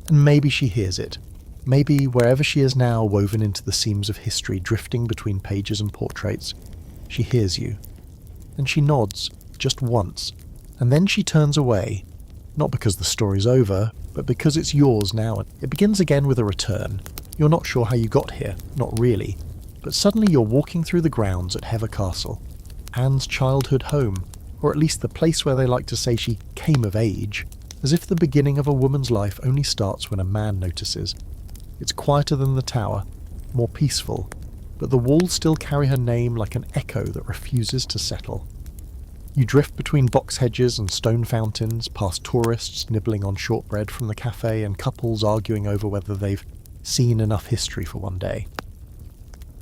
And maybe she hears it. Maybe wherever she is now, woven into the seams of history, drifting between pages and portraits, she hears you. And she nods, just once, and then she turns away, Not because the story's over, but because it's yours now. It begins again with a return. You're not sure how you got here, not really, but suddenly you're walking through the grounds at Hever Castle, Anne's childhood home, or at least the place where they like to say she came of age, as if the beginning of a woman's life only starts when a man notices. It's quieter than the tower, more peaceful, but the walls still carry her name like an echo that refuses to settle. You drift between box hedges and stone fountains, past tourists nibbling on shortbread from the cafe and couples arguing over whether they've seen enough history for one day.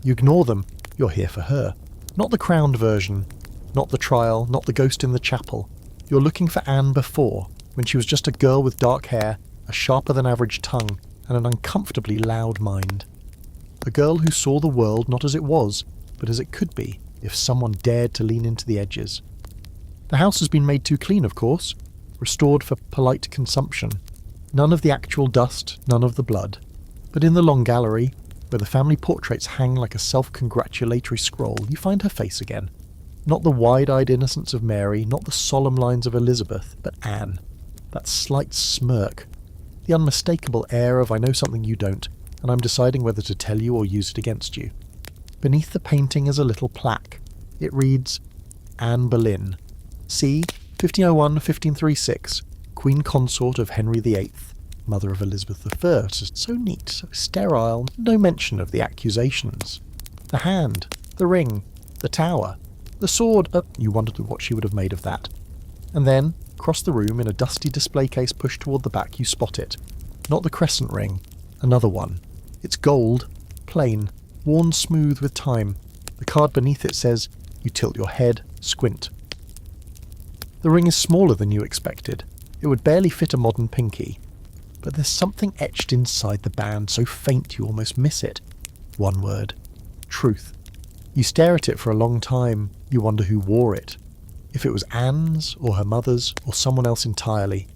You ignore them, you're here for her. Not the crowned version, not the trial, not the ghost in the chapel. You're looking for Anne before, when she was just a girl with dark hair, a sharper than average tongue, and an uncomfortably loud mind. A girl who saw the world not as it was, but as it could be, if someone dared to lean into the edges. The house has been made too clean, of course, restored for polite consumption. None of the actual dust, none of the blood. But in the long gallery, where the family portraits hang like a self-congratulatory scroll, you find her face again. Not the wide-eyed innocence of Mary, not the solemn lines of Elizabeth, but Anne. That slight smirk. The unmistakable air of I know something you don't, and I'm deciding whether to tell you or use it against you. Beneath the painting is a little plaque. It reads, Anne Boleyn, c. 1501-1536, Queen Consort of Henry VIII, mother of Elizabeth I. So neat, so sterile, no mention of the accusations. The hand, the ring, the tower, the sword. You wondered what she would have made of that. And then, across the room in a dusty display case pushed toward the back, you spot it. Not the crescent ring, another one. It's gold, plain, worn smooth with time. The card beneath it says, you tilt your head, squint. The ring is smaller than you expected. It would barely fit a modern pinky. But there's something etched inside the band, so faint you almost miss it. One word. Truth. You stare at it for a long time. You wonder who wore it. If it was Anne's, or her mother's, or someone else entirely.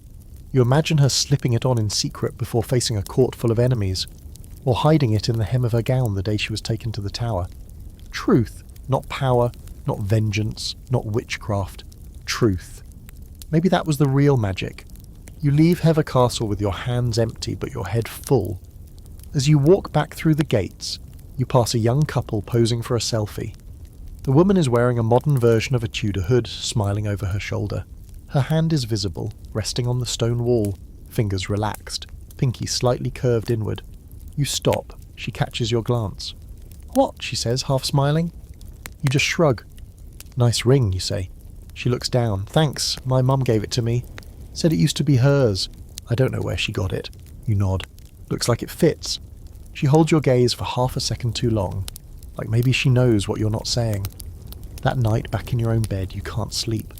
You imagine her slipping it on in secret before facing a court full of enemies, or hiding it in the hem of her gown the day she was taken to the tower. Truth, not power, not vengeance, not witchcraft. Truth. Maybe that was the real magic. You leave Hever Castle with your hands empty but your head full. As you walk back through the gates, you pass a young couple posing for a selfie. The woman is wearing a modern version of a Tudor hood, smiling over her shoulder. Her hand is visible, resting on the stone wall, fingers relaxed, pinky slightly curved inward. You stop. She catches your glance. What? She says, half smiling. You just shrug. Nice ring, you say. She looks down. Thanks, my mum gave it to me. Said it used to be hers. I don't know where she got it. You nod. Looks like it fits. She holds your gaze for half a second too long. Like maybe she knows what you're not saying. That night, back in your own bed, you can't sleep.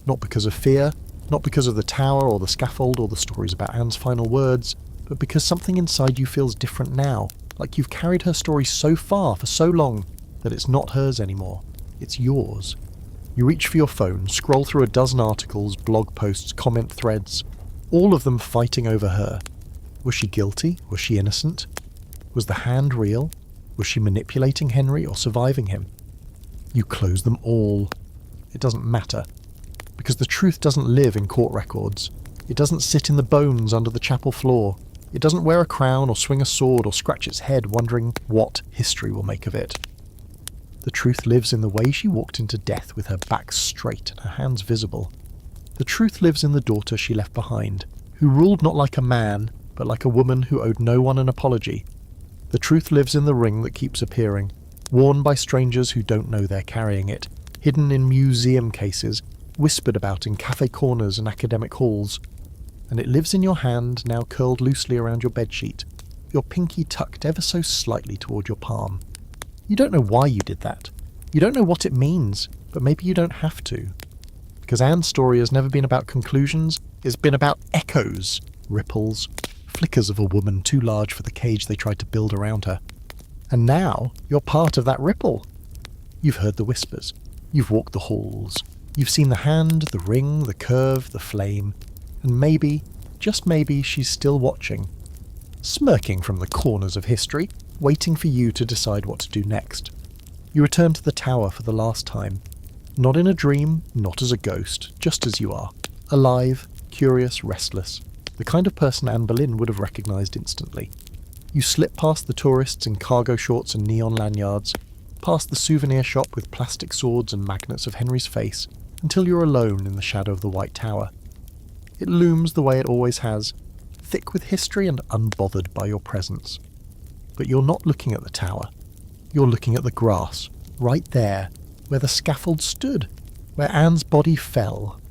Not because of fear, not because of the tower or the scaffold or the stories about Anne's final words, but because something inside you feels different now, like you've carried her story so far for so long that it's not hers anymore. It's yours. You reach for your phone, scroll through a dozen articles, blog posts, comment threads, all of them fighting over her. Was she guilty? Was she innocent? Was the hand real? Was she manipulating Henry or surviving him? You close them all. It doesn't matter. Because the truth doesn't live in court records. It doesn't sit in the bones under the chapel floor. It doesn't wear a crown or swing a sword or scratch its head wondering what history will make of it. The truth lives in the way she walked into death with her back straight and her hands visible. The truth lives in the daughter she left behind, who ruled not like a man, but like a woman who owed no one an apology. The truth lives in the ring that keeps appearing, worn by strangers who don't know they're carrying it, hidden in museum cases, whispered about in cafe corners and academic halls. And it lives in your hand, now curled loosely around your bedsheet, your pinky tucked ever so slightly toward your palm. You don't know why you did that. You don't know what it means, but maybe you don't have to. Because Anne's story has never been about conclusions, it's been about echoes, ripples, flickers of a woman too large for the cage they tried to build around her. And now, you're part of that ripple. You've heard the whispers. You've walked the halls. You've seen the hand, the ring, the curve, the flame. And maybe, just maybe, she's still watching. Smirking from the corners of history, waiting for you to decide what to do next. You return to the tower for the last time. Not in a dream, not as a ghost, just as you are. Alive, curious, restless, the kind of person Anne Boleyn would have recognised instantly. You slip past the tourists in cargo shorts and neon lanyards, past the souvenir shop with plastic swords and magnets of Henry's face, until you're alone in the shadow of the White Tower. It looms the way it always has, thick with history and unbothered by your presence. But you're not looking at the tower. You're looking at the grass, right there, where the scaffold stood, where Anne's body fell,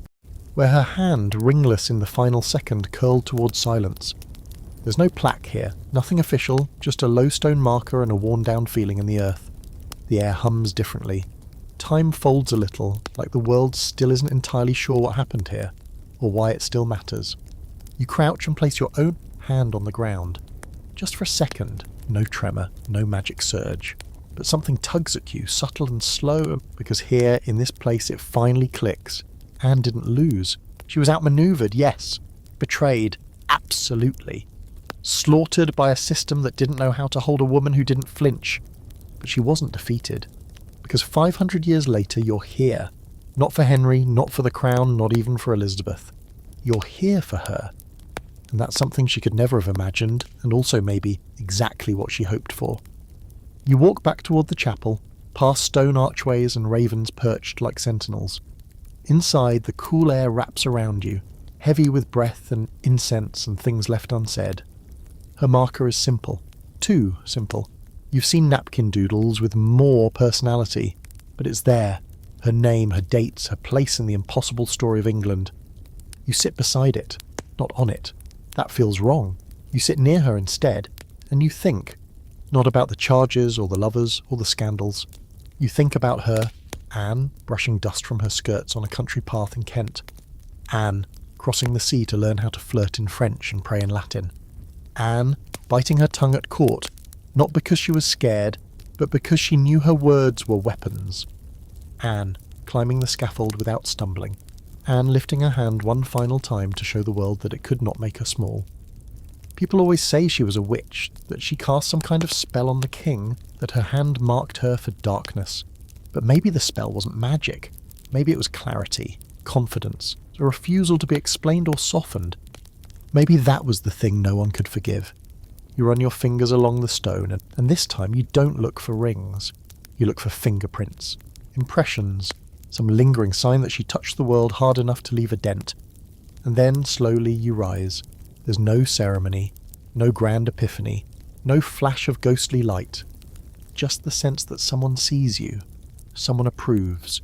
where her hand, ringless in the final second, curled towards silence. There's no plaque here, nothing official, just a low stone marker and a worn-down feeling in the earth. The air hums differently. Time folds a little, like the world still isn't entirely sure what happened here, or why it still matters. You crouch and place your own hand on the ground. Just for a second, no tremor, no magic surge. But something tugs at you, subtle and slow, because here, in this place, it finally clicks. Anne didn't lose. She was outmaneuvered, yes. Betrayed, absolutely. Slaughtered by a system that didn't know how to hold a woman who didn't flinch. But she wasn't defeated. Because 500 years later, you're here. Not for Henry, not for the crown, not even for Elizabeth. You're here for her. And that's something she could never have imagined, and also maybe exactly what she hoped for. You walk back toward the chapel, past stone archways and ravens perched like sentinels. Inside, the cool air wraps around you, heavy with breath and incense and things left unsaid. Her marker is simple. Too simple. You've seen napkin doodles with more personality, but it's there. Her name, her dates, her place in the impossible story of England. You sit beside it, not on it. That feels wrong. You sit near her instead, and you think. Not about the charges or the lovers or the scandals. You think about her, Anne, brushing dust from her skirts on a country path in Kent. Anne, crossing the sea to learn how to flirt in French and pray in Latin. Anne, biting her tongue at court, not because she was scared, but because she knew her words were weapons. Anne, climbing the scaffold without stumbling. Anne lifting her hand one final time to show the world that it could not make her small. People always say she was a witch, that she cast some kind of spell on the king, that her hand marked her for darkness. But maybe the spell wasn't magic. Maybe it was clarity, confidence, a refusal to be explained or softened. Maybe that was the thing no one could forgive. You run your fingers along the stone, and this time you don't look for rings. You look for fingerprints, impressions, some lingering sign that she touched the world hard enough to leave a dent. And then, slowly, you rise. There's no ceremony, no grand epiphany, no flash of ghostly light. Just the sense that someone sees you, someone approves.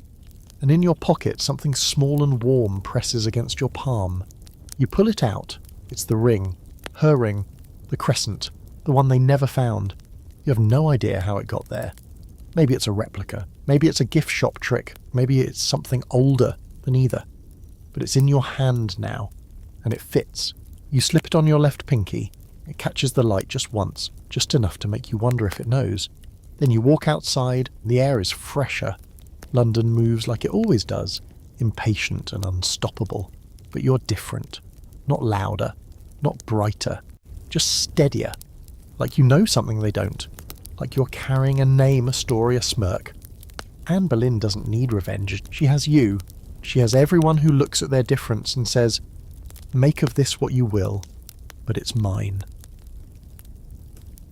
And in your pocket, something small and warm presses against your palm. You pull it out. It's the ring, her ring, the crescent, the one they never found. You have no idea how it got there. Maybe it's a replica. Maybe it's a gift shop trick. Maybe it's something older than either. But it's in your hand now, and it fits. You slip it on your left pinky. It catches the light just once, just enough to make you wonder if it knows. Then you walk outside, and the air is fresher. London moves like it always does, impatient and unstoppable. But you're different. Not louder, not brighter, just steadier. Like you know something they don't. Like you're carrying a name, a story, a smirk. Anne Boleyn doesn't need revenge. She has you. She has everyone who looks at their difference and says, "Make of this what you will, but it's mine."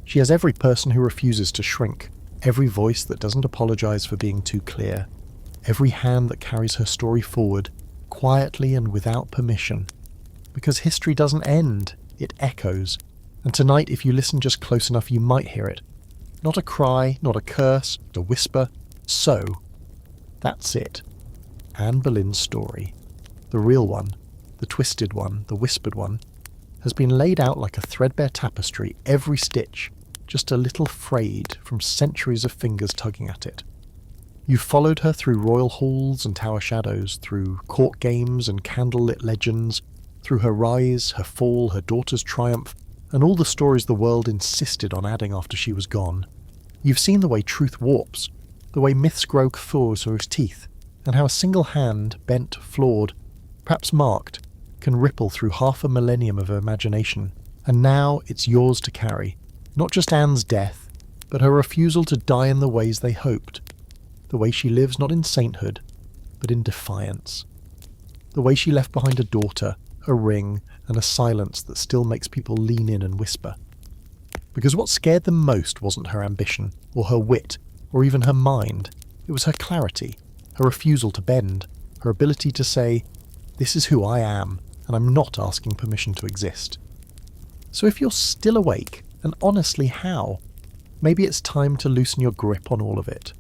She has every person who refuses to shrink, every voice that doesn't apologize for being too clear, every hand that carries her story forward, quietly and without permission. Because history doesn't end, it echoes. And tonight, if you listen just close enough, you might hear it. Not a cry, not a curse, a whisper. So, that's it. Anne Boleyn's story. The real one, the twisted one, the whispered one, has been laid out like a threadbare tapestry, every stitch, just a little frayed from centuries of fingers tugging at it. You've followed her through royal halls and tower shadows, through court games and candlelit legends, through her rise, her fall, her daughter's triumph, and all the stories the world insisted on adding after she was gone. You've seen the way truth warps, the way myths grow through its teeth, and how a single hand, bent, flawed, perhaps marked, can ripple through half a millennium of imagination. And now it's yours to carry. Not just Anne's death, but her refusal to die in the ways they hoped. The way she lives not in sainthood, but in defiance. The way she left behind a daughter, a ring, and a silence that still makes people lean in and whisper. Because what scared them most wasn't her ambition, or her wit, or even her mind. It was her clarity, her refusal to bend, her ability to say, "This is who I am, and I'm not asking permission to exist." So if you're still awake, and honestly how, maybe it's time to loosen your grip on all of it.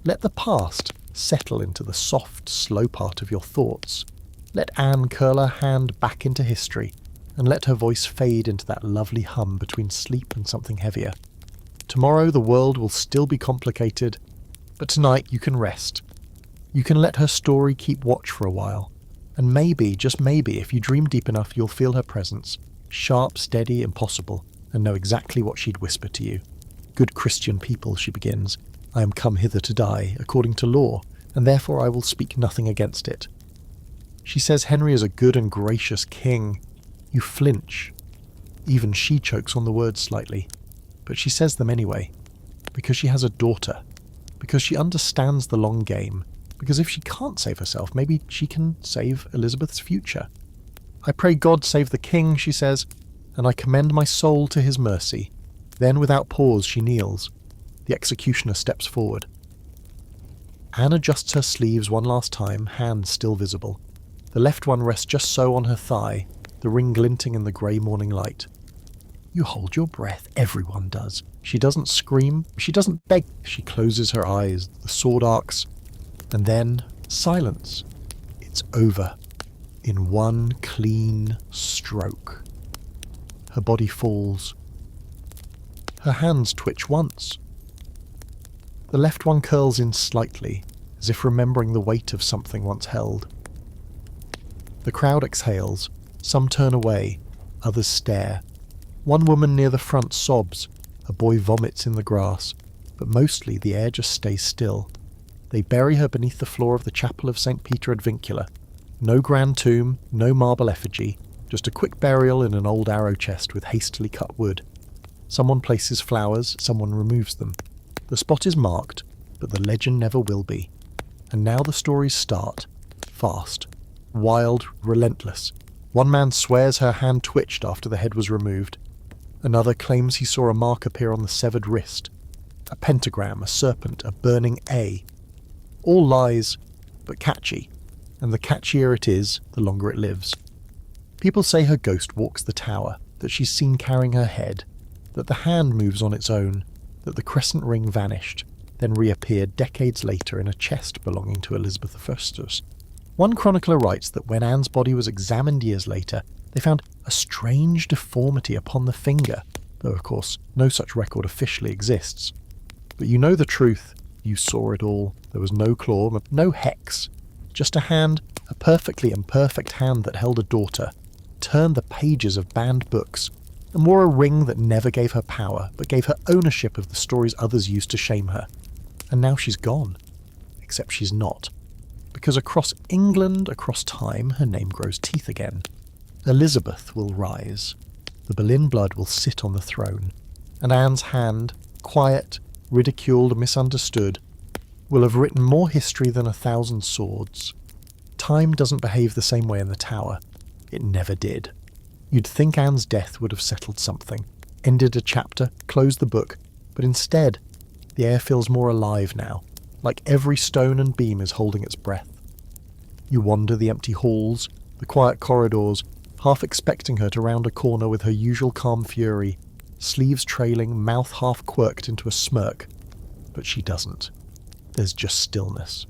Let the past settle into the soft, slow part of your thoughts. Let Anne curl her hand back into history, and let her voice fade into that lovely hum between sleep and something heavier. Tomorrow the world will still be complicated, but tonight you can rest. You can let her story keep watch for a while, and maybe, just maybe, if you dream deep enough, you'll feel her presence, sharp, steady, impossible, and know exactly what she'd whisper to you. "Good Christian people," she begins, "I am come hither to die, according to law, and therefore I will speak nothing against it." She says Henry is a good and gracious king. You flinch. Even she chokes on the words slightly, but she says them anyway, because she has a daughter, because she understands the long game, because if she can't save herself, maybe she can save Elizabeth's future. "I pray God save the king," she says, "and I commend my soul to his mercy." Then, without pause, she kneels. The executioner steps forward. Anne adjusts her sleeves one last time, hands still visible. The left one rests just so on her thigh, the ring glinting in the grey morning light. You hold your breath, everyone does. She doesn't scream, she doesn't beg. She closes her eyes, the sword arcs, and then silence. It's over. In one clean stroke. Her body falls. Her hands twitch once. The left one curls in slightly, as if remembering the weight of something once held. The crowd exhales. Some turn away, others stare. One woman near the front sobs. A boy vomits in the grass, but mostly the air just stays still. They bury her beneath the floor of the chapel of St. Peter ad Vincula. No grand tomb, no marble effigy, just a quick burial in an old arrow chest with hastily cut wood. Someone places flowers, someone removes them. The spot is marked, but the legend never will be. And now the stories start. Fast. Wild, relentless. One man swears her hand twitched after the head was removed. Another claims he saw a mark appear on the severed wrist. A pentagram, a serpent, a burning A. All lies, but catchy. And the catchier it is, the longer it lives. People say her ghost walks the tower, that she's seen carrying her head, that the hand moves on its own, that the crescent ring vanished, then reappeared decades later in a chest belonging to Elizabeth I. One chronicler writes that when Anne's body was examined years later, they found a strange deformity upon the finger, though of course no such record officially exists. But you know the truth, you saw it all, there was no claw, no hex, just a hand, a perfectly imperfect hand that held a daughter, turned the pages of banned books, and wore a ring that never gave her power, but gave her ownership of the stories others used to shame her. And now she's gone. Except she's not. Because across England, across time, her name grows teeth again. Elizabeth will rise. The Boleyn blood will sit on the throne. And Anne's hand, quiet, ridiculed, misunderstood, will have written more history than 1,000 swords. Time doesn't behave the same way in the Tower. It never did. You'd think Anne's death would have settled something, ended a chapter, closed the book, but instead, the air feels more alive now, like every stone and beam is holding its breath. You wander the empty halls, the quiet corridors, half expecting her to round a corner with her usual calm fury, sleeves trailing, mouth half quirked into a smirk. But she doesn't. There's just stillness,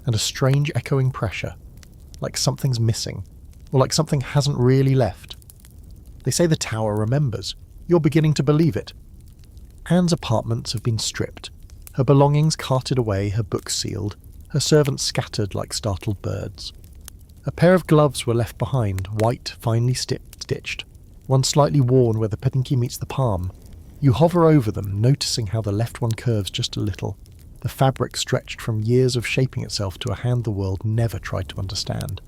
and a strange echoing pressure, like something's missing, or like something hasn't really left. They say the Tower remembers. You're beginning to believe it. Anne's apartments have been stripped, her belongings carted away, her books sealed, her servants scattered like startled birds. A pair of gloves were left behind, white, finely stitched, one slightly worn where the pinky meets the palm. You hover over them, noticing how the left one curves just a little, the fabric stretched from years of shaping itself to a hand the world never tried to understand.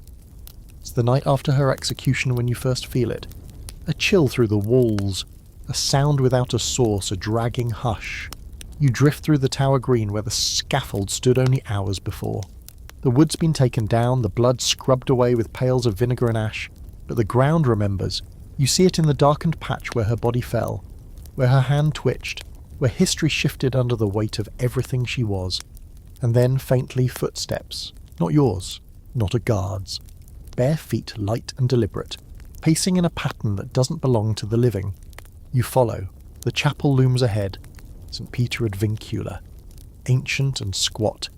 It's the night after her execution when you first feel it. A chill through the walls, a sound without a source, a dragging hush. You drift through the Tower Green where the scaffold stood only hours before. The wood's been taken down, the blood scrubbed away with pails of vinegar and ash, but the ground remembers. You see it in the darkened patch where her body fell, where her hand twitched, where history shifted under the weight of everything she was. And then, faintly, footsteps. Not yours, not a guard's. Bare feet, light and deliberate, pacing in a pattern that doesn't belong to the living. You follow. The chapel looms ahead. St. Peter ad Vincula. Ancient and squat,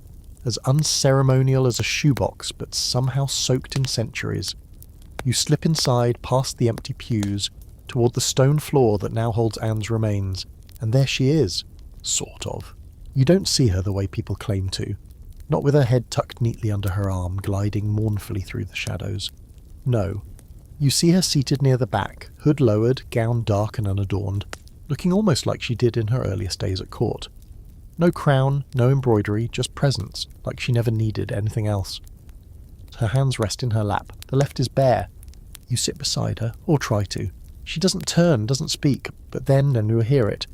as unceremonial as a shoebox, but somehow soaked in centuries. You slip inside, past the empty pews, toward the stone floor that now holds Anne's remains, and there she is, sort of. You don't see her the way people claim to, not with her head tucked neatly under her arm, gliding mournfully through the shadows. No, you see her seated near the back, hood lowered, gown dark and unadorned, looking almost like she did in her earliest days at court. No crown, no embroidery, just presence, like she never needed anything else. Her hands rest in her lap, the left is bare. You sit beside her, or try to. She doesn't turn, doesn't speak, but then you hear it.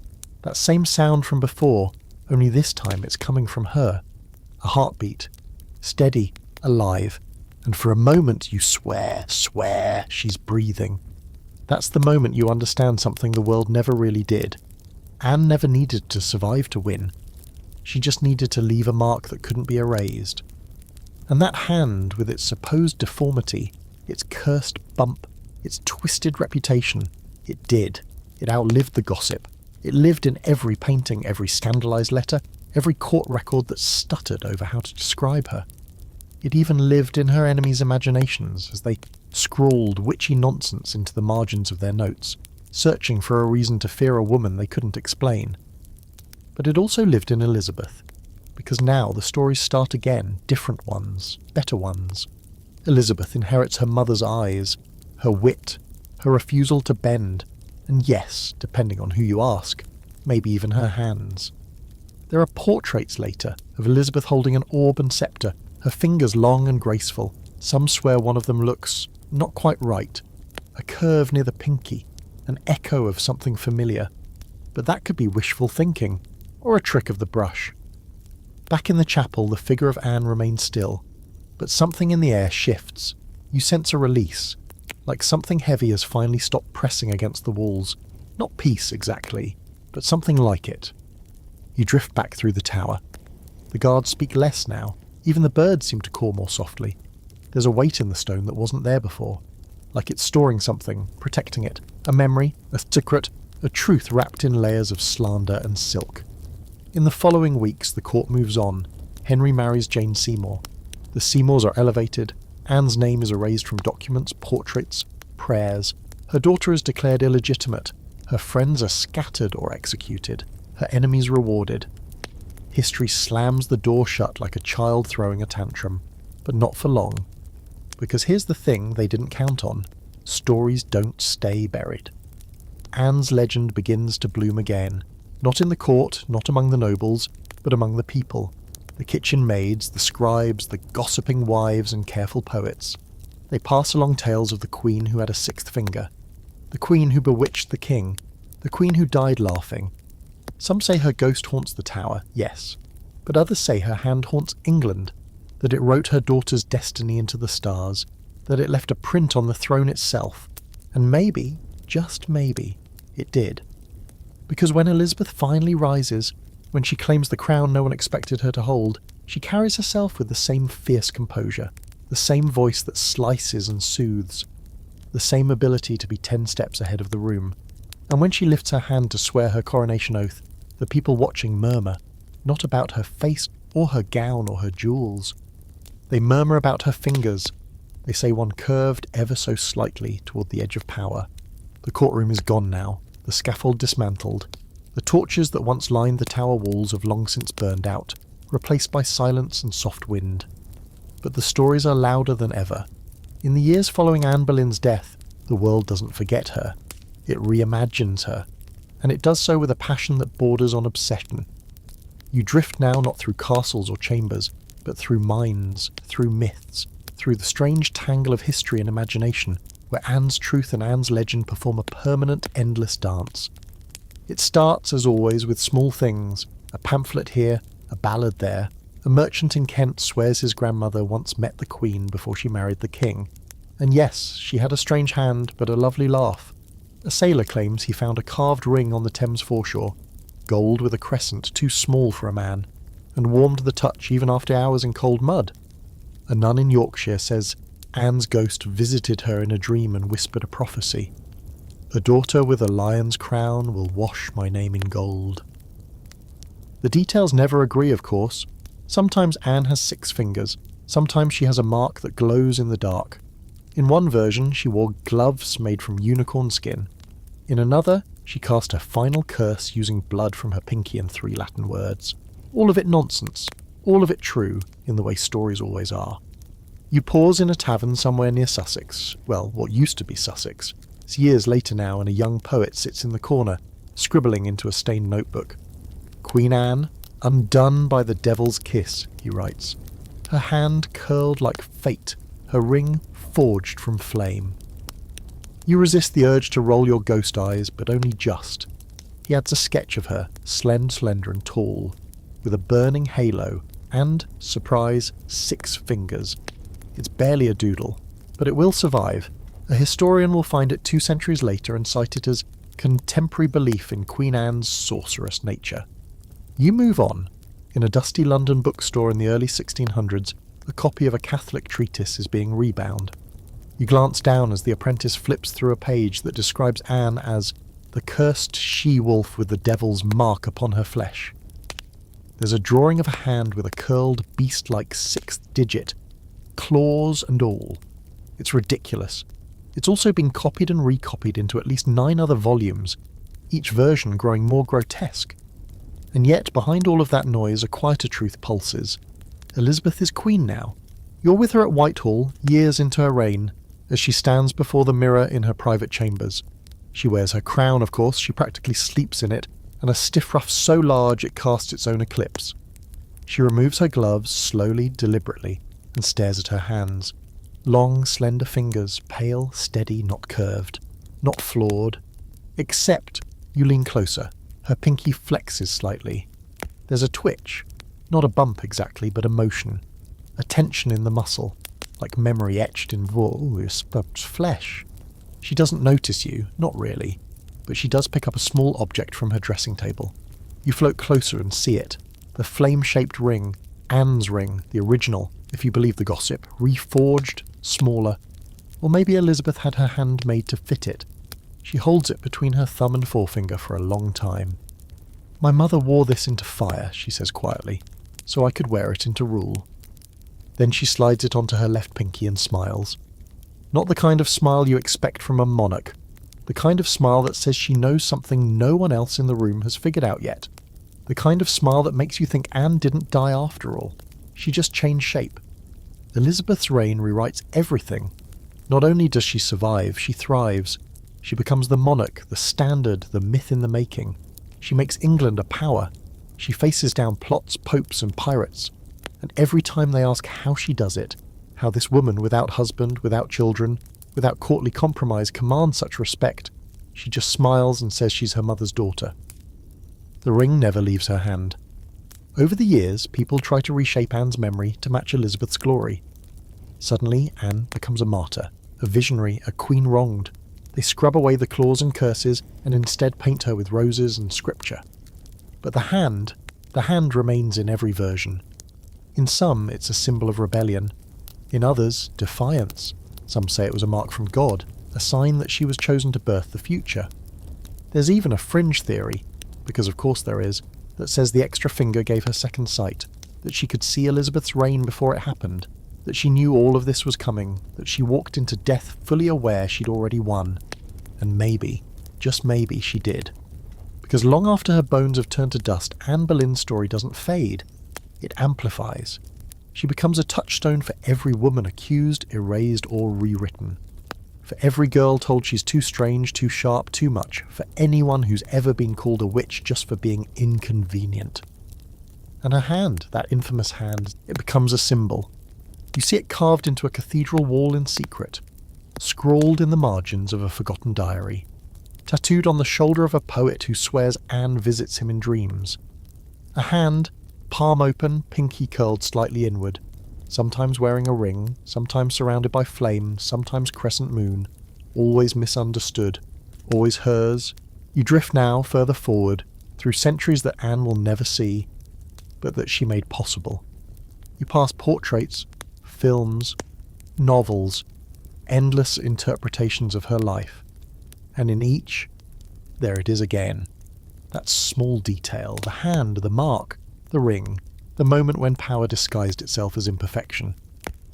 That same sound from before, only this time it's coming from her. A heartbeat. Steady, alive, and for a moment you swear she's breathing. That's the moment you understand something the world never really did. Anne never needed to survive to win. She just needed to leave a mark that couldn't be erased. And that hand, with its supposed deformity, its cursed bump, its twisted reputation, it did. It outlived the gossip. It lived in every painting, every scandalised letter, every court record that stuttered over how to describe her. It even lived in her enemies' imaginations as they scrawled witchy nonsense into the margins of their notes, searching for a reason to fear a woman they couldn't explain. But it also lived in Elizabeth, because now the stories start again, different ones, better ones. Elizabeth inherits her mother's eyes, her wit, her refusal to bend, and yes, depending on who you ask, maybe even her hands. There are portraits later of Elizabeth holding an orb and sceptre, her fingers long and graceful. Some swear one of them looks not quite right, a curve near the pinky, an echo of something familiar. But that could be wishful thinking, or a trick of the brush. Back in the chapel, the figure of Anne remains still, but something in the air shifts. You sense a release, like something heavy has finally stopped pressing against the walls. Not peace exactly, but something like it. You drift back through the tower. The guards speak less now. Even the birds seem to caw more softly. There's a weight in the stone that wasn't there before, like it's storing something, protecting it. A memory, a secret, a truth wrapped in layers of slander and silk. In the following weeks, the court moves on. Henry marries Jane Seymour. The Seymours are elevated. Anne's name is erased from documents, portraits, prayers. Her daughter is declared illegitimate. Her friends are scattered or executed. Her enemies rewarded. History slams the door shut like a child throwing a tantrum. But not for long. Because here's the thing they didn't count on. Stories don't stay buried. Anne's legend begins to bloom again. Not in the court, not among the nobles, but among the people. The kitchen maids, the scribes, the gossiping wives and careful poets. They pass along tales of the queen who had a sixth finger. The queen who bewitched the king. The queen who died laughing. Some say her ghost haunts the tower, yes. But others say her hand haunts England. That it wrote her daughter's destiny into the stars. That it left a print on the throne itself. And maybe, just maybe, it did. Because when Elizabeth finally rises, when she claims the crown no one expected her to hold, she carries herself with the same fierce composure, the same voice that slices and soothes, the same ability to be 10 steps ahead of the room. And when she lifts her hand to swear her coronation oath, the people watching murmur, not about her face or her gown or her jewels. They murmur about her fingers. They say one curved ever so slightly toward the edge of power. The courtroom is gone now, the scaffold dismantled. The torches that once lined the tower walls have long since burned out, replaced by silence and soft wind. But the stories are louder than ever. In the years following Anne Boleyn's death, the world doesn't forget her. It reimagines her, and it does so with a passion that borders on obsession. You drift now not through castles or chambers, but through minds, through myths, through the strange tangle of history and imagination, where Anne's truth and Anne's legend perform a permanent, endless dance. It starts, as always, with small things, a pamphlet here, a ballad there. A merchant in Kent swears his grandmother once met the Queen before she married the King, And yes, she had a strange hand, but a lovely laugh. A sailor claims he found a carved ring on the Thames foreshore, gold with a crescent too small for a man, and warmed to the touch even after hours in cold mud. A nun in Yorkshire says Anne's ghost visited her in a dream and whispered a prophecy. A daughter with a lion's crown will wash my name in gold. The details never agree, of course. Sometimes Anne has 6 fingers, sometimes she has a mark that glows in the dark. In one version, she wore gloves made from unicorn skin. In another, she cast her final curse using blood from her pinky and 3 Latin words. All of it nonsense, all of it true, in the way stories always are. You pause in a tavern somewhere near Sussex, well, what used to be Sussex. It's years later now, and a young poet sits in the corner, scribbling into a stained notebook. Queen Anne, undone by the devil's kiss, he writes. Her hand curled like fate, her ring forged from flame. You resist the urge to roll your ghost eyes, but only just. He adds a sketch of her, slender and tall, with a burning halo and, surprise, 6 fingers. It's barely a doodle, but it will survive. A historian will find it 2 centuries later and cite it as contemporary belief in Queen Anne's sorcerous nature. You move on. In a dusty London bookstore in the early 1600s, a copy of a Catholic treatise is being rebound. You glance down as the apprentice flips through a page that describes Anne as the cursed she-wolf with the devil's mark upon her flesh. There's a drawing of a hand with a curled beast-like 6th digit, claws and all. It's ridiculous. It's also been copied and recopied into at least 9 other volumes, each version growing more grotesque. And yet, behind all of that noise, a quieter truth pulses. Elizabeth is queen now. You're with her at Whitehall, years into her reign, as she stands before the mirror in her private chambers. She wears her crown, of course, she practically sleeps in it, and a stiff ruff so large it casts its own eclipse. She removes her gloves slowly, deliberately, and stares at her hands. Long, slender fingers, pale, steady, not curved, not flawed. Except you lean closer. Her pinky flexes slightly. There's a twitch. Not a bump exactly, but a motion. A tension in the muscle, like memory etched in flesh. She doesn't notice you, not really, but she does pick up a small object from her dressing table. You float closer and see it. The flame-shaped ring, Anne's ring, the original, if you believe the gossip, reforged, smaller. Or maybe Elizabeth had her hand made to fit it. She holds it between her thumb and forefinger for a long time. My mother wore this into fire, she says quietly, so I could wear it into rule. Then she slides it onto her left pinky and smiles. Not the kind of smile you expect from a monarch. The kind of smile that says she knows something no one else in the room has figured out yet. The kind of smile that makes you think Anne didn't die after all. She just changed shape. Elizabeth's reign rewrites everything. Not only does she survive, she thrives. She becomes the monarch, the standard, the myth in the making. She makes England a power. She faces down plots, popes and pirates. And every time they ask how she does it, how this woman without husband, without children, without courtly compromise commands such respect, she just smiles and says she's her mother's daughter. The ring never leaves her hand. Over the years, people try to reshape Anne's memory to match Elizabeth's glory. Suddenly, Anne becomes a martyr, a visionary, a queen wronged. They scrub away the claws and curses and instead paint her with roses and scripture. But the hand remains in every version. In some, it's a symbol of rebellion. In others, defiance. Some say it was a mark from God, a sign that she was chosen to birth the future. There's even a fringe theory, because of course there is, that says the extra finger gave her second sight, that she could see Elizabeth's reign before it happened, that she knew all of this was coming, that she walked into death fully aware she'd already won. And maybe, just maybe, she did. Because long after her bones have turned to dust, Anne Boleyn's story doesn't fade. It amplifies. She becomes a touchstone for every woman accused, erased, or rewritten. For every girl told she's too strange, too sharp, too much. For anyone who's ever been called a witch just for being inconvenient. And her hand, that infamous hand, it becomes a symbol. You see it carved into a cathedral wall in secret, scrawled in the margins of a forgotten diary, tattooed on the shoulder of a poet who swears Anne visits him in dreams. A hand, palm open, pinky curled slightly inward, sometimes wearing a ring, sometimes surrounded by flame, sometimes crescent moon, always misunderstood, always hers. You drift now further forward, through centuries that Anne will never see, but that she made possible. You pass portraits, films, novels, endless interpretations of her life, and in each, there it is again. That small detail, the hand, the mark, the ring, the moment when power disguised itself as imperfection.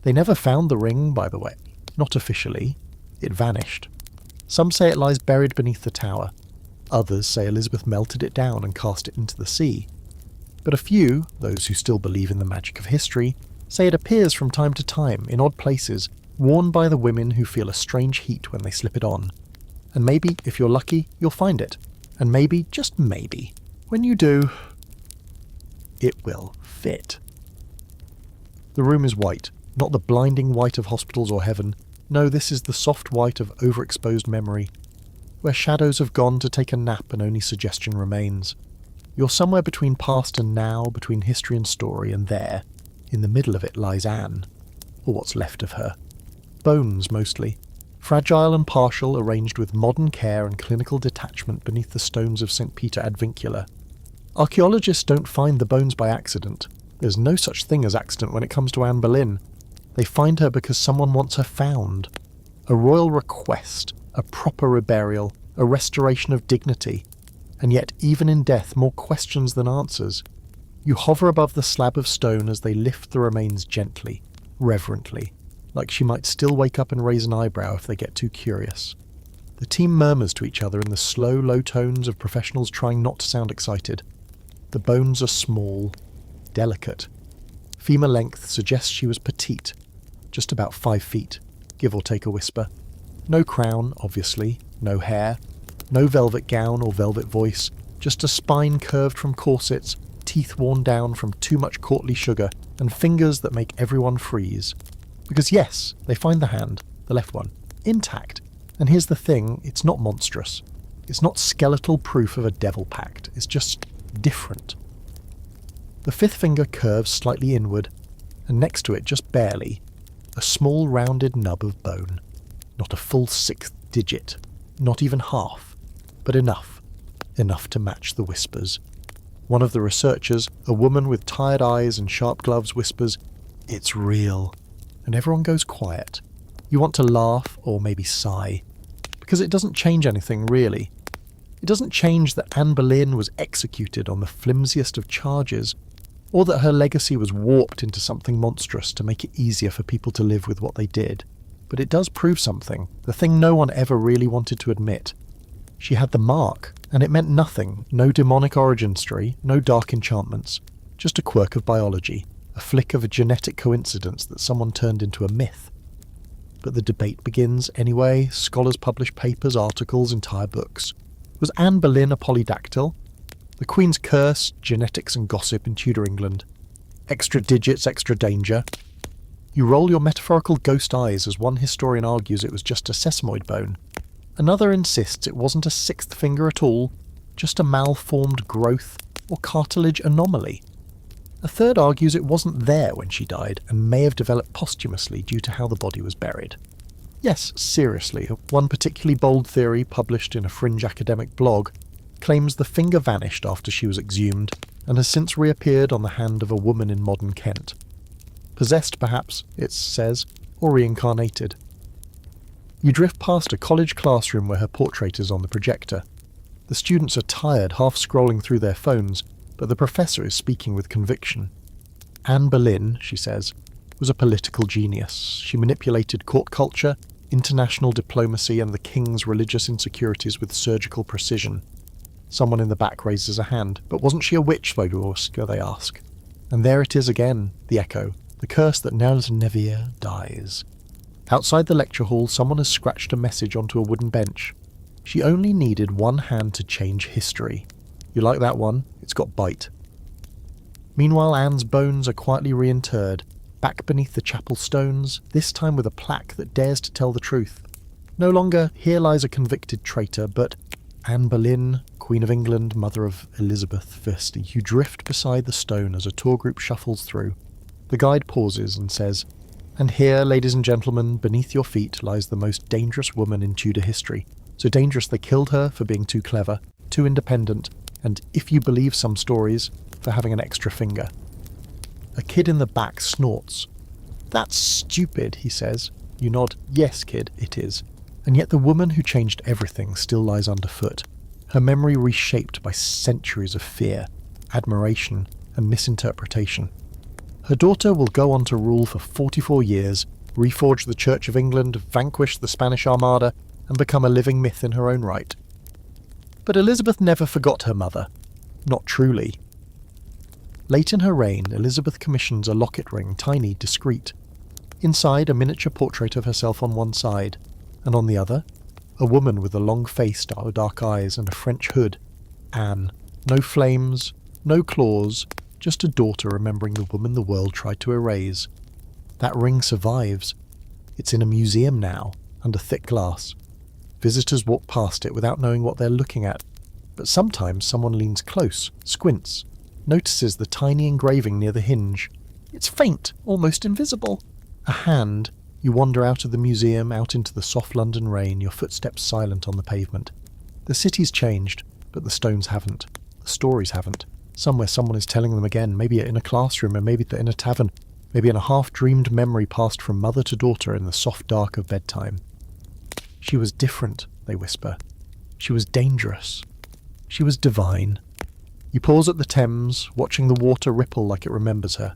They never found the ring, by the way. Not officially. It vanished. Some say it lies buried beneath the tower. Others say Elizabeth melted it down and cast it into the sea. But a few, those who still believe in the magic of history, say it appears from time to time, in odd places, worn by the women who feel a strange heat when they slip it on. And maybe, if you're lucky, you'll find it. And maybe, just maybe, when you do, it will fit. The room is white, not the blinding white of hospitals or heaven. No, this is the soft white of overexposed memory, where shadows have gone to take a nap and only suggestion remains. You're somewhere between past and now, between history and story, and there, in the middle of it, lies Anne, or what's left of her. Bones, mostly. Fragile and partial, arranged with modern care and clinical detachment beneath the stones of St. Peter ad Vincula. Archaeologists don't find the bones by accident. There's no such thing as accident when it comes to Anne Boleyn. They find her because someone wants her found. A royal request, a proper reburial, a restoration of dignity. And yet, even in death, more questions than answers. You hover above the slab of stone as they lift the remains gently, reverently, like she might still wake up and raise an eyebrow if they get too curious. The team murmurs to each other in the slow, low tones of professionals trying not to sound excited. The bones are small, delicate. Femur length suggests she was petite, just about 5 feet, give or take a whisper. No crown, obviously, no hair, no velvet gown or velvet voice, just a spine curved from corsets, teeth worn down from too much courtly sugar, and fingers that make everyone freeze. Because yes, they find the hand, the left one, intact. And here's the thing, it's not monstrous. It's not skeletal proof of a devil pact, it's just different. The fifth finger curves slightly inward, and next to it, just barely, a small rounded nub of bone. Not a full 6th digit, not even half, but enough. Enough to match the whispers. One of the researchers, a woman with tired eyes and sharp gloves, whispers, "It's real." And everyone goes quiet. You want to laugh, or maybe sigh. Because it doesn't change anything, really. It doesn't change that Anne Boleyn was executed on the flimsiest of charges, or that her legacy was warped into something monstrous to make it easier for people to live with what they did. But it does prove something, the thing no one ever really wanted to admit. She had the mark, and it meant nothing, no demonic origin story, no dark enchantments, just a quirk of biology, a flick of a genetic coincidence that someone turned into a myth. But the debate begins anyway. Scholars publish papers, articles, entire books. Was Anne Boleyn a polydactyl? The Queen's curse, genetics and gossip in Tudor England. Extra digits, extra danger. You roll your metaphorical ghost eyes as one historian argues it was just a sesamoid bone. Another insists it wasn't a 6th finger at all, just a malformed growth or cartilage anomaly. A third argues it wasn't there when she died and may have developed posthumously due to how the body was buried. Yes, seriously, one particularly bold theory published in a fringe academic blog claims the finger vanished after she was exhumed and has since reappeared on the hand of a woman in modern Kent. Possessed, perhaps, it says, or reincarnated. You drift past a college classroom where her portrait is on the projector. The students are tired, half scrolling through their phones, but the professor is speaking with conviction. Anne Boleyn, she says, was a political genius. She manipulated court culture, international diplomacy, and the king's religious insecurities with surgical precision. Someone in the back raises a hand. But wasn't she a witch, Voduorska, they ask. And there it is again, the echo, the curse that never dies. Outside the lecture hall, someone has scratched a message onto a wooden bench. She only needed one hand to change history. You like that one? It's got bite. Meanwhile, Anne's bones are quietly reinterred, back beneath the chapel stones, this time with a plaque that dares to tell the truth. No longer, here lies a convicted traitor, but Anne Boleyn, Queen of England, mother of Elizabeth I. You drift beside the stone as a tour group shuffles through. The guide pauses and says, "And here, ladies and gentlemen, beneath your feet lies the most dangerous woman in Tudor history. So dangerous they killed her for being too clever, too independent, and, if you believe some stories, for having an extra finger." A kid in the back snorts. "That's stupid," he says. You nod. "Yes, kid, it is." And yet the woman who changed everything still lies underfoot, her memory reshaped by centuries of fear, admiration, and misinterpretation. Her daughter will go on to rule for 44 years, reforge the Church of England, vanquish the Spanish Armada, and become a living myth in her own right. But Elizabeth never forgot her mother. Not truly. Late in her reign, Elizabeth commissions a locket ring, tiny, discreet. Inside, a miniature portrait of herself on one side, and on the other, a woman with a long face, dark eyes, and a French hood. Anne. No flames, no claws, just a daughter remembering the woman the world tried to erase. That ring survives. It's in a museum now, under thick glass. Visitors walk past it without knowing what they're looking at, but sometimes someone leans close, squints, notices the tiny engraving near the hinge. It's faint, almost invisible. A hand. You wander out of the museum, out into the soft London rain, your footsteps silent on the pavement. The city's changed, but the stones haven't. The stories haven't. Somewhere someone is telling them again, maybe in a classroom, or maybe in a tavern, maybe in a half-dreamed memory passed from mother to daughter in the soft dark of bedtime. She was different, they whisper. She was dangerous. She was divine. You pause at the Thames, watching the water ripple like it remembers her.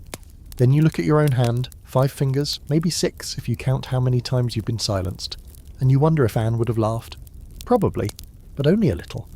Then you look at your own hand, 5 fingers, maybe 6 if you count how many times you've been silenced, and you wonder if Anne would have laughed. Probably, but only a little.